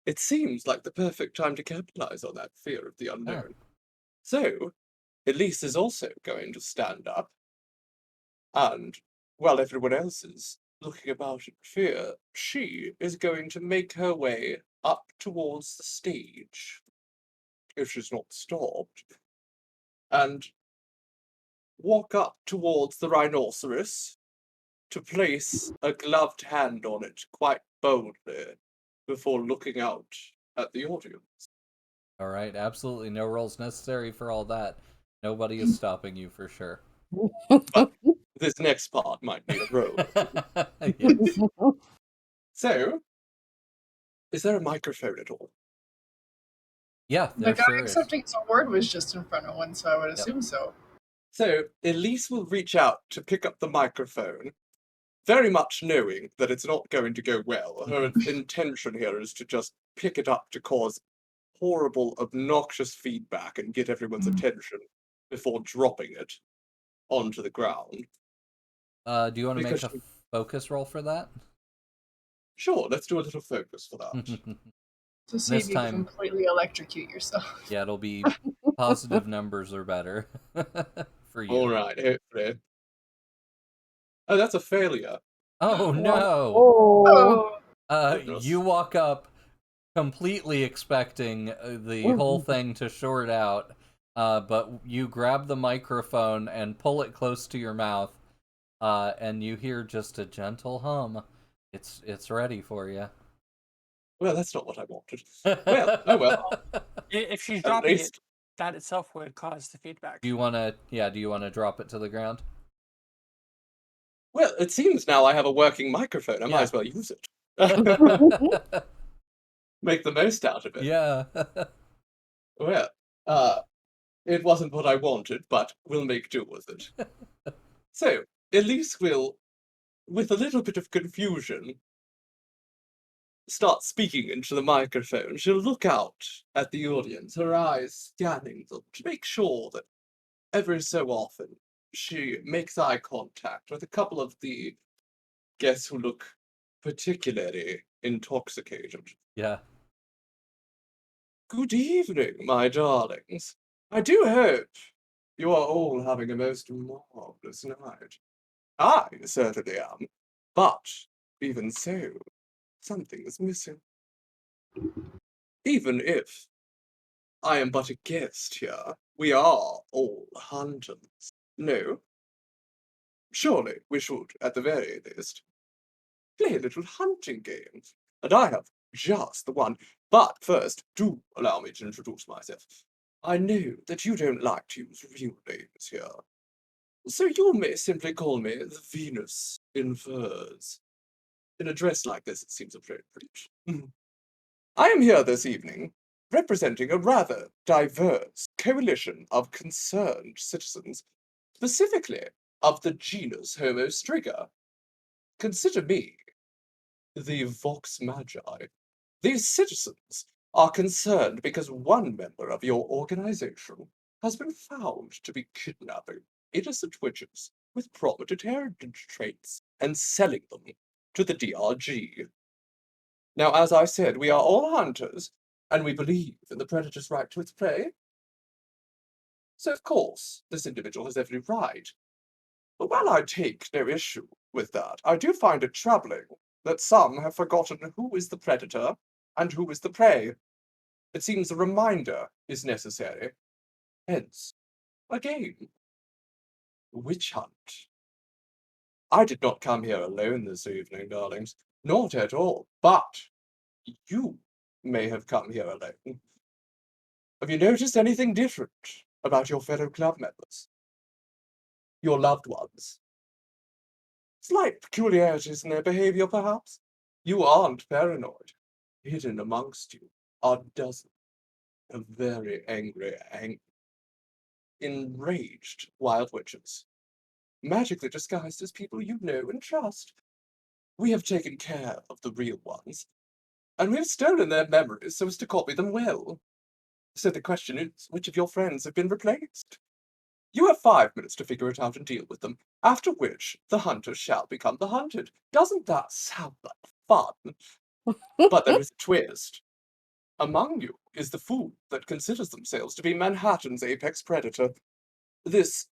it seems like the perfect time to capitalize on that fear of the unknown. So, Elise is also going to stand up, and while everyone else is looking about in fear, she is going to make her way up towards the stage, if she's not stopped, and walk up towards the rhinoceros to place a gloved hand on it quite boldly before looking out at the audience. All right, absolutely no rolls necessary for all that. Nobody is stopping you for sure. But this next part might need a roll. Yes. So, is there a microphone at all? Yeah, The there guy sure is. accepting his award was just in front of one, so I would assume so. So, Elise will reach out to pick up the microphone, very much knowing that it's not going to go well. Her intention here is to just pick it up to cause horrible, obnoxious feedback and get everyone's attention before dropping it onto the ground. Do you want to make Because a focus roll for that? Sure, let's do a little focus for that. To see This if you time- completely electrocute yourself. Yeah, it'll be positive numbers or better for you. Alright, hopefully. Oh, that's a failure. Oh no! Oh. Oh, Goodness. You walk up completely expecting the whole thing to short out, but you grab the microphone and pull it close to your mouth, and you hear just a gentle hum. It's ready for you. Well, that's not what I wanted. Well, oh well. If she's At dropping it, least, that itself would cause the feedback. Do you wanna drop it to the ground? well, it seems now I have a working microphone. I might Yeah. as well use it. Make the most out of it. Yeah. Well, it wasn't what I wanted, but we'll make do with it. So, Elise will, with a little bit of confusion, start speaking into the microphone. She'll look out at the audience, her eyes scanning them to make sure that every so often she makes eye contact with a couple of the guests who look particularly intoxicated. Yeah. Good evening, my darlings. I do hope you are all having a most marvelous night. I certainly am. But, even so, something is missing. Even if I am but a guest here, we are all hunters. No? Surely we should, at the very least, play a little hunting game. And I have just the one. But first, do allow me to introduce myself. I know that you don't like to use real names here. So you may simply call me the Venus in Furs. In a dress like this, it seems appropriate. I am here this evening representing a rather diverse coalition of concerned citizens, specifically of the genus Homo striga. Consider me the Vox Magi. These citizens are concerned because one member of your organization has been found to be kidnapping innocent witches with prominent heritage traits and selling them to the DRG. Now, as I said, we are all hunters, and we believe in the predator's right to its prey. So, of course, this individual has every right. But while I take no issue with that, I do find it troubling that some have forgotten who is the predator and who is the prey. It seems a reminder is necessary. Hence, a game. Witch hunt. I did not come here alone this evening, darlings. Not at all. But you may have come here alone. Have you noticed anything different about your fellow club members? Your loved ones? Slight peculiarities in their behavior, perhaps? You aren't paranoid. Hidden amongst you are dozens of very angry, enraged wild witches, magically disguised as people you know and trust. We have taken care of the real ones, and we've stolen their memories so as to copy them well. So the question is, which of your friends have been replaced? You have 5 minutes to figure it out and deal with them, after which the hunter shall become the hunted. Doesn't that sound like fun? But there is a twist. Among you is the fool that considers themselves to be Manhattan's apex predator. This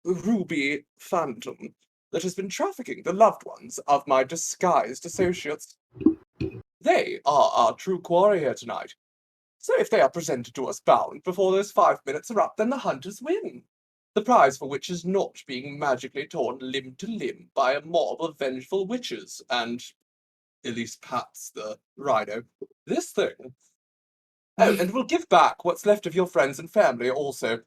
ruby phantom that has been trafficking the loved ones of my disguised associates. They are our true quarry here tonight. So if they are presented to us bound before those 5 minutes are up, then the hunters win. The prize for which is not being magically torn limb to limb by a mob of vengeful witches and, Elise pats the rhino, this thing. Oh, and we'll give back what's left of your friends and family also.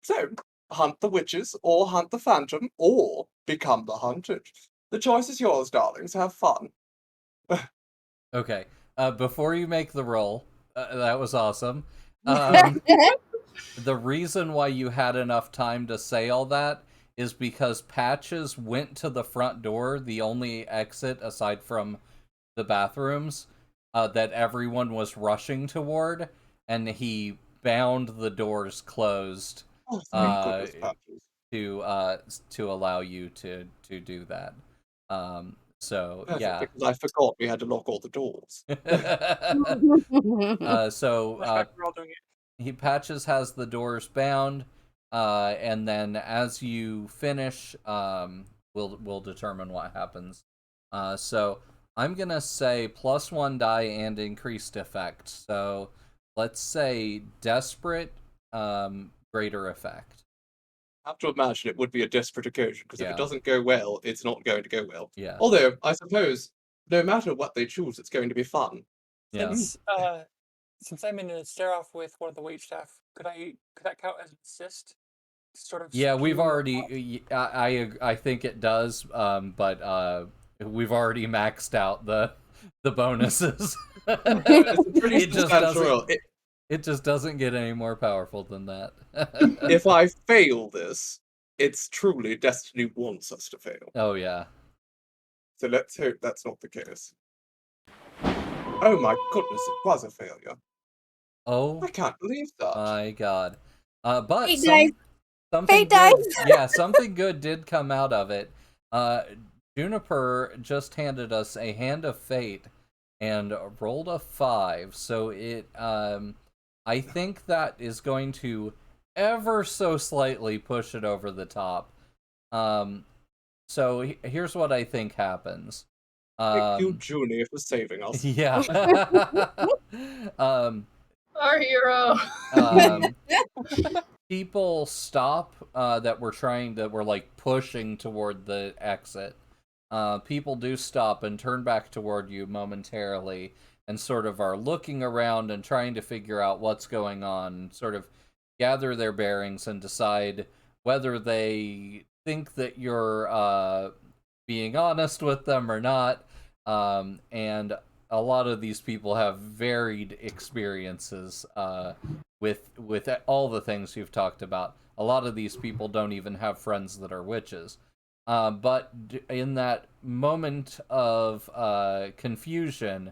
So, hunt the witches, or hunt the phantom, or become the hunted. The choice is yours, darlings. Have fun. Okay. Before you make the roll, that was awesome. The reason why you had enough time to say all that is because Patches went to the front door, the only exit aside from the bathrooms, that everyone was rushing toward, and he bound the doors closed Oh, thank goodness, Patches. to allow you to do that. So Perfect, yeah. because I forgot we had to lock all the doors. So Flashback, we're all doing it. Patches has the doors bound, and then as you finish, we'll determine what happens. So I'm gonna say +1 die and increased effect. So let's say desperate, greater effect. I have to imagine it would be a desperate occasion, because if Yeah. it doesn't go well, it's not going to go well. Yeah. Although, I suppose, no matter what they choose, it's going to be fun. Yeah. Since I'm in a stare off with one of the wait staff, could that count as an assist? Sort of. Yeah, we've skew your already. I think it does. But we've already maxed out the bonuses. It's a pretty It just substantial roll. doesn't. It just doesn't get any more powerful than that. If I fail this, it's truly destiny wants us to fail. Oh yeah. So let's hope that's not the case. Oh my goodness, it was a failure. Oh I can't believe that. my god. But Hey, guys. something Hey, good. guys. Yeah, something good did come out of it. Juniper just handed us a hand of fate and rolled a 5. So it I think that is going to ever so slightly push it over the top. So here's what I think happens. Thank you, Junie, for saving us. Yeah. Our hero. People stop that were like pushing toward the exit. People do stop and turn back toward you momentarily and sort of are looking around and trying to figure out what's going on, sort of gather their bearings and decide whether they think that you're being honest with them or not. And a lot of these people have varied experiences with all the things you've talked about. A lot of these people don't even have friends that are witches. But in that moment of confusion,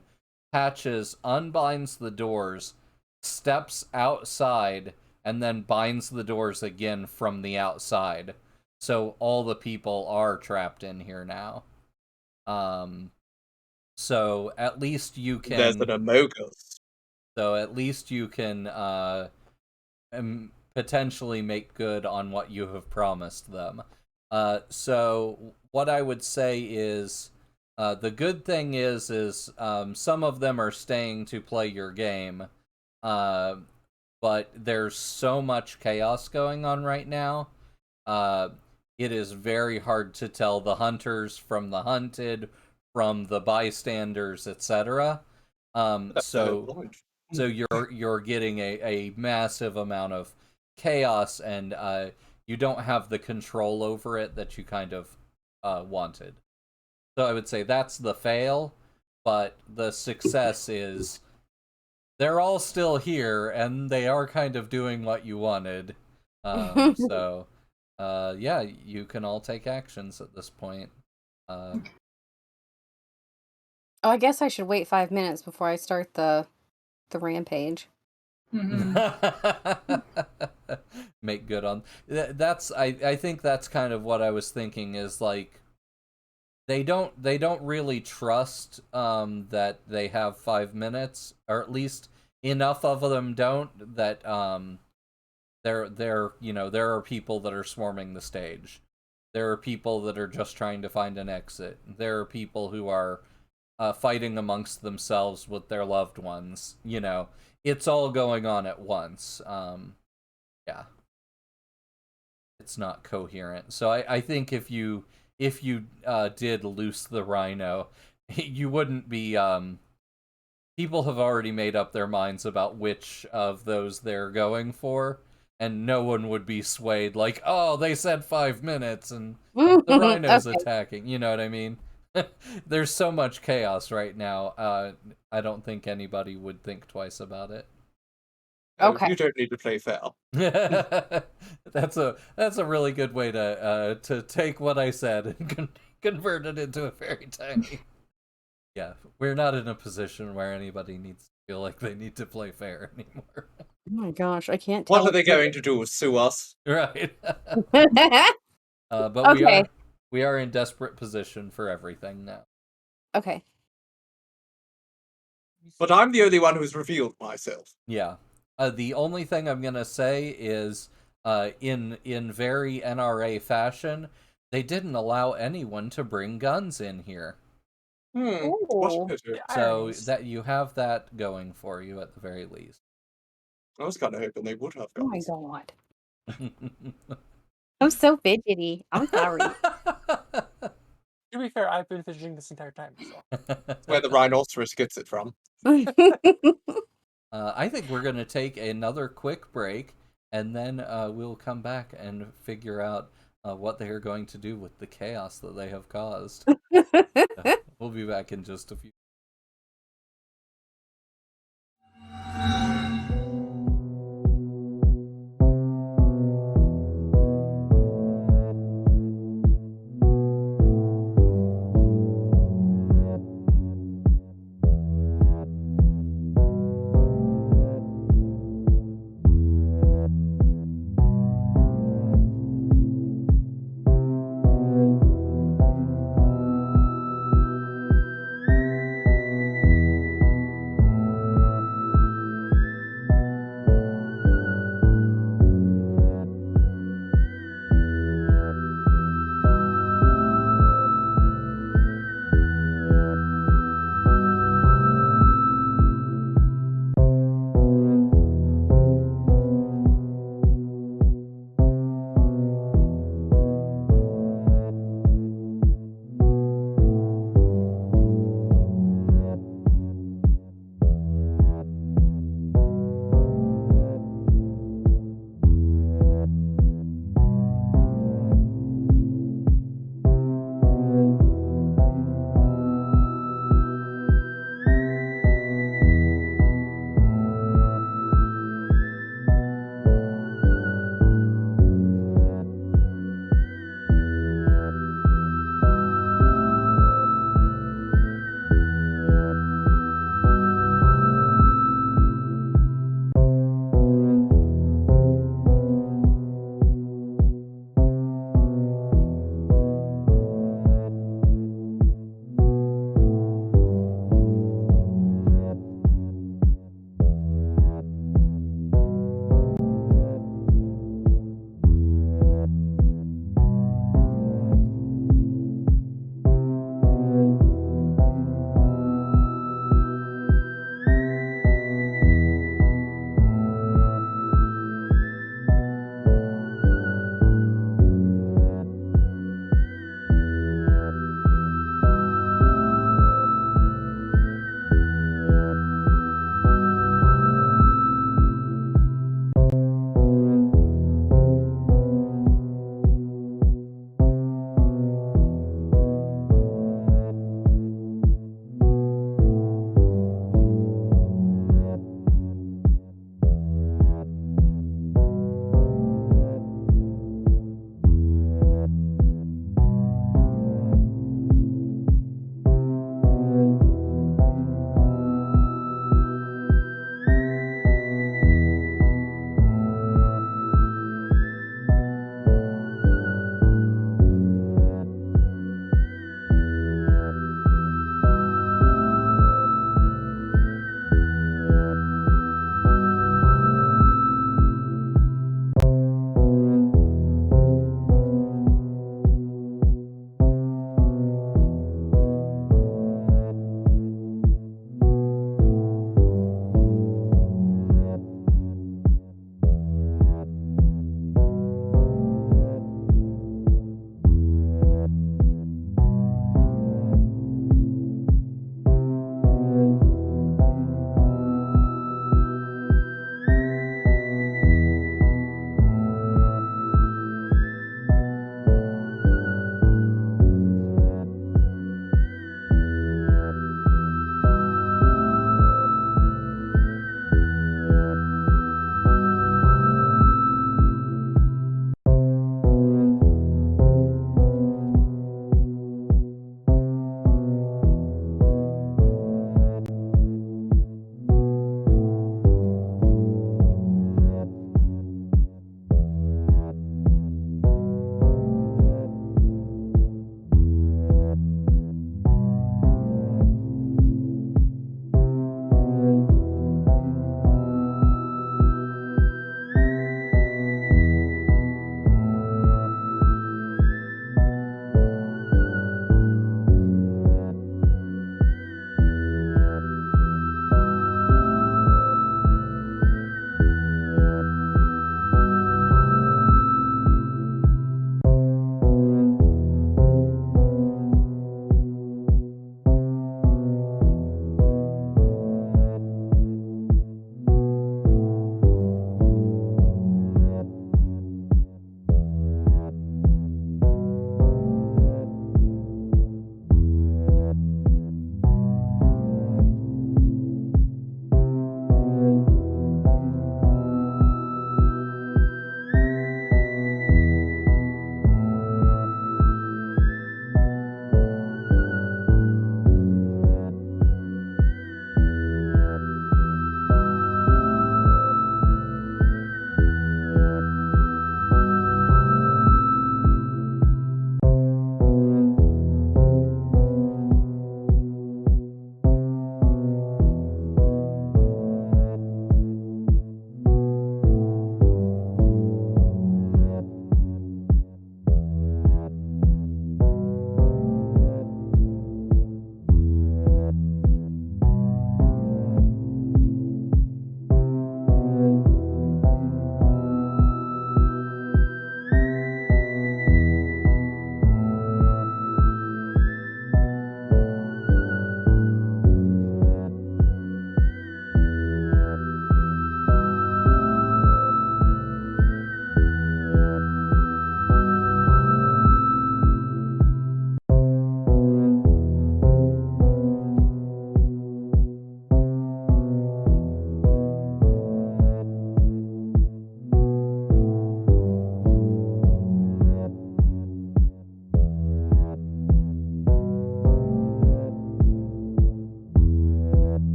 Patches unbinds the doors, steps outside, and then binds the doors again from the outside. So all the people are trapped in here now. So at least you can. There's an Amogus. So at least you can potentially make good on what you have promised them. So what I would say is, the good thing is some of them are staying to play your game, but there's so much chaos going on right now. It is very hard to tell the hunters from the hunted, from the bystanders, etc. So you're getting a massive amount of chaos, and you don't have the control over it that you kind of wanted. So I would say that's the fail, but the success is they're all still here, and they are kind of doing what you wanted. So, yeah, you can all take actions at this point. Oh, I guess I should wait 5 minutes before I start the rampage. Mhm. Make good on that's I think that's kind of what I was thinking, is like they don't really trust that they have 5 minutes, or at least enough of them don't, that there are people that are swarming the stage. There are people that are just trying to find an exit. There are people who are fighting amongst themselves with their loved ones. It's all going on at once. Yeah, it's not coherent. So I think if you did loose the rhino, you wouldn't be. People have already made up their minds about which of those they're going for, and no one would be swayed like, oh, they said 5 minutes and the rhino's Okay. attacking. You know what I mean? There's so much chaos right now. I don't think anybody would think twice about it. Okay. You don't need to play fair. That's a really good way to take what I said and convert it into a fairy tale. Yeah, we're not in a position where anybody needs to feel like they need to play fair anymore. Oh my gosh, I can't tell. What are they going to do? Sue us? Right. Okay. But we are in desperate position for everything now. Okay. But I'm the only one who's revealed myself. Yeah. The only thing I'm gonna say is, in very NRA fashion, they didn't allow anyone to bring guns in here. What Ooh. a pity. The So ironies. that you have that going for you at the very least. I was kind of hoping they would have Oh my guns. god. I'm so fidgety. I'm sorry. To be fair, I've been fidgeting this entire time. So. Where the rhinoceros gets it from. I think we're going to take another quick break, and then we'll come back and figure out what they are going to do with the chaos that they have caused. We'll be back in just a few.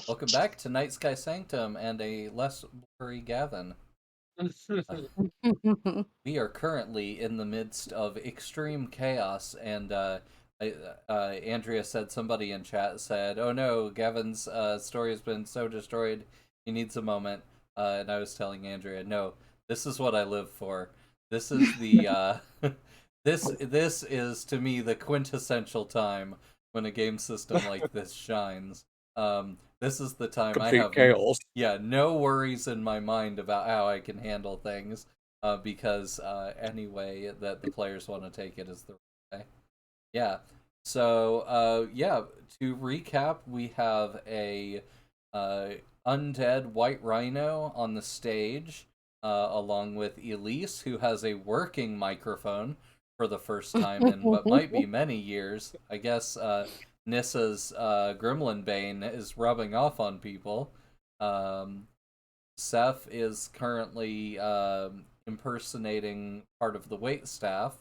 Welcome back to Nightsky Sanctum and a less blurry Gavin. We are currently in the midst of extreme chaos, and Andrea said, somebody in chat said, "Oh no, Gavin's story has been so destroyed, he needs a moment." And I was telling Andrea, "No, this is what I live for. This is the this is to me the quintessential time when a game system like this shines. This is the time I Complete have chaos. no worries in my mind about how I can handle things." Because any way that the players want to take it is the right way. Yeah. So, to recap, we have a undead white rhino on the stage, along with Elise, who has a working microphone for the first time in what might be many years. I guess Nissa's Gremlin Bane is rubbing off on people. Seth is currently impersonating part of the waitstaff,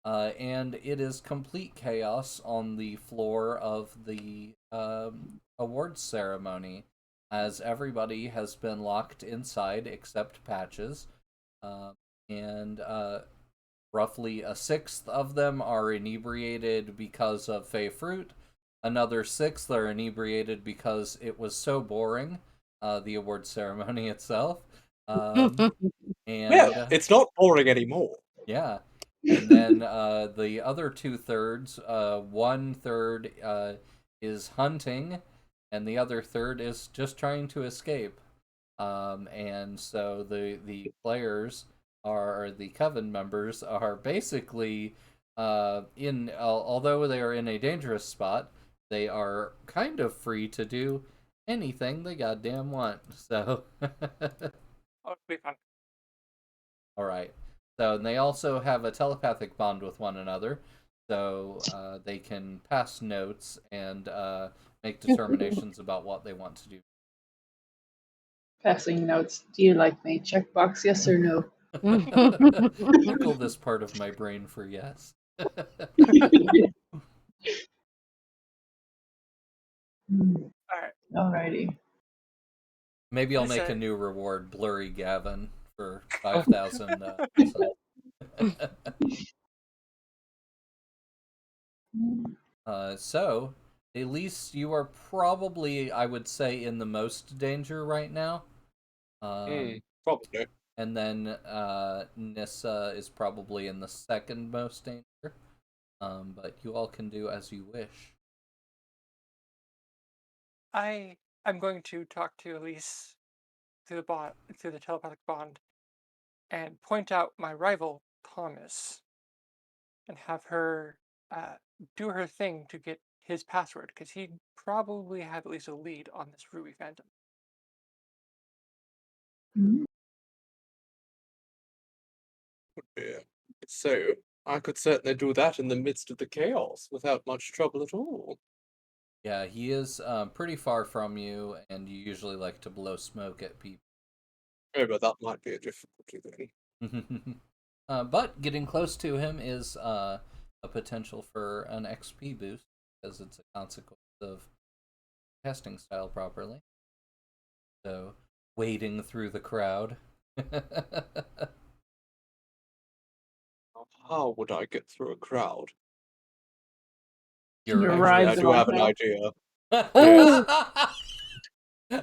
and it is complete chaos on the floor of the awards ceremony, as everybody has been locked inside except Patches, and roughly a sixth of them are inebriated because of Fey Fruit. Another sixth are inebriated because it was so boring, the award ceremony itself. And Well, it's not boring anymore. yeah. And then the other 2/3, 1/3 is hunting, and the other third is just trying to escape. And so the players the Coven members are basically although they are in a dangerous spot, they are kind of free to do anything they goddamn want. So Oh, it'll be fun. all right. So, and they also have a telepathic bond with one another, so they can pass notes and make determinations about what they want to do. Passing notes. Do you like me? Checkbox yes or no. Tickle this part of my brain for yes. Alright. Alrighty. Maybe I'll This, make a new reward, Blurry Gavin, for 5,000. So, at least you are probably, I would say, in the most danger right now. Probably. And then Nissa is probably in the second most danger. But you all can do as you wish. I'm going to talk to Elise through the telepathic bond, and point out my rival Thomas, and have her do her thing to get his password, because he'd probably have at least a lead on this Ruby Phantom. Yeah. So, I could certainly do that in the midst of the chaos without much trouble at all. Yeah, he is pretty far from you, and you usually like to blow smoke at people. Oh, but that might be a difficulty then. But getting close to him is a potential for an XP boost, because it's a consequence of testing style properly. So, wading through the crowd. How would I get through a crowd? Your Actually, ride I do have an idea.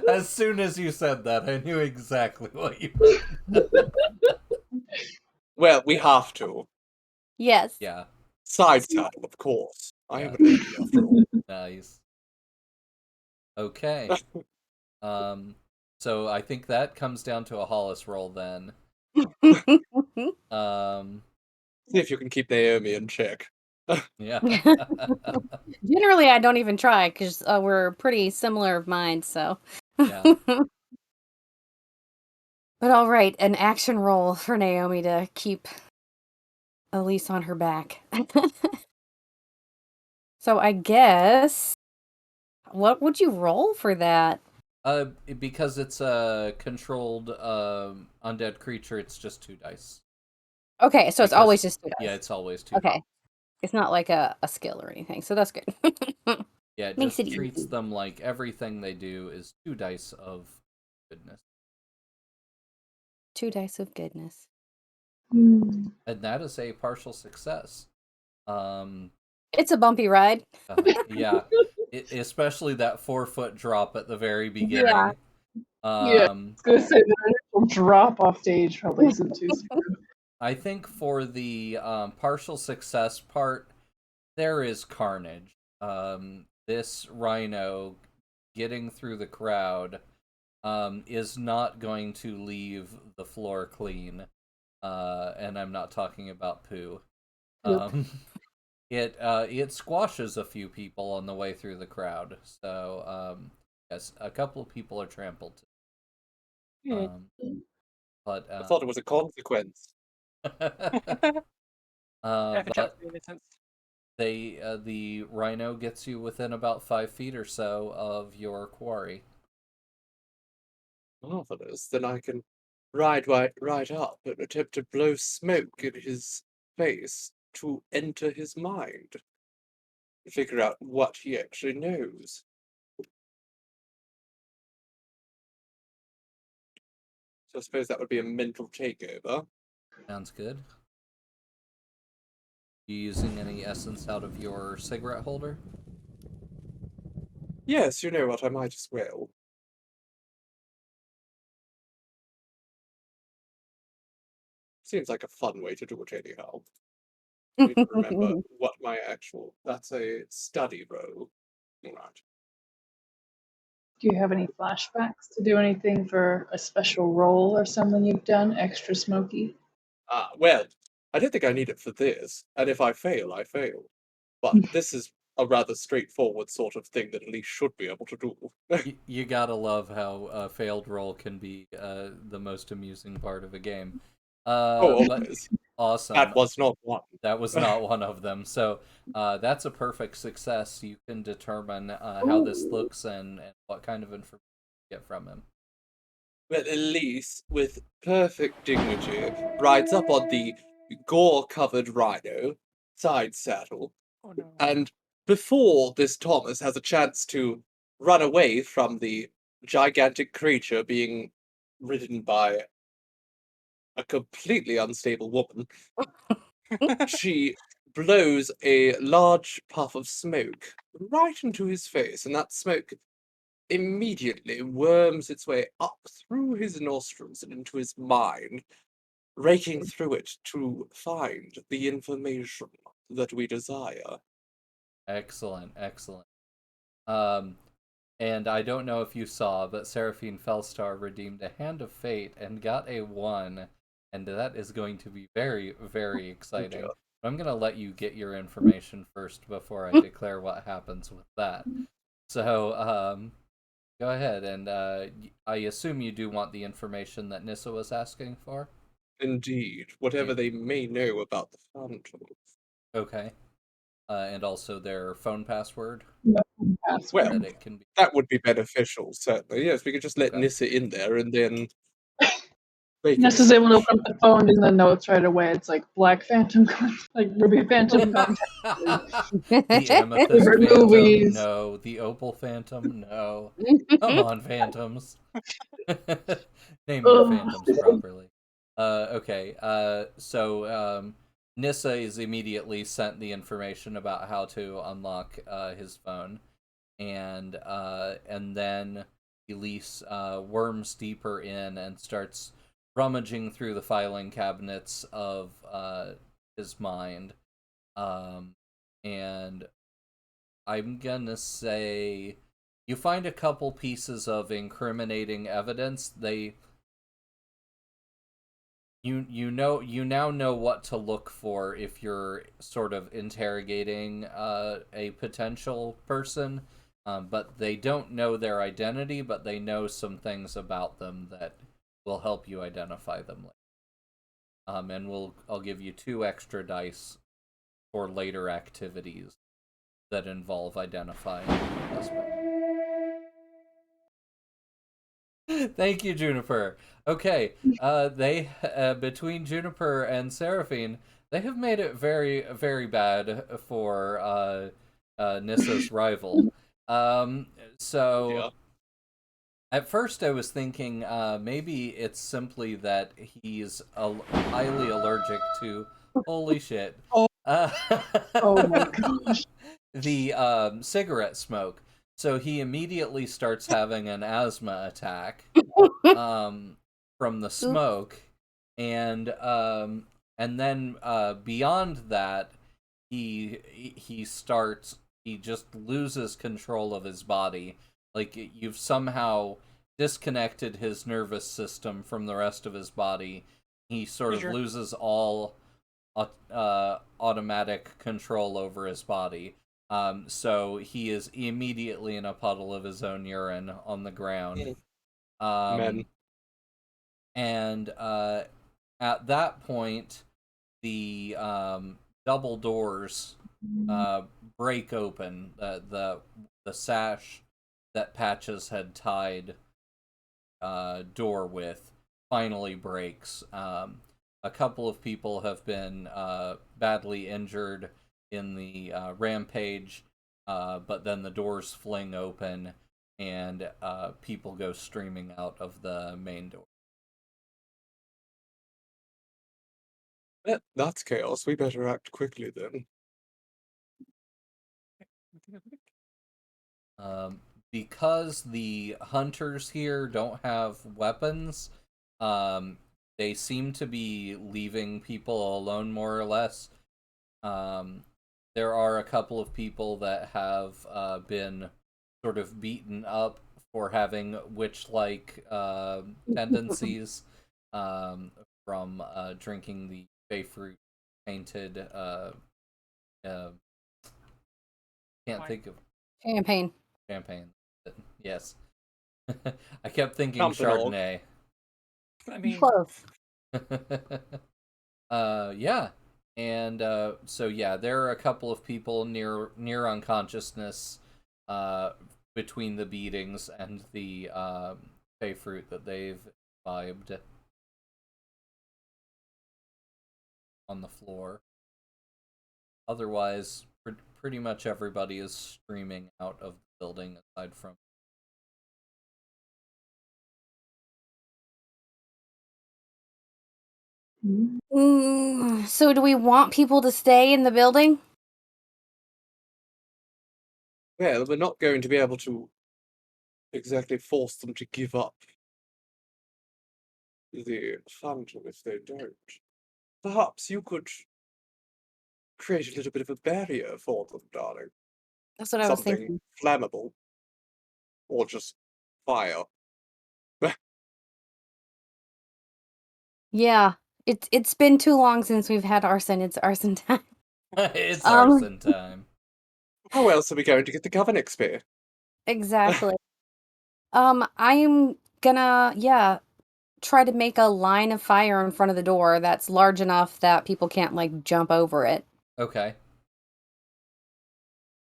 As soon as you said that, I knew exactly what you meant. Well, we have to. Yes. Yeah, Side saddle, of course. I am Yeah. a lady after all. nice. Okay. So I think that comes down to a Hollis roll then. See if you can keep Naomi in check. Yeah. Generally, I don't even try because we're pretty similar of mind. So, Yeah. But all right, an action roll for Naomi to keep Elise on her back. So I guess, what would you roll for that? Because it's a controlled undead creature, it's just 2 dice. Okay, so it's Because- always just 2 dice. Yeah, it's always 2. Okay. It's not like a skill or anything, so that's good. Yeah, it Makes just it treats easy. them like everything they do is 2 dice of goodness. 2 dice of goodness. Hmm. And that is a partial success. Um, It's a bumpy ride. yeah, especially that 4-foot drop at the very Yeah. beginning. Yeah. I was gonna say the initial drop off stage probably isn't too smooth. I think for the partial success part, there is carnage. This rhino getting through the crowd is not going to leave the floor clean. And I'm not talking about poo. Yep. It squashes a few people on the way through the crowd. So yes, a couple of people are trampled. Hmm. But I thought it was a consequence. but for innocence. the rhino gets you within about 5 feet or so of your quarry. Marvelous. Then I can ride right up and attempt to blow smoke in his face to enter his mind. Figure out what he actually knows. So I suppose that would be a mental takeover. Sounds good. You using any essence out of your cigarette holder? Yes, you know what, I might as well. Seems like a fun way to do it anyhow. I need to remember what my actual... That's a study roll. Alright. Do you have any flashbacks to do anything for a special role or something you've done extra smoky? Well, I don't think I need it for this, and if I fail, I fail. But this is a rather straightforward sort of thing that at least should be able to do. You gotta love how a failed roll can be the most amusing part of a game. Oh, But always. awesome. That was not one. That was not one of them. So that's a perfect success. You can determine how this Ooh. looks and what kind of information you get from him. Well, Elise, with perfect dignity, rides up on the gore-covered rhino, side saddle, Oh no. and before this Thomas has a chance to run away from the gigantic creature being ridden by a completely unstable woman, she blows a large puff of smoke right into his face, and that smoke immediately worms its way up through his nostrils and into his mind, raking through it to find the information that we desire. Excellent, excellent. Um, and I don't know if you saw, but Seraphine Felstar redeemed a Hand of Fate and got a 1, and that is going to be very, very exciting. job. But I'm going to let you get your information first before I declare what happens with that. So, go ahead, and I assume you do want the information that Nissa was asking for? Indeed, whatever Yeah. they may know about the Phantom. Okay. And also their phone password, No Well, password. that it can be... that would be beneficial, certainly. Yes, we could just let Okay. Nissa in there and then they can Ness is able to establish. open up the phone in the notes right away. It's like Black Phantom, like Ruby Phantom contact. The Amethyst Favorite Phantom, movies. no. The Opal Phantom, no. Come on, Phantoms. Name your Ugh. Phantoms properly. Okay, so Nissa is immediately sent the information about how to unlock his phone, and then Elise worms deeper in and starts rummaging through the filing cabinets of his mind. And I'm gonna say you find a couple pieces of incriminating evidence. You now know what to look for if you're sort of interrogating a potential person, but they don't know their identity, but they know some things about them that will help you identify them later. And I'll give you 2 extra dice for later activities that involve identifying the suspect. Thank you, Juniper. Okay, they between Juniper and Seraphine, they have made it very, very bad for Nissa's rival. So Yeah. at first I was thinking maybe it's simply that he's highly allergic to holy shit. Oh. Uh, Oh my gosh. the cigarette smoke. So he immediately starts having an asthma attack from the smoke, and then beyond that, he just loses control of his body. Like you've somehow disconnected his nervous system from the rest of his body. He sort of Sure. loses all automatic control over his body. So he is immediately in a puddle of his own urine on the ground. Men. And at that point, the double doors break open. The sash that Patches had tied door with finally breaks. A couple of people have been badly injured in the rampage, but then the doors fling open and people go streaming out of the main door. That's chaos. We better act quickly then. Because the hunters here don't have weapons, they seem to be leaving people alone more or less. There are a couple of people that have been sort of beaten up for having witch-like tendencies from drinking the Fey fruit painted. Can't Wine. think of Champagne. champagne. Yes. I kept thinking Campanold. Chardonnay. I mean, Close. Yeah. And so yeah, there are a couple of people near unconsciousness between the beatings and the fey fruit that they've imbibed on the floor. Otherwise, pretty much everybody is streaming out of the building aside from So do we want people to stay in the building? Well, we're not going to be able to exactly force them to give up the phantom if they don't. Perhaps you could create a little bit of a barrier for them, darling. That's what I was Something thinking. flammable. Or just fire. Yeah. It's been too long since we've had arson. It's arson time. it's Um, arson time. How else are we going to get the Coven XP? Exactly. I'm gonna, try to make a line of fire in front of the door that's large enough that people can't like jump over it. Okay.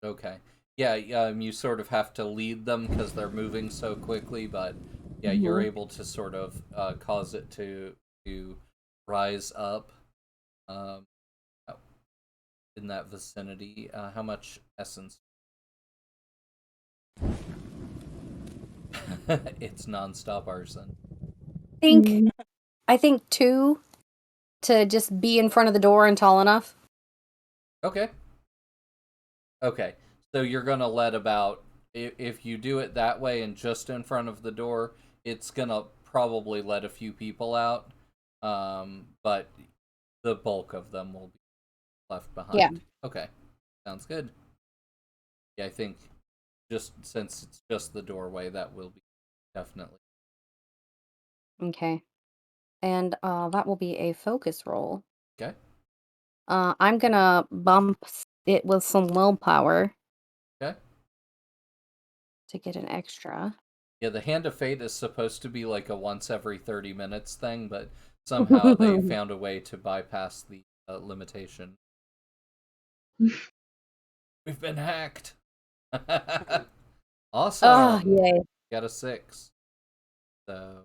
Okay. Yeah, you sort of have to lead them because they're moving so quickly, but yeah, you're Mhm. able to sort of cause it to rise up um, in that vicinity. How much essence? It's nonstop arson. I think 2 to just be in front of the door and tall enough. Okay. Okay. So you're gonna let about if you do it that way and just in front of the door, it's gonna probably let a few people out. But the bulk of them will be left behind. Yeah. Okay. Sounds good. Yeah, I think just since it's just the doorway, that will be definitely. Okay. And that will be a focus roll. Okay. I'm gonna bump it with some willpower Okay. to get an extra. Yeah, the Hand of Fate is supposed to be like a once every 30 minutes thing, but somehow they found a way to bypass the limitation. We've been hacked. Awesome. Oh, yay. Got a 6. So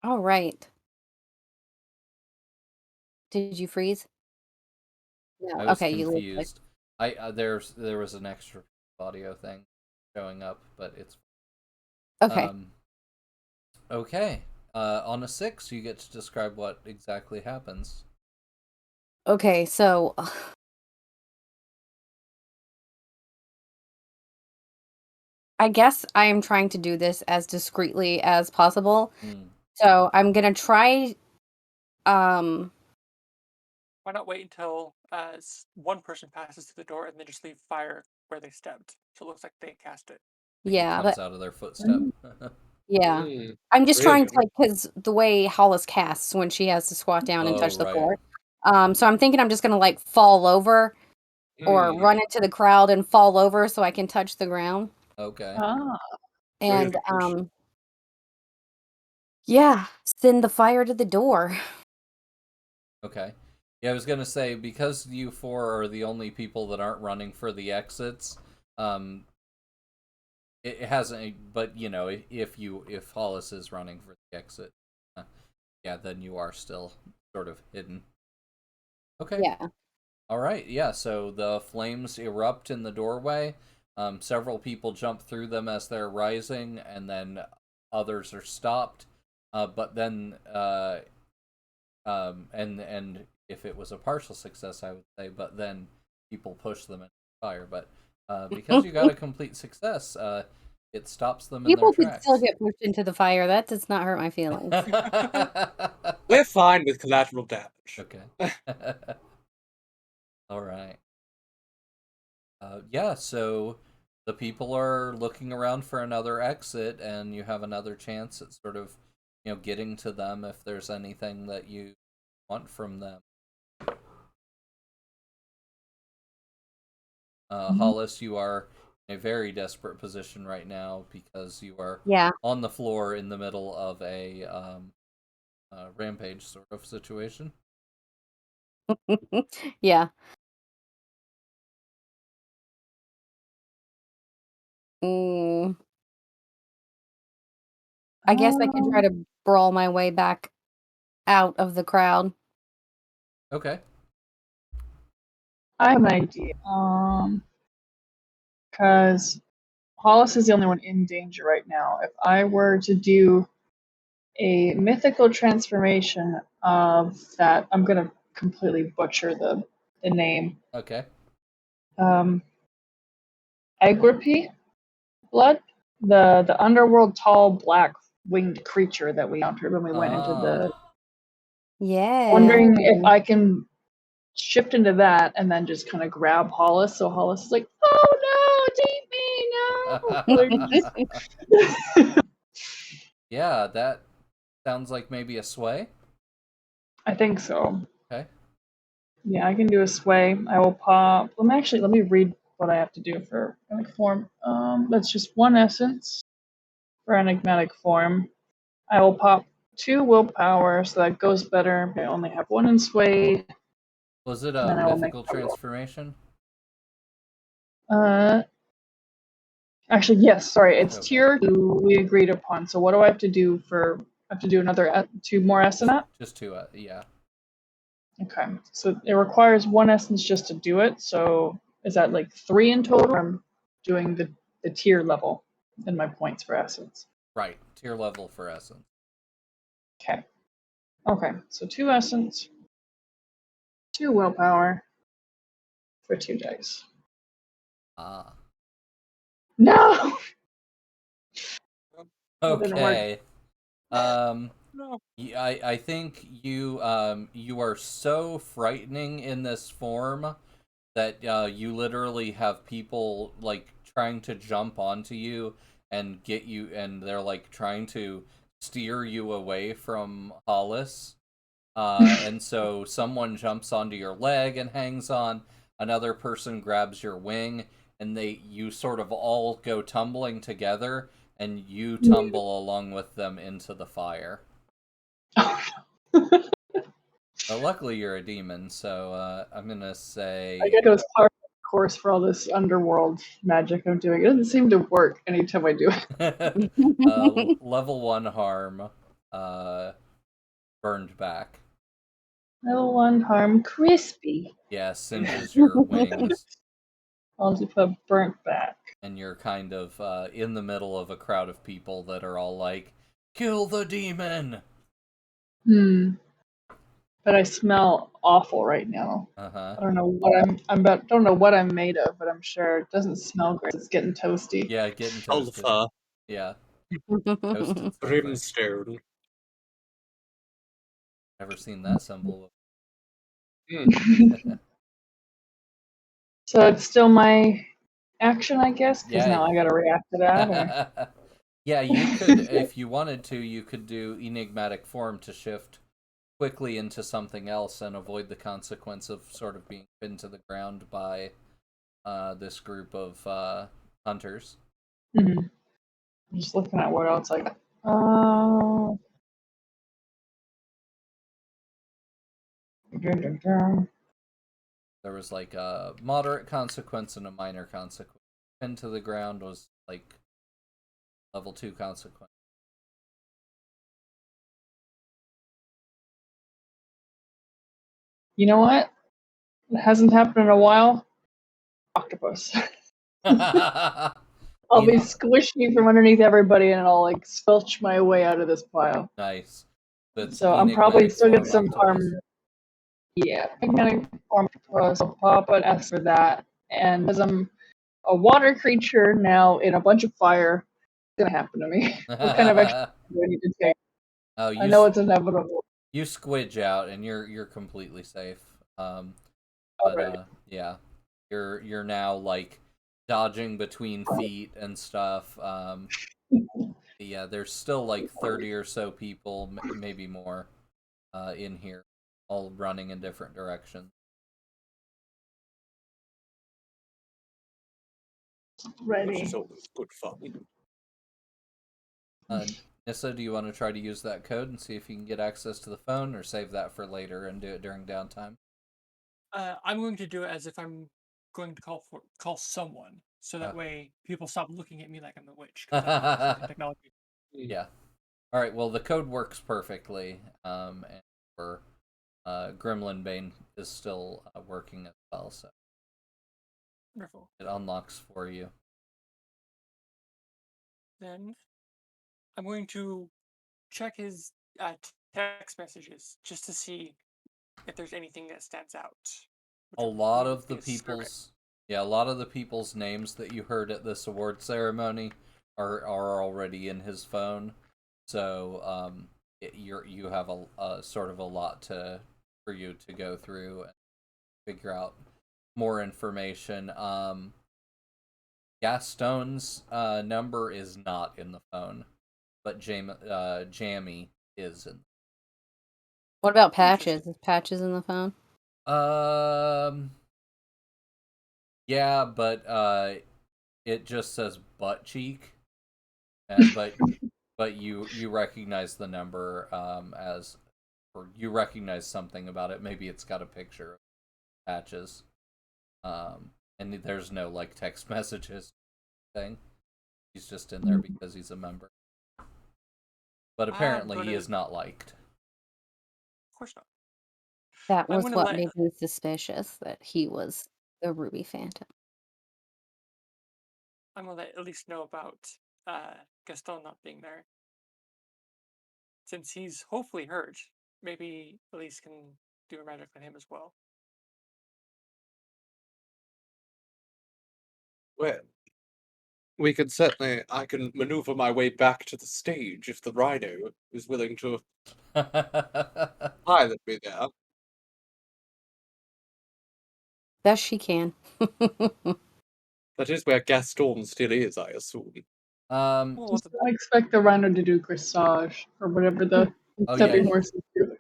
All right. Did you freeze? No. I was Okay, you leave. confused. There was an extra audio thing showing up, but it's Okay. Okay. On a 6, you get to describe what exactly happens. Okay, so I guess I am trying to do this as discreetly as possible. So I'm gonna try. Why not wait until one person passes through the door and then just leave fire where they stepped, so it looks like they cast it. Like it Yeah, comes but out of their footstep. yeah, I'm just trying to brilliant. because the way Hollis casts when she has to squat down and Oh, touch the right. floor. So I'm thinking I'm just gonna like fall over or Mm, run into the crowd and fall over so I can touch the ground. Okay. Ah, And brilliant. yeah, send the fire to the door. Okay. Yeah, I was gonna say, because you four are the only people that aren't running for the exits, it hasn't. But you know, if Hollis is running for the exit, yeah, then you are still sort of hidden. Okay. Yeah. All right. Yeah. So the flames erupt in the doorway. Several people jump through them as they're rising, and then others are stopped. But then, and if it was a partial success, I would say, but then people push them into fire. But because you got a complete success, it stops them in their People could still tracks. get pushed into the fire. That does not hurt my feelings. We're fine with collateral damage. Okay. All right. Yeah, so the people are looking around for another exit, and you have another chance at sort of, getting to them if there's anything that you want from them. Hollis, you are in a very desperate position right now because you are Yeah. on the floor in the middle of a rampage sort of situation. Yeah. Mm, I guess I could try to brawl my way back out of the crowd. Okay. I have an idea. Because Hollis is the only one in danger right now. If I were to do a mythical transformation of that, I'm gonna completely butcher the name. Okay. Agrippy blood, the underworld tall black winged creature that we encountered when we went into the. Yeah. Wondering if I can shift into that and then just kind of grab Hollis. So Hollis is like, "Oh no, take me, no!" Yeah, that sounds like maybe a sway. I think so. Okay. Yeah, I can do a sway. I will pop. Let me read what I have to do for enigmatic form. That's just one essence for enigmatic form. I will pop 2 willpower, so that goes better. I only have 1 in sway. Was it And a then I will make mythical transformation? Actually, yes. Sorry, it's Okay. tier 2 we agreed upon. So what do I have to do for? I have to do another 2 more essence. Just 2, yeah. Okay, so it requires 1 essence just to do it. So is that like 3 in total? I'm doing the tier level in my points for essence. Right, tier level for essence. Okay. Okay, so 2 essence, 2 willpower for 2 dice. Ah. No! That didn't work. Okay. No. I think you are so frightening in this form that you literally have people like trying to jump onto you and get you, and they're like trying to steer you away from Hollis. And so someone jumps onto your leg and hangs on. Another person grabs your wing, and you sort of all go tumbling together, and you tumble along with them into the fire. Luckily, you're a demon, so I'm gonna say I get it was part of the course for all this underworld magic I'm doing. It doesn't seem to work anytime I do it. level 1 harm, burned back. Level 1 harm crispy. Yeah, singes your wings, I'll just put burnt back. and you're kind of in the middle of a crowd of people that are all like, "Kill the demon!" But I smell awful right now. Uh-huh. I don't know what don't know what I'm made of, but I'm sure it doesn't smell great. It's getting toasty. Yeah, getting toasted. Sulfur, Yeah, toasted sulfur. brimstone. Never seen that symbol. So it's still my action, I guess, because Yeah. now I gotta react to that. Or... Yeah, you could, if you wanted to, you could do enigmatic form to shift quickly into something else and avoid the consequence of sort of being pinned to the ground by this group of hunters. I'm just looking at what else I got. Dun, dun, dun. There was like a moderate consequence and a minor consequence. Pinned to the ground was like level 2 consequence. You know what? It hasn't happened in a while. Octopus. I'll be squishing from underneath everybody, and I'll like squelch my way out of this pile. Nice. That's So I'm probably enigmatic still form get some octopus. harm. Yeah, magnetic form octopus. I'll pop an S for that, and because I'm a water creature now in a bunch of fire, it's gonna happen to me. What kind of extra do I need to take? Oh, I know it's inevitable. you squidge out and you're completely safe. But Alright. yeah, you're now like dodging between feet and stuff. Yeah, there's still like 30 or so people, maybe more, in here, all running in different directions. Which Ready. is always good fun. Nissa, do you want to try to use that code and see if you can get access to the phone, or save that for later and do it during downtime? I'm going to do it as if I'm going to call someone, so that way people stop looking at me like I'm the witch. 'Cause I'm using technology. Yeah. All right. Well, the code works perfectly, and for Gremlin Bane is still working as well, so Wonderful. it unlocks for you. Then I'm going to check his text messages just to see if there's anything that stands out. A lot of the people's names that you heard at this award ceremony are already in his phone, so you have a sort of a lot for you to go through and figure out more information. Gaston's number is not in the phone, but Jammy is in. What about Patches? Is Patches in the phone? Yeah, but it just says butt cheek, but you recognize the number as, or you recognize something about it. Maybe it's got a picture of Patches, and there's no like text messages thing. He's just in there because he's a member. But apparently he is not liked. Of course not. That was what made me suspicious that he was the Ruby Phantom. I'm gonna at least know about Gaston not being there. Since he's hopefully hurt, maybe Elise can do a magic on him as well. Well, we can certainly. I can maneuver my way back to the stage if the rhino is willing to pilot me there. Best she can. That is where Gaston still is, I assume. I expect the rhino to do dressage or whatever the stepping horses do.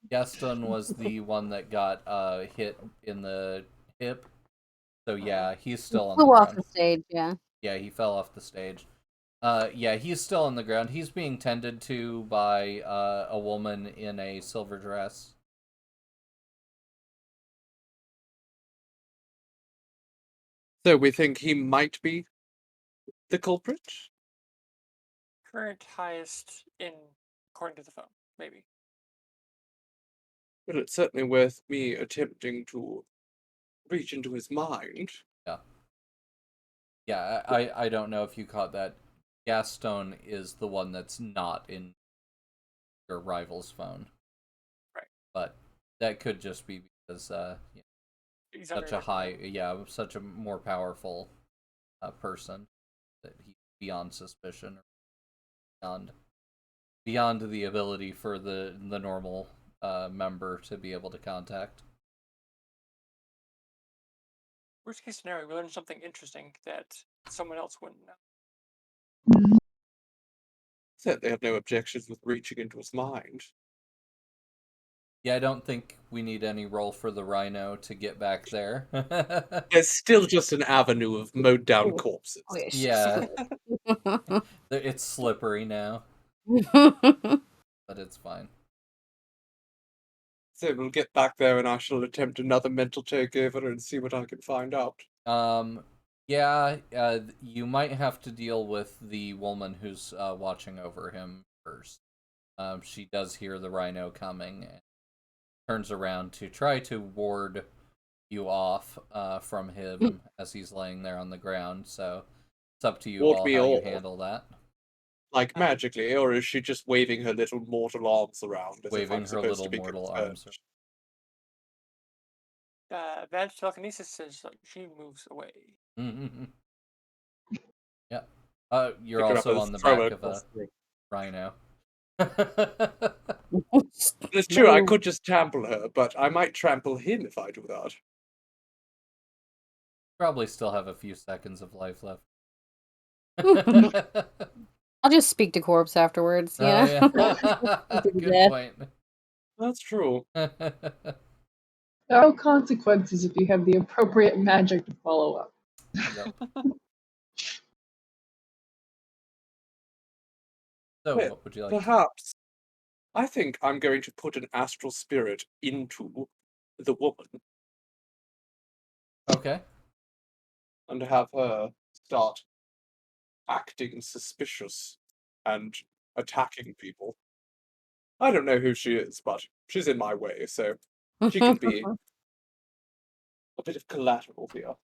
Gaston was the one that got hit in the hip. So yeah, he's still on the ground. Flew off ground. the stage, yeah. Yeah, he fell off the stage. Yeah, he's still on the ground. He's being tended to by a woman in a silver dress. So we think he might be the culprit? Current highest in according to the phone, maybe. Well, it's certainly worth me attempting to reach into his mind. Yeah, I don't know if you caught that. Gaston is the one that's not in your rival's phone. Right. But that could just be because He's such under a high, such a more powerful person that he's beyond suspicion, or beyond the ability for the normal member to be able to contact. Worst case scenario, we learned something interesting that someone else wouldn't know. Said they have no objections with reaching into his mind. Yeah, I don't think we need any roll for the rhino to get back there. There's still just an avenue of mowed down corpses. Oh, Yeah, it's slippery now, but it's fine. So we'll get back there and I shall attempt another mental takeover and see what I can find out. Yeah, you might have to deal with the woman who's watching over him first. She does hear the rhino coming and turns around to try to ward you off from him as he's laying there on the ground. So it's up to you Ward all me how you off. handle that. Like magically, or is she just waving her little mortal arms around as if Waving I'm her supposed little to be mortal concerned? arms. Advanced telekinesis says she moves away. Yeah. You're Pick her up also and on the throw her back of across a the room. rhino. It's true, I No. could just trample her, but I might trample him if I do that. Probably still have a few seconds of life left. I'll just speak to corpse afterwards. Oh, Yeah. yeah. Good Yeah. point. That's true. There are no consequences if you have the appropriate magic to follow up. Yep. So, Well, what would you like? perhaps. I think I'm going to put an astral spirit into the woman Okay. and have her start acting suspicious and attacking people. I don't know who she is, but she's in my way, so she can be a bit of collateral here.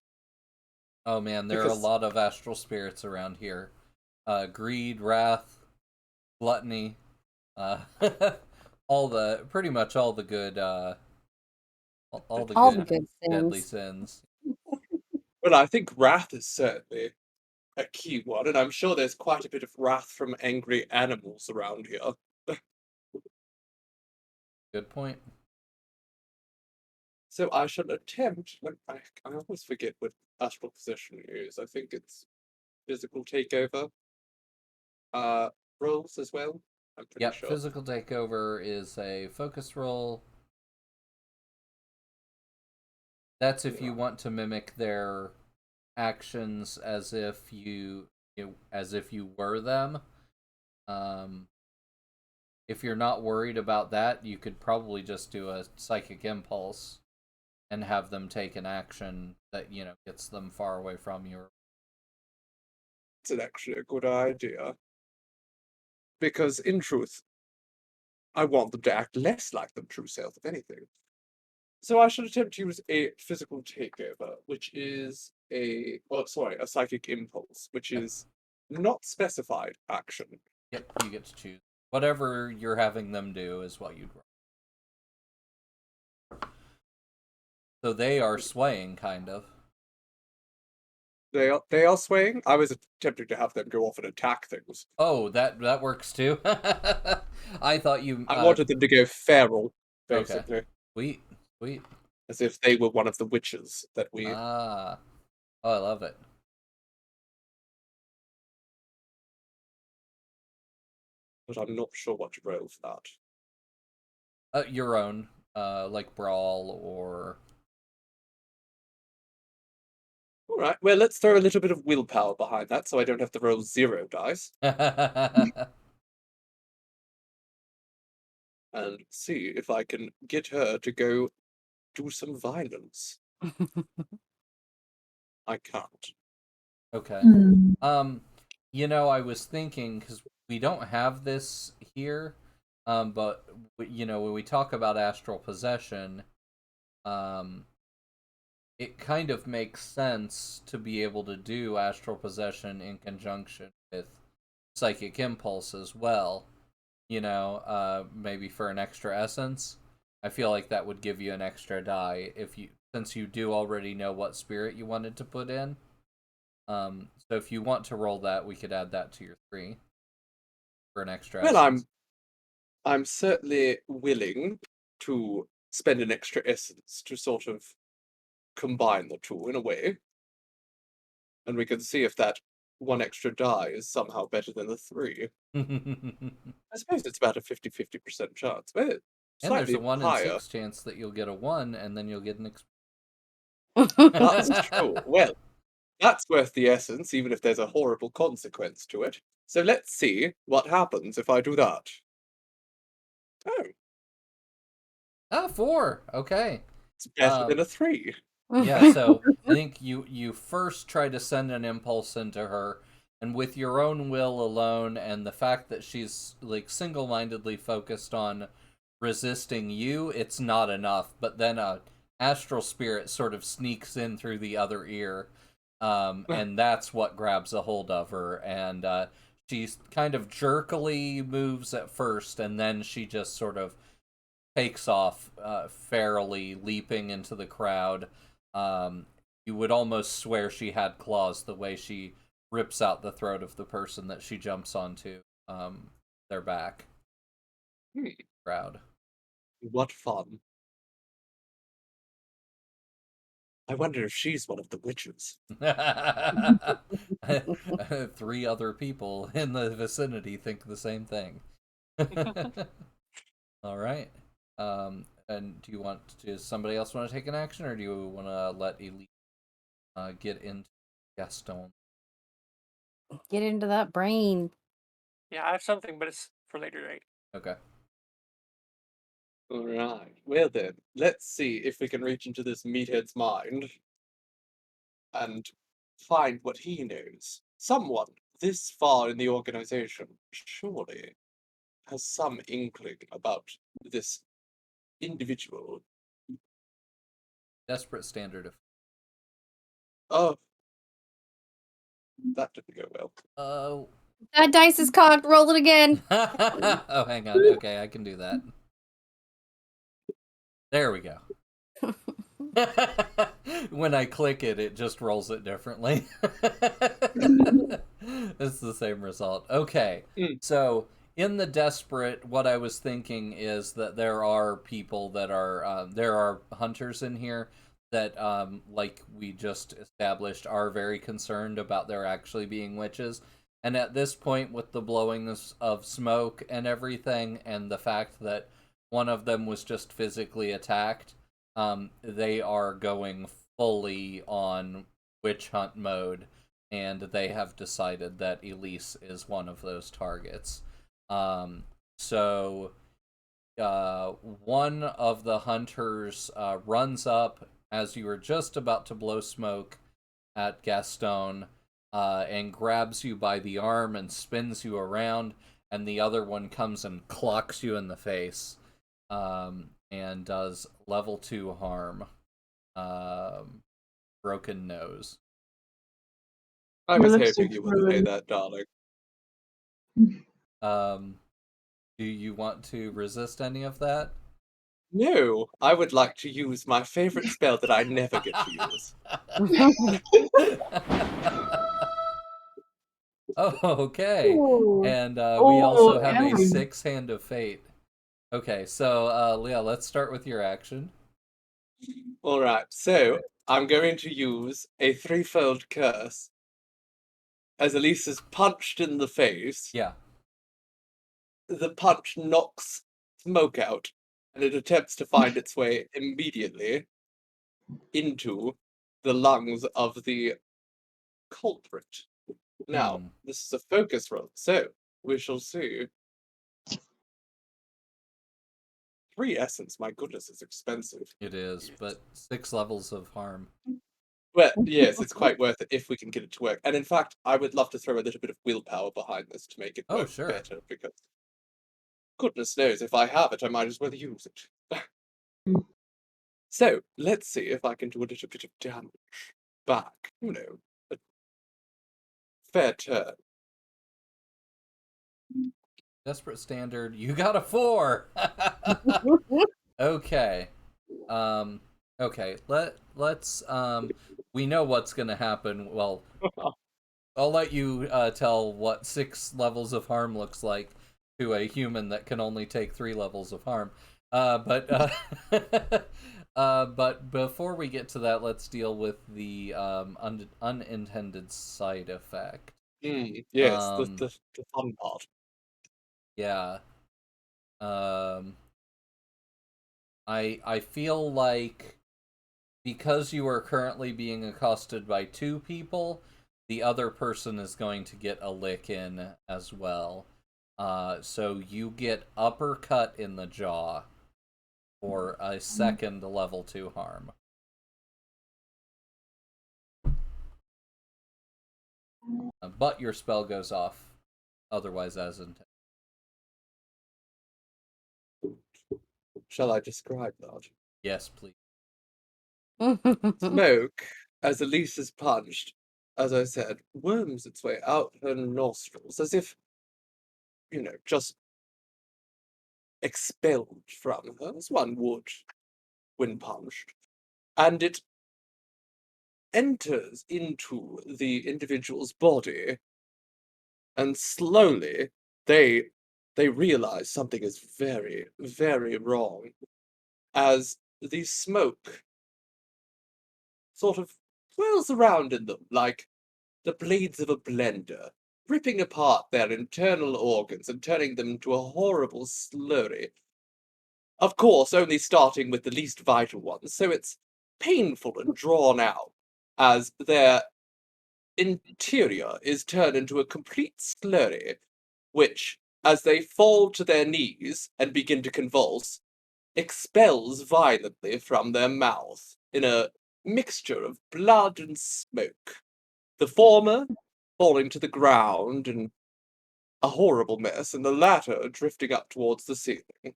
Oh man, there are a Because lot of astral spirits around here. Greed, wrath, gluttony, uh, pretty much all the good, all the All the good good deadly sins. sins. well, I think wrath is certainly a key one, and I'm sure there's quite a bit of wrath from angry animals around here. Good point. So I shall attempt. I always forget what astral possession is. I think it's physical takeover. Rolls as well. I'm pretty Yep, sure. physical takeover is a focus roll. That's if you want to mimic their actions as if you were them. If you're not worried about that, you could probably just do a psychic impulse and have them take an action that gets them far away from you. It's actually a good idea. Because in truth, I want them to act less like their true self, if anything. So I should attempt to use a physical takeover, which is a psychic impulse, which is not specified action. Yep, you get to choose. Whatever you're having them do is what you'd roll. So they are swaying, kind of. They are swaying. I was attempting to have them go off and attack things. Oh, that works too. I thought you. I wanted them to go feral, basically, Sweet, sweet. as if they were one of the witches that we. Ah, oh, I love it. But I'm not sure what to roll for that. Your own, like brawl or. All right. Well, let's throw a little bit of willpower behind that, so I don't have to roll 0 dice, and see if I can get her to go do some violence. I can't. Okay. Hmm. I was thinking because we don't have this here, but when we talk about astral possession, it kind of makes sense to be able to do astral possession in conjunction with psychic impulse as well. Maybe for an extra essence. I feel like that would give you an extra die since you do already know what spirit you wanted to put in. So if you want to roll that, we could add that to your 3 for an extra Well, essence. I'm certainly willing to spend an extra essence to sort of combine the two in a way. And we can see if that one extra die is somehow better than the 3. I suppose it's about a 50-50% chance. Well, And slightly there's a 1 in higher. 6 chance that you'll get a 1, and then you'll get an That's true. Well, that's worth the essence, even if there's a horrible consequence to it. So let's see what happens if I do that. Oh, 4. Okay. it's better than a 3. Yeah, so I think you first try to send an impulse into her, and with your own will alone and the fact that she's like single-mindedly focused on resisting you, it's not enough. But then a astral spirit sort of sneaks in through the other ear, and that's what grabs a hold of her, and she kind of jerkily moves at first, and then she just sort of takes off, fairly leaping into the crowd. You would almost swear she had claws the way she rips out the throat of the person that she jumps onto their back. Crowd. What fun. I wonder if she's one of the witches. 3 other people in the vicinity think the same thing. All right. And does somebody else want to take an action, or do you want to let Elite get into Gaston? Get into that brain. Yeah, I have something, but it's for later, right? Okay. Alright, well then, let's see if we can reach into this meathead's mind and find what he knows. Someone this far in the organization surely has some inkling about this individual. Desperate standard of. Oh, that didn't go well. Oh. That dice is cocked. Roll it again. Oh, hang on. Okay, I can do that. There we go. When I click it, it just rolls it differently. It's the same result. Okay, so in the desperate, what I was thinking is that there are people that are, there are hunters in here that, like we just established, are very concerned about there actually being witches. And at this point, with the blowing of smoke and everything, and the fact that one of them was just physically attacked, they are going fully on witch hunt mode, and they have decided that Elise is one of those targets. So one of the hunters runs up as you are just about to blow smoke at Gaston, and grabs you by the arm and spins you around, and the other one comes and clocks you in the face, and does level 2 harm. Broken nose. I was Well, that's hoping you would say ruined. that, darling. Do you want to resist any of that? No, I would like to use my favorite spell that I never get to use. Oh, okay. Ooh. And we also have a and 6 Hand of Fate. Okay, so Leah, let's start with your action. Alright, so I'm going to use a threefold curse. As Elise is punched in the face, Yeah. the punch knocks smoke out, and it attempts to find its way immediately into the lungs of the culprit. Now, this is a focus roll, so we shall see. 3 essence, my goodness, it's expensive. It is, but 6 levels of harm. Well, yes, it's quite worth it if we can get it to work. And in fact, I would love to throw a little bit of willpower behind this to make it work better, because goodness knows, if I have it, I might as well use it. So, let's see if I can do a little bit of damage back. A fair turn. Desperate standard. You got a 4. Okay. Okay. Let's we know what's gonna happen. Well, I'll let you tell what 6 levels of harm looks like to a human that can only take 3 levels of harm. But but before we get to that, let's deal with the unintended side effect. Yes, the fun part. Yeah. I feel like because you are currently being accosted by 2 people, the other person is going to get a lick in as well. So you get uppercut in the jaw for a second level 2 harm. But your spell goes off otherwise as intended. Shall I describe that? Yes, please. Smoke, as Elise is punched, as I said, worms its way out her nostrils, as if, just expelled from her, as one would when punched. And it enters into the individual's body, and slowly they realize something is very, very wrong, as the smoke sort of whirls around in them like the blades of a blender, ripping apart their internal organs and turning them into a horrible slurry. Of course, only starting with the least vital ones, so it's painful and drawn out, as their interior is turned into a complete slurry, which, as they fall to their knees and begin to convulse, expels violently from their mouth in a mixture of blood and smoke. The former falling to the ground in a horrible mess, and the latter drifting up towards the ceiling. I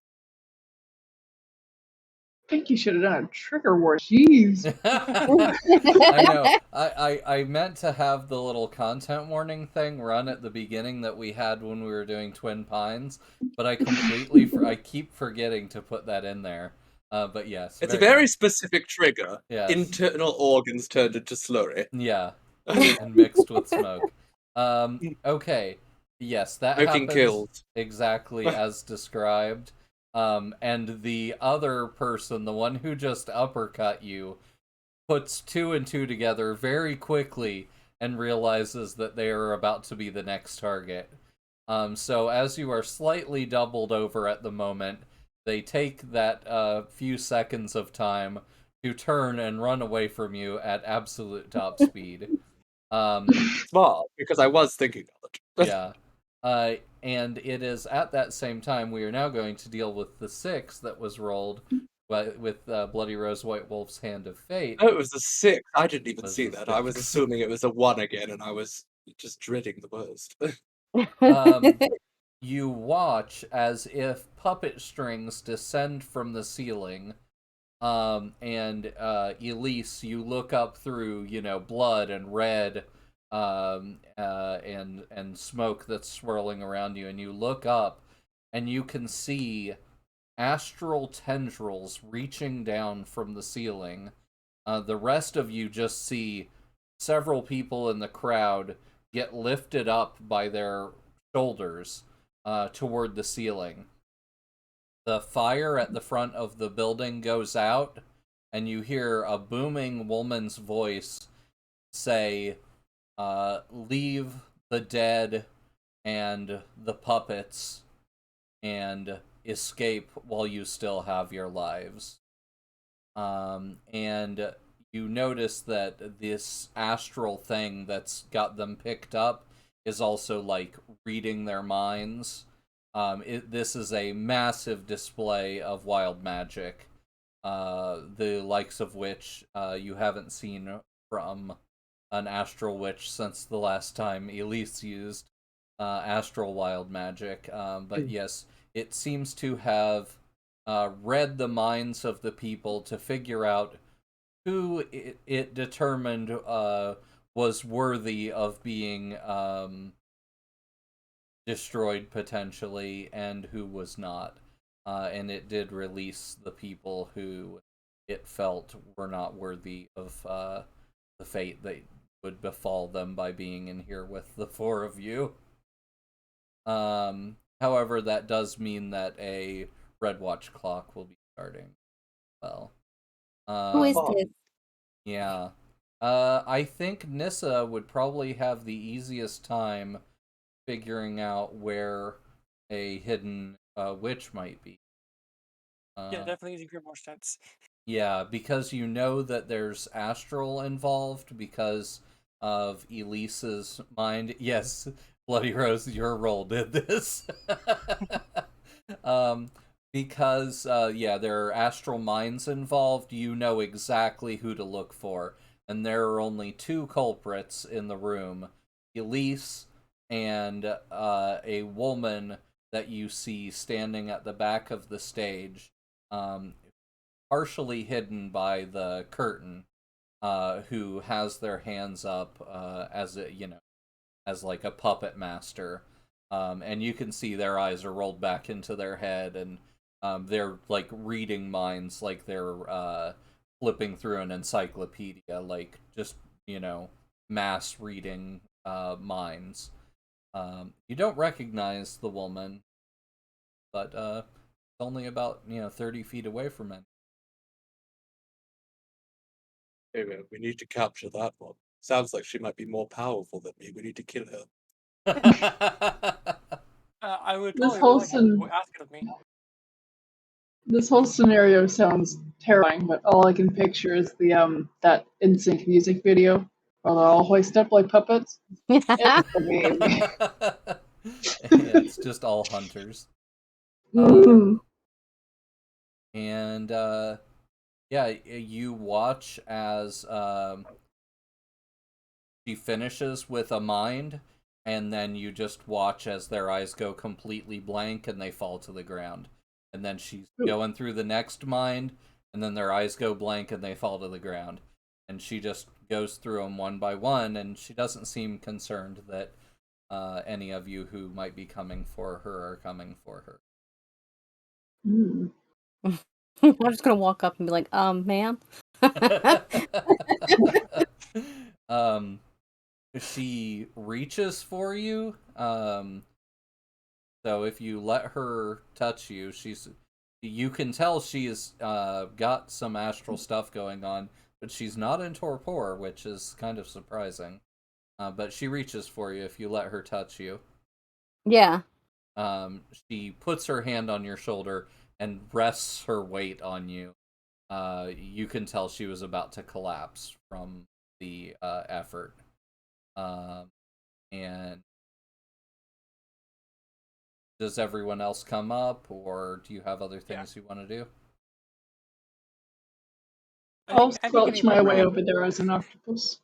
think you should have done a trigger word. Jeez. I know. I meant to have the little content warning thing run at the beginning that we had when we were doing Twin Pines, but I keep forgetting to put that in there. But yes, It's a very specific trigger. Yes. Internal organs turned into slurry. Yeah, and mixed with smoke. Okay. Yes, that Smoking happens kills. exactly as described. And the other person, the one who just uppercut you, puts 2 and 2 together very quickly and realizes that they are about to be the next target. So as you are slightly doubled over at the moment, they take that few seconds of time to turn and run away from you at absolute top speed. Smart, because I was thinking of it. Yeah. And it is at that same time we are now going to deal with the 6 that was rolled with Bloody Rose White Wolf's Hand of Fate. Oh, it was a 6. I didn't even Was see the that. I was 6. assuming it was a 1 again, and I was just dreading the worst. You watch as if puppet strings descend from the ceiling, and Elise, you look up through, blood and red, and smoke that's swirling around you, and you look up, and you can see astral tendrils reaching down from the ceiling. The rest of you just see several people in the crowd get lifted up by their shoulders toward the ceiling. The fire at the front of the building goes out, and you hear a booming woman's voice say, leave the dead and the puppets and escape while you still have your lives. And you notice that this astral thing that's got them picked up is also like reading their minds. This is a massive display of wild magic, the likes of which you haven't seen from an astral witch since the last time Elise used astral wild magic. But yes, it seems to have read the minds of the people to figure out who it determined was worthy of being destroyed potentially, and who was not. And it did release the people who it felt were not worthy of the fate that would befall them by being in here with the four of you. However, that does mean that a Red Watch clock will be starting. Well, Who is Oh. this? yeah. I think Nissa would probably have the easiest time figuring out where a hidden witch might be. Yeah, definitely using more sense. Yeah, because you know that there's astral involved because of Elise's mind. Yes, Bloody Rose, your role did this. um, because yeah, there are astral minds involved. You know exactly who to look for, and there are only two culprits in the room: Elise and a woman that you see standing at the back of the stage. Partially hidden by the curtain, who has their hands up as a as like a puppet master, and you can see their eyes are rolled back into their head, and they're like reading minds, like they're flipping through an encyclopedia, like just mass reading minds. You don't recognize the woman, but it's only about 30 feet away from it. Anyway, we need to capture that one. Sounds like she might be more powerful than me. We need to kill her. I would This totally whole willing have you scen- ask it of me. this whole scenario sounds terrifying, but all I can picture is the that NSYNC music video where they're all hoisted up like puppets. It's amazing. Yeah, it's just all hunters. Mm. And yeah, you watch as she finishes with a mind, and then you just watch as their eyes go completely blank and they fall to the ground. And then she's going through the next mind, and then their eyes go blank and they fall to the ground. And she just goes through them one by one, and she doesn't seem concerned that any of you who might be coming for her are coming for her. Mm. I'm just gonna walk up and be like, ma'am. She reaches for you. So if you let her touch you, you can tell she's got some astral stuff going on, but she's not in torpor, which is kind of surprising. But she reaches for you if you let her touch you. Yeah. She puts her hand on your shoulder and rests her weight on you. You can tell she was about to collapse from the effort. And does everyone else come up, or do you have other things you want to do? I'll I think squelch any my run way around. over there as an octopus.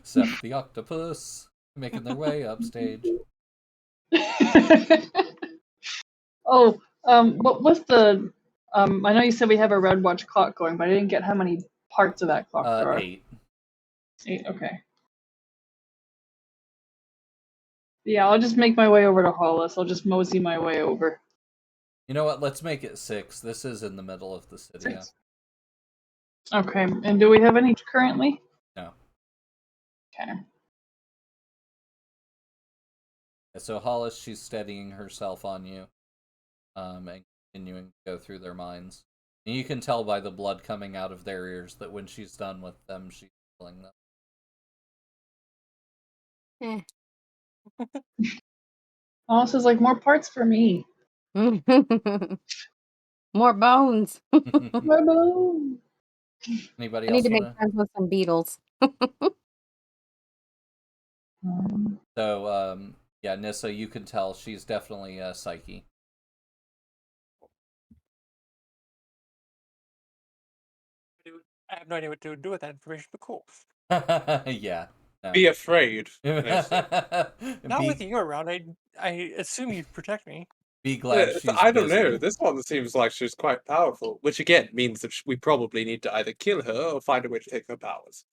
Seth the octopus making their way upstage. Oh, what was the? I know you said we have a red watch clock going, but I didn't get how many parts of that clock there are. 8. 8. Okay. Yeah, I'll just make my way over to Hollis. I'll just mosey my way over. You know what? Let's make it 6. This is in the middle of the city. 6. Okay, and do we have any currently? No. Okay. So Hollis, she's steadying herself on you, and continuing to go through their minds. And you can tell by the blood coming out of their ears that when she's done with them, she's killing them. Hollis is like, more parts for me. More bones. My bone. Anybody I need else to make want to? friends with some beetles. So, yeah, Nissa, you can tell she's definitely a psyche. I have no idea what to do with that information, but cool. Yeah. No. Be afraid. Nissa. Not with you around. I assume you'd protect me. be glad she's I don't know. busy. This one seems like she's quite powerful, which again means that we probably need to either kill her or find a way to take her powers.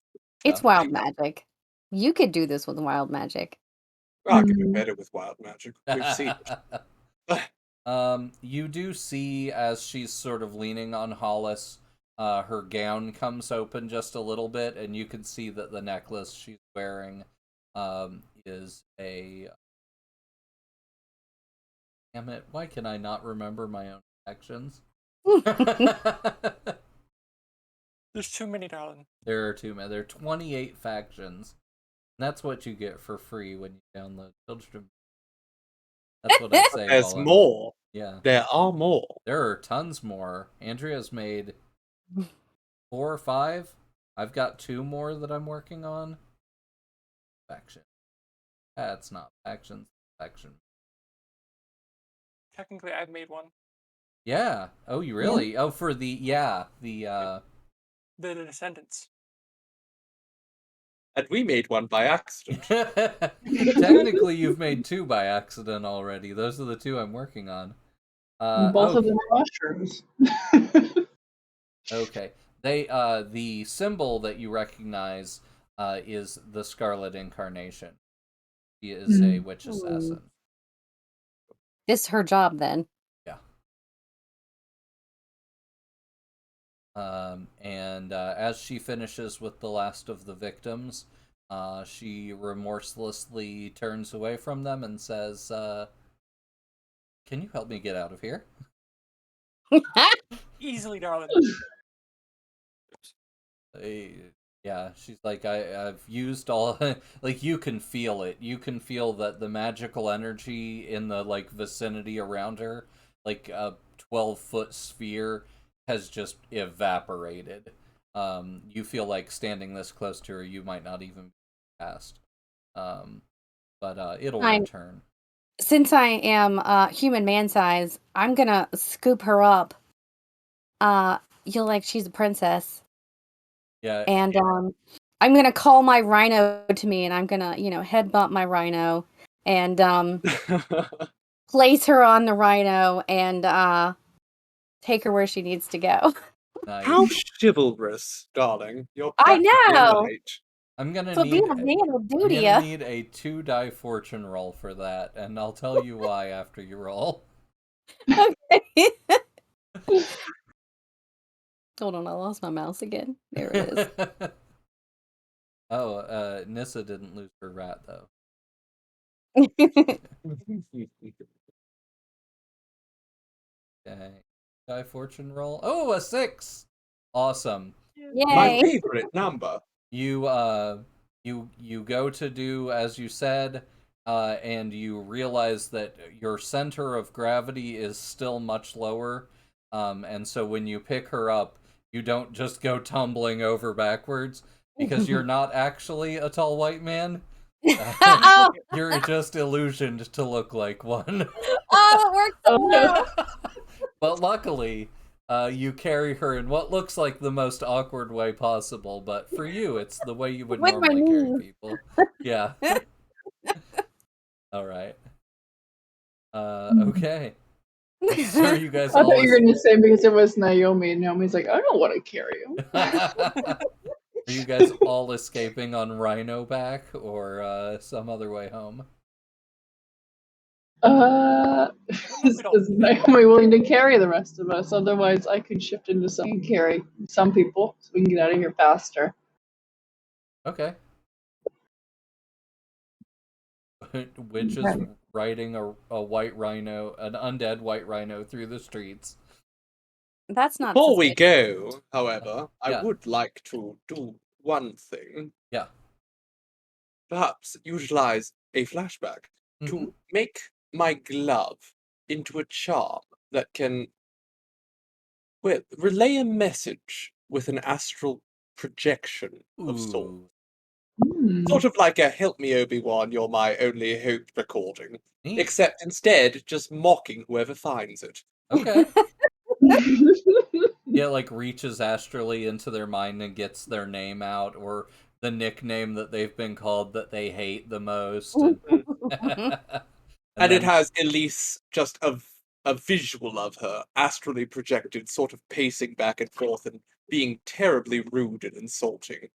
It's Yeah. wild magic. You could do this with wild magic. I could do Mm. better with wild magic. We've seen it. You do see as she's sort of leaning on Hollis, her gown comes open just a little bit, and you can see that the necklace she's wearing is a. Damn it! Why can I not remember my own actions? There's too many, darling. There are too many. There are 28 factions. That's what you get for free when you download Children. That's what I say. There's more. Yeah. There are more. There are tons more. Andrea's made 4 or 5. I've got 2 more that I'm working on. Faction. That's not factions. Faction. Technically, I've made one. Yeah. Oh, you really? Oh, for the The Descendants. And we made one by accident. Technically, you've made 2 by accident already. Those are the 2 I'm working on. Both of them are mushrooms. Okay. They the symbol that you recognize is the Scarlet Incarnation. She is a witch assassin. This is her job then. Yeah. And as she finishes with the last of the victims, she remorselessly turns away from them and says, "Can you help me get out of here?" Easily, darling. Yeah, she's like, I've used all like you can feel it. You can feel that the magical energy in the like vicinity around her, like a 12-foot sphere, has just evaporated. You feel like standing this close to her, you might not even be past. But it'll return. Since I am human man size, I'm gonna scoop her up. You're like she's a princess. Yeah. And I'm gonna call my rhino to me, and I'm gonna, head bump my rhino, and place her on the rhino, and take her where she needs to go. Nice. How chivalrous, darling. You're I practically a know. knight. I'm gonna So need being a man will do I'm to gonna you. need a 2-die fortune roll for that, and I'll tell you why after you roll. Okay. Hold on, I lost my mouse again. There it is. Oh, Nissa didn't lose her rat though. Okay. Die fortune roll. Oh, a 6. Awesome. My Yay. favorite number. You go to do as you said, and you realize that your center of gravity is still much lower. And so when you pick her up, you don't just go tumbling over backwards because you're not actually a tall white man. Oh, You're just illusioned to look like one. it worked so well. But luckily, you carry her in what looks like the most awkward way possible, but for you, it's the way you would With my normally carry knees. people. Yeah. All right. Okay. Sure, you guys I all. thought you were going to say because it was Naomi, and Naomi's like, I don't want to carry him. Are you guys all escaping on Rhino back or some other way home? Is Naomi willing to carry the rest of us? Otherwise, I could shift into something and carry some people so we can get out of here faster. Okay. Which is riding a white rhino, an undead white rhino through the streets. That's not Before we suspicious. go, however, I Yeah. would like to do one thing. Yeah. Perhaps utilize a flashback to make my glove into a charm that can relay a message with an astral projection of sorts. Ooh. Sort of like a Help Me Obi-Wan, You're My Only Hope recording. Neat. Except instead, just mocking whoever finds it. Okay. Yeah, like reaches astrally into their mind and gets their name out, or the nickname that they've been called that they hate the most. And it then- has Elise just a visual of her, astrally projected, sort of pacing back and forth and being terribly rude and insulting.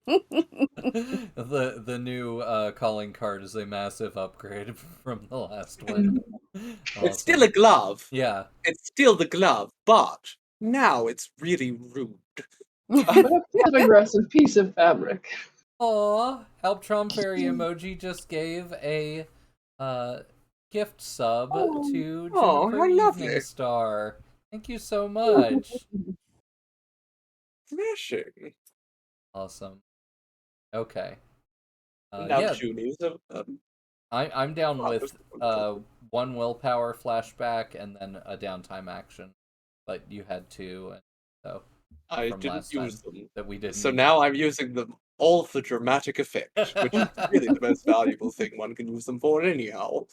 The new calling card is a massive upgrade from the last one. It's still a glove. Yeah. It's still the glove, but now it's really rude. But a passive-aggressive piece of fabric. Aw, Helptron Fairy Emoji just gave a gift sub to Oh, Juniper how lovely. Evening Star. Thank you so much. Smashing. Awesome. Okay. Now Yeah, Junie's I'm down Oh, with that's wonderful. one willpower flashback and then a downtime action, but you had two, and so I from didn't last use time them. that we didn't. So now I'm using them all for dramatic effect, which is really the most valuable thing one can use them for anyhow.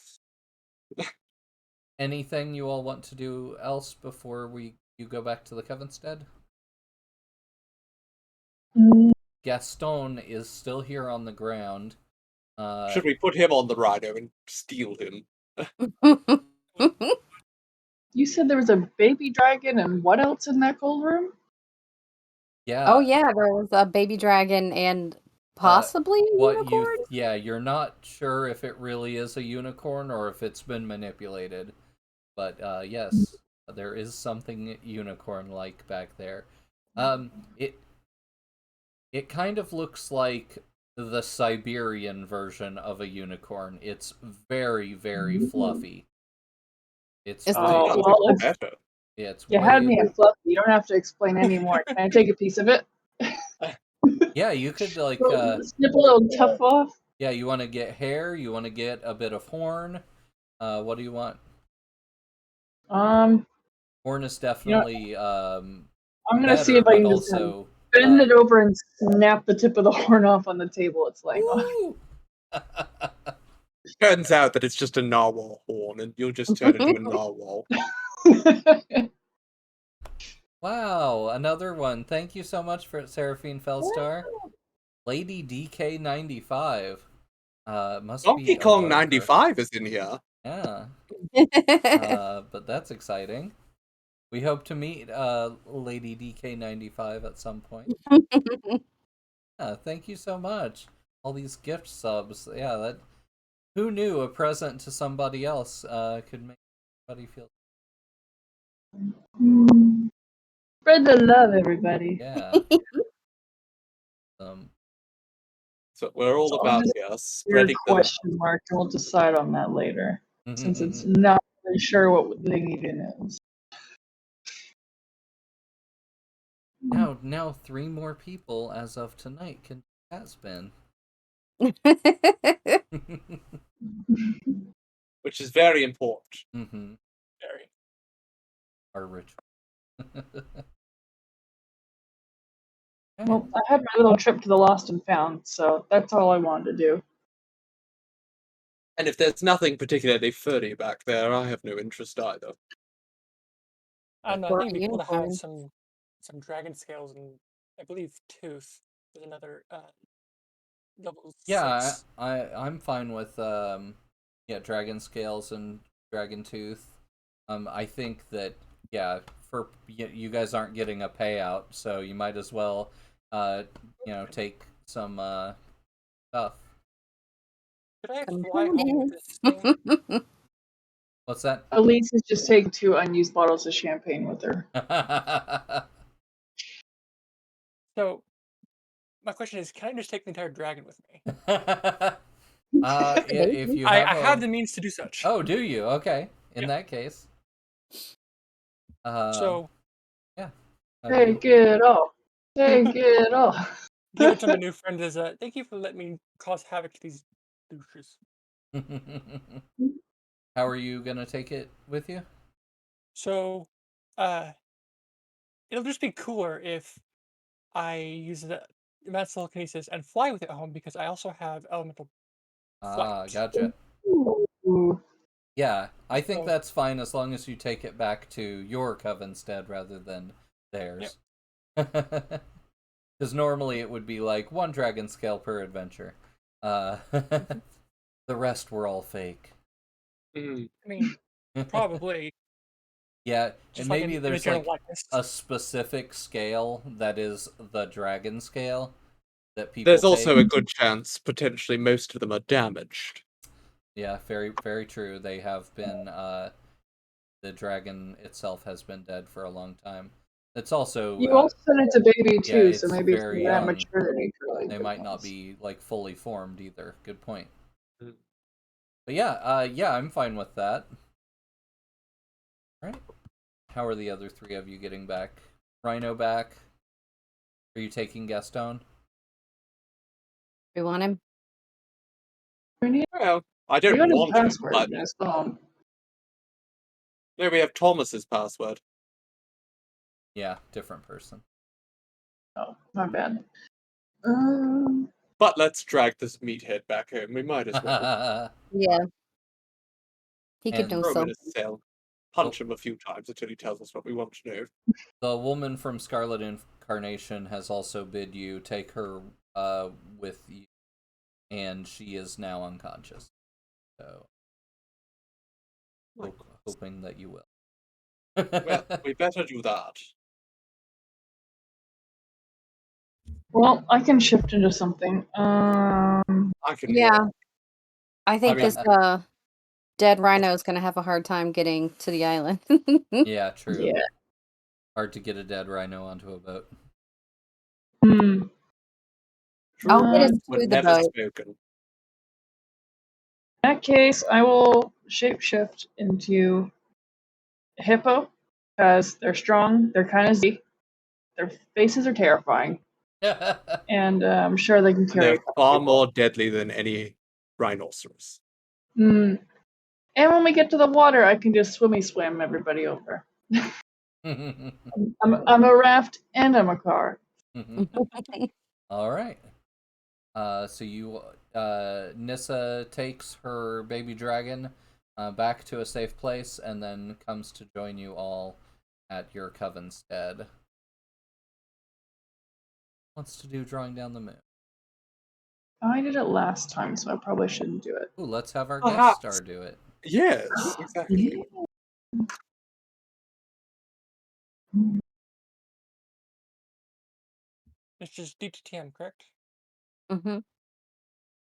Anything you all want to do else before you go back to the Covenstead? Mm, Gaston is still here on the ground. Should we put him on the rhino and steal him? You said there was a baby dragon and what else in that cold room? Yeah. Oh yeah, there was a baby dragon and possibly a What unicorn. you're not sure if it really is a unicorn or if it's been manipulated. But yes, there is something unicorn-like back there. It kind of looks like the Siberian version of a unicorn. It's very, very fluffy. It's Is way, Oh, Sounds well, even if better. it's you had way, me at fluffy, you don't have to explain anymore. Can I take a piece of it? yeah, you could like Snip a little tough off? yeah, you want to get hair, you want to get a bit of horn. What do you want? Horn is definitely I'm gonna see better, if I but can just also bend it over and snap the tip of the horn off on the table it's laying on. Ooh! Turns out that it's just a narwhal horn, and you'll just turn into a narwhal. Wow, another one. Thank you so much for Seraphine Felstar. Lady DK95. Must Donkey be a Kong Darker. 95 is in here. Yeah. But that's exciting. We hope to meet Lady DK95 at some point. Yeah, thank you so much. All these gift subs. Yeah, that who knew a present to somebody else could make somebody feel. Spread the love, everybody. Yeah. So we're all So I'll about just here, Your spreading the love. question mark, and we'll decide on that later, since it's not really sure what the thing even is. Now 3 more people as of tonight can has been. Which is very important. Mm-hmm. Very. Our ritual. Well, I had my little trip to the Lost and Found, so that's all I wanted to do. And if there's nothing particularly furry back there, I have no interest either. I don't know. I Or think a it'd be cool to have unicorn. some dragon scales and I believe tooth is another level Yeah, 6. I'm fine with dragon scales and dragon tooth. I think that for you guys aren't getting a payout, so you might as well take some stuff. Could I fly home with this thing? What's that? Elise has just taken 2 unused bottles of champagne with her. So, my question is, can I just take the entire dragon with me? If you I have have the means to do such. Oh, do you? Okay. In Yep. that case. So, yeah. Take it all. Take it all. give it to my new friend as a thank you for letting me cause havoc to these douches. How are you gonna take it with you? So, it'll just be cooler if I use the advanced telekinesis and fly with it home because I also have elemental flight. Gotcha. Ooh. Yeah, I think So- that's fine as long as you take it back to your Covenstead rather than theirs. Because normally it would be like 1 dragon scale per adventure. The rest were all fake. Mm. I mean, probably. Yeah, and just like maybe in the there's general like likeness. a specific scale that is the dragon scale that people There's take. also a good chance potentially most of them are damaged. Yeah, very very true. They have been the dragon itself has been dead for a long time. It's also You also said it's a baby yeah, too, so it's maybe it's very that young. maturity for like They the might not ones. be like fully formed either. Good point. Mm. But yeah, yeah, I'm fine with that. Right. How are the other three of you getting back? Rhino back? Are you taking Gaston? We want him. Well, I We don't got his want him, password but in his phone. no, we have Thomas's password. Yeah, different person. Oh, my bad. But let's drag this meathead back home. We might as well. Yeah. He could And- know Throw him so. in a cell. Punch him a few times until he tells us what we want to know. The woman from Scarlet Incarnation has also bid you take her with you, and she is now unconscious. So, hoping that you will. Well, we better do that. Well, I can shift into something. I can Yeah. walk. I think mean- this dead rhino is gonna have a hard time getting to the island. Yeah, true. Yeah. Hard to get a dead rhino onto a boat. Hmm. I'll get us Truths were to the never boat. spoken. In that case, I will shapeshift into a hippo because they're strong. They're kind of Z. Their faces are terrifying, and I'm sure they can And carry a they're couple far people. more deadly than any rhinoceros. Hmm. And when we get to the water, I can just swim everybody over. I'm a raft and I'm a car. All right. So you, Nissa takes her baby dragon back to a safe place and then comes to join you all at your coven stead. Wants to do drawing down the moon. I did it last time, so I probably shouldn't do it. Ooh, let's have our Perhaps. guest star do it. Yes, exactly. It's just DTTM, correct? Mm-hmm.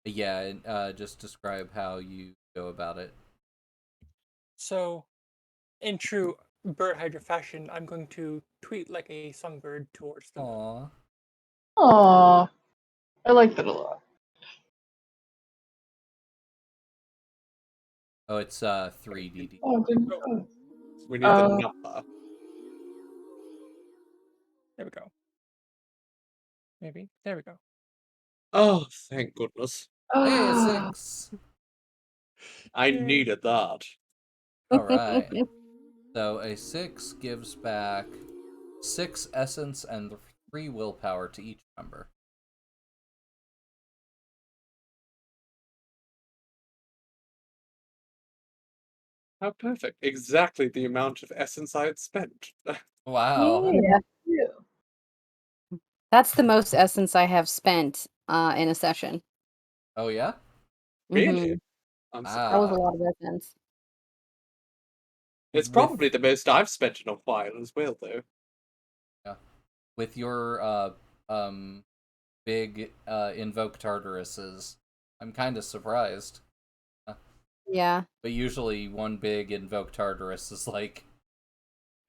Yeah, and just describe how you go about it. So, in true bird hydra fashion, I'm going to tweet like a songbird towards them. Aww. Aww. I like that a lot. Oh, it's 3DD. Oh, didn't go. We need the number. There we go. Maybe. There we go. Oh, thank goodness. Hey, a Ah, 6. I Yay. needed that. All right. So a 6 gives back 6 essence and 3 willpower to each member. How perfect. Exactly the amount of essence I had spent. Wow. Yeah. yeah. That's the most essence I have spent in a session. Oh yeah? Really? Mhm. I'm That was a surprised. lot of essence. It's With- probably the most I've spent in a while as well, though. With your big invoke Tartaruses, I'm kind of surprised. Yeah. But usually one big invoke Tartarus is like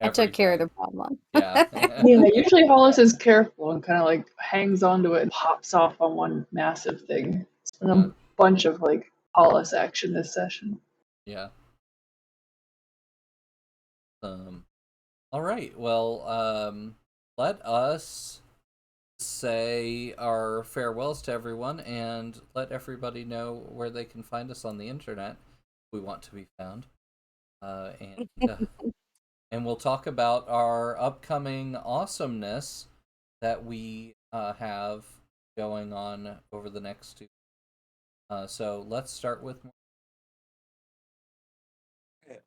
I took care of the everything. problem. Yeah. Yeah, usually Hollis is careful and kind of like hangs onto it and pops off on one massive thing. It's been a bunch of like Hollis action this session. Yeah. All right. Well, let us say our farewells to everyone and let everybody know where they can find us on the internet if we want to be found. And we'll talk about our upcoming awesomeness that we have going on over the next 2. So let's start with.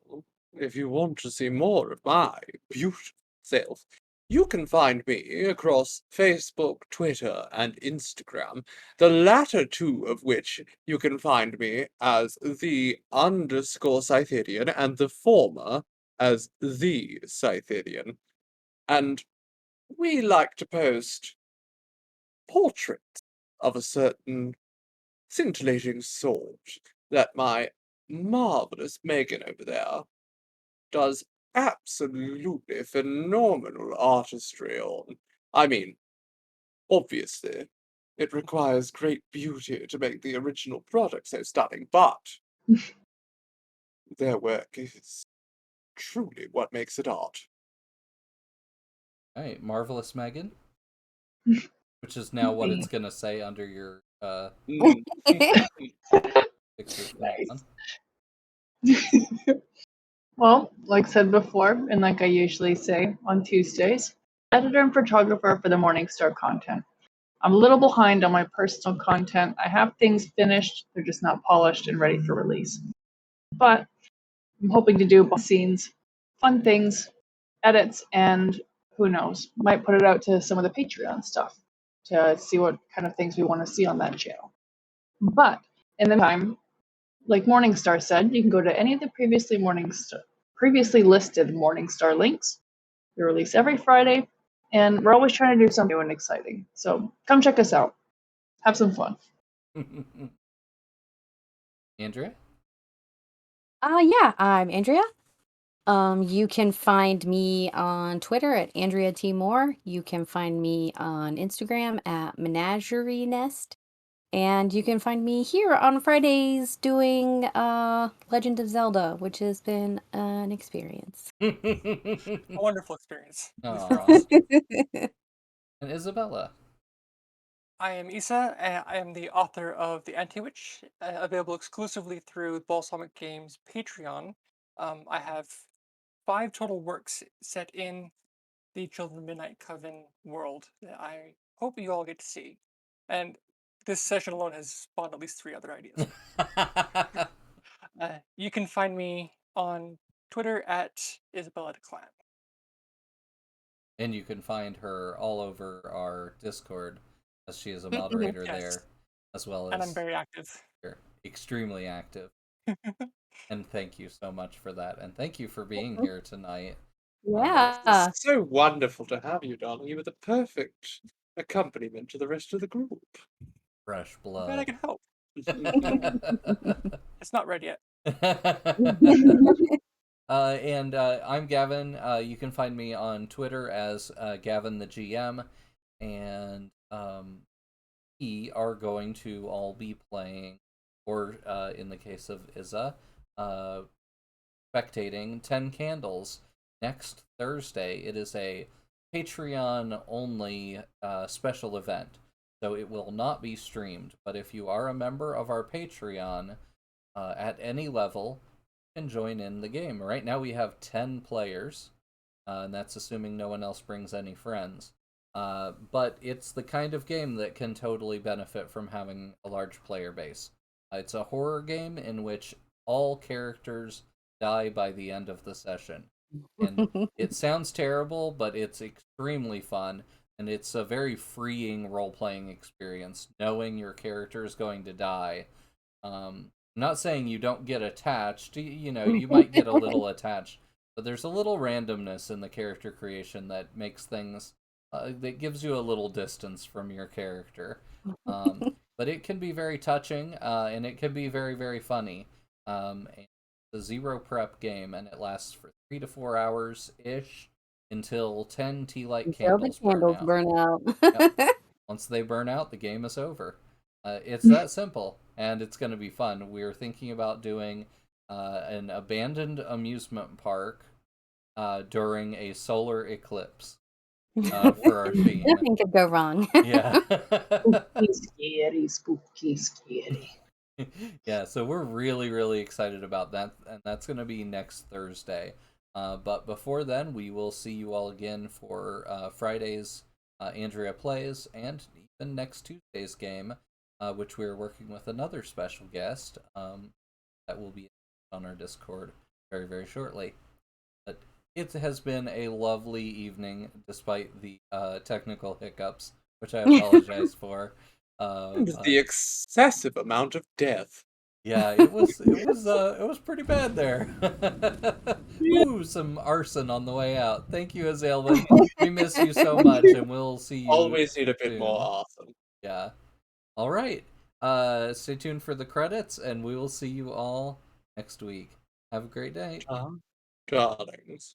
Well, if you want to see more of my beautiful self, you can find me across Facebook, Twitter, and Instagram, the latter 2 of which you can find me as the _Scytherian and the former as the Scythian, and we like to post portraits of a certain scintillating sort that my marvelous Megan over there does absolutely phenomenal artistry on. I mean, obviously, it requires great beauty to make the original product so stunning, but their work is truly what makes it art. All right, Marvelous Megan, which is now what it's gonna say under your Mm. picture thing on. Well, like said before, and like I usually say on Tuesdays, editor and photographer for the Morningstar content. I'm a little behind on my personal content. I have things finished, they're just not polished and ready for release. But I'm hoping to do behind the scenes, fun things, edits, and who knows, might put it out to some of the Patreon stuff to see what kind of things we want to see on that channel. But in the meantime, like Morningstar said, you can go to any of the previously listed Morningstar links. We release every Friday, and we're always trying to do something new and exciting. So come check us out. Have some fun. Andrea? Yeah, I'm Andrea. You can find me on Twitter at Andrea T. Moore. You can find me on Instagram at Menagerie Nest. And you can find me here on Fridays doing Legend of Zelda, which has been an experience. A wonderful experience. Aw. And Isabella? I am Isa, and I am the author of The Anti-Witch, available exclusively through Balsamic Games Patreon. I have 5 total works set in the Children of Midnight Coven world that I hope you all get to see. And this session alone has spawned at least 3 other ideas. You can find me on Twitter at Isabella DeClan. And you can find her all over our Discord, as she is a moderator Yes. there, as well And I'm as very active. extremely active. And thank you so much for that. And thank you for being here tonight. Yeah. It's so wonderful to have you, darling. You were the perfect accompaniment to the rest of the group. Fresh I'm glad I blood. can help. It's not red yet. And I'm Gavin. You can find me on Twitter as Gavin the GM, and we are going to all be playing, or in the case of Isa, spectating 10 Candles next Thursday. It is a Patreon only special event, so it will not be streamed. But if you are a member of our Patreon at any level, you can join in the game. Right now we have 10 players, and that's assuming no one else brings any friends. But it's the kind of game that can totally benefit from having a large player base. It's a horror game in which all characters die by the end of the session. And it sounds terrible, but it's extremely fun, and it's a very freeing role-playing experience, knowing your character is going to die. I'm not saying you don't get attached, you know, you might get a little attached, but there's a little randomness in the character creation that makes things, that gives you a little distance from your character. But it can be very touching, and it can be very, very funny. And it's a zero prep game, and it lasts for 3 to 4 hours ish until 10 tea light Until the candles candles burn out. Yep. Once they burn out, the game is over. It's that simple, and it's going to be fun. We're thinking about doing an abandoned amusement park during a solar eclipse for our theme. Nothing could go wrong. Yeah. Spooky, scary. Yeah, so we're really, really excited about that, and that's going to be next Thursday. But before then, we will see you all again for Friday's Andrea Plays, and even next Tuesday's game, which we're working with another special guest that will be on our Discord very, very shortly. But it has been a lovely evening, despite the technical hiccups, which I apologize for. And the excessive amount of death. Yeah, it was pretty bad there. Ooh, some arson on the way out. Thank you, Azalvin. We miss you so much, and we'll see you Always need a bit soon. more awesome. Yeah. All right. Stay tuned for the credits, and we will see you all next week. Have a great day. Darlings.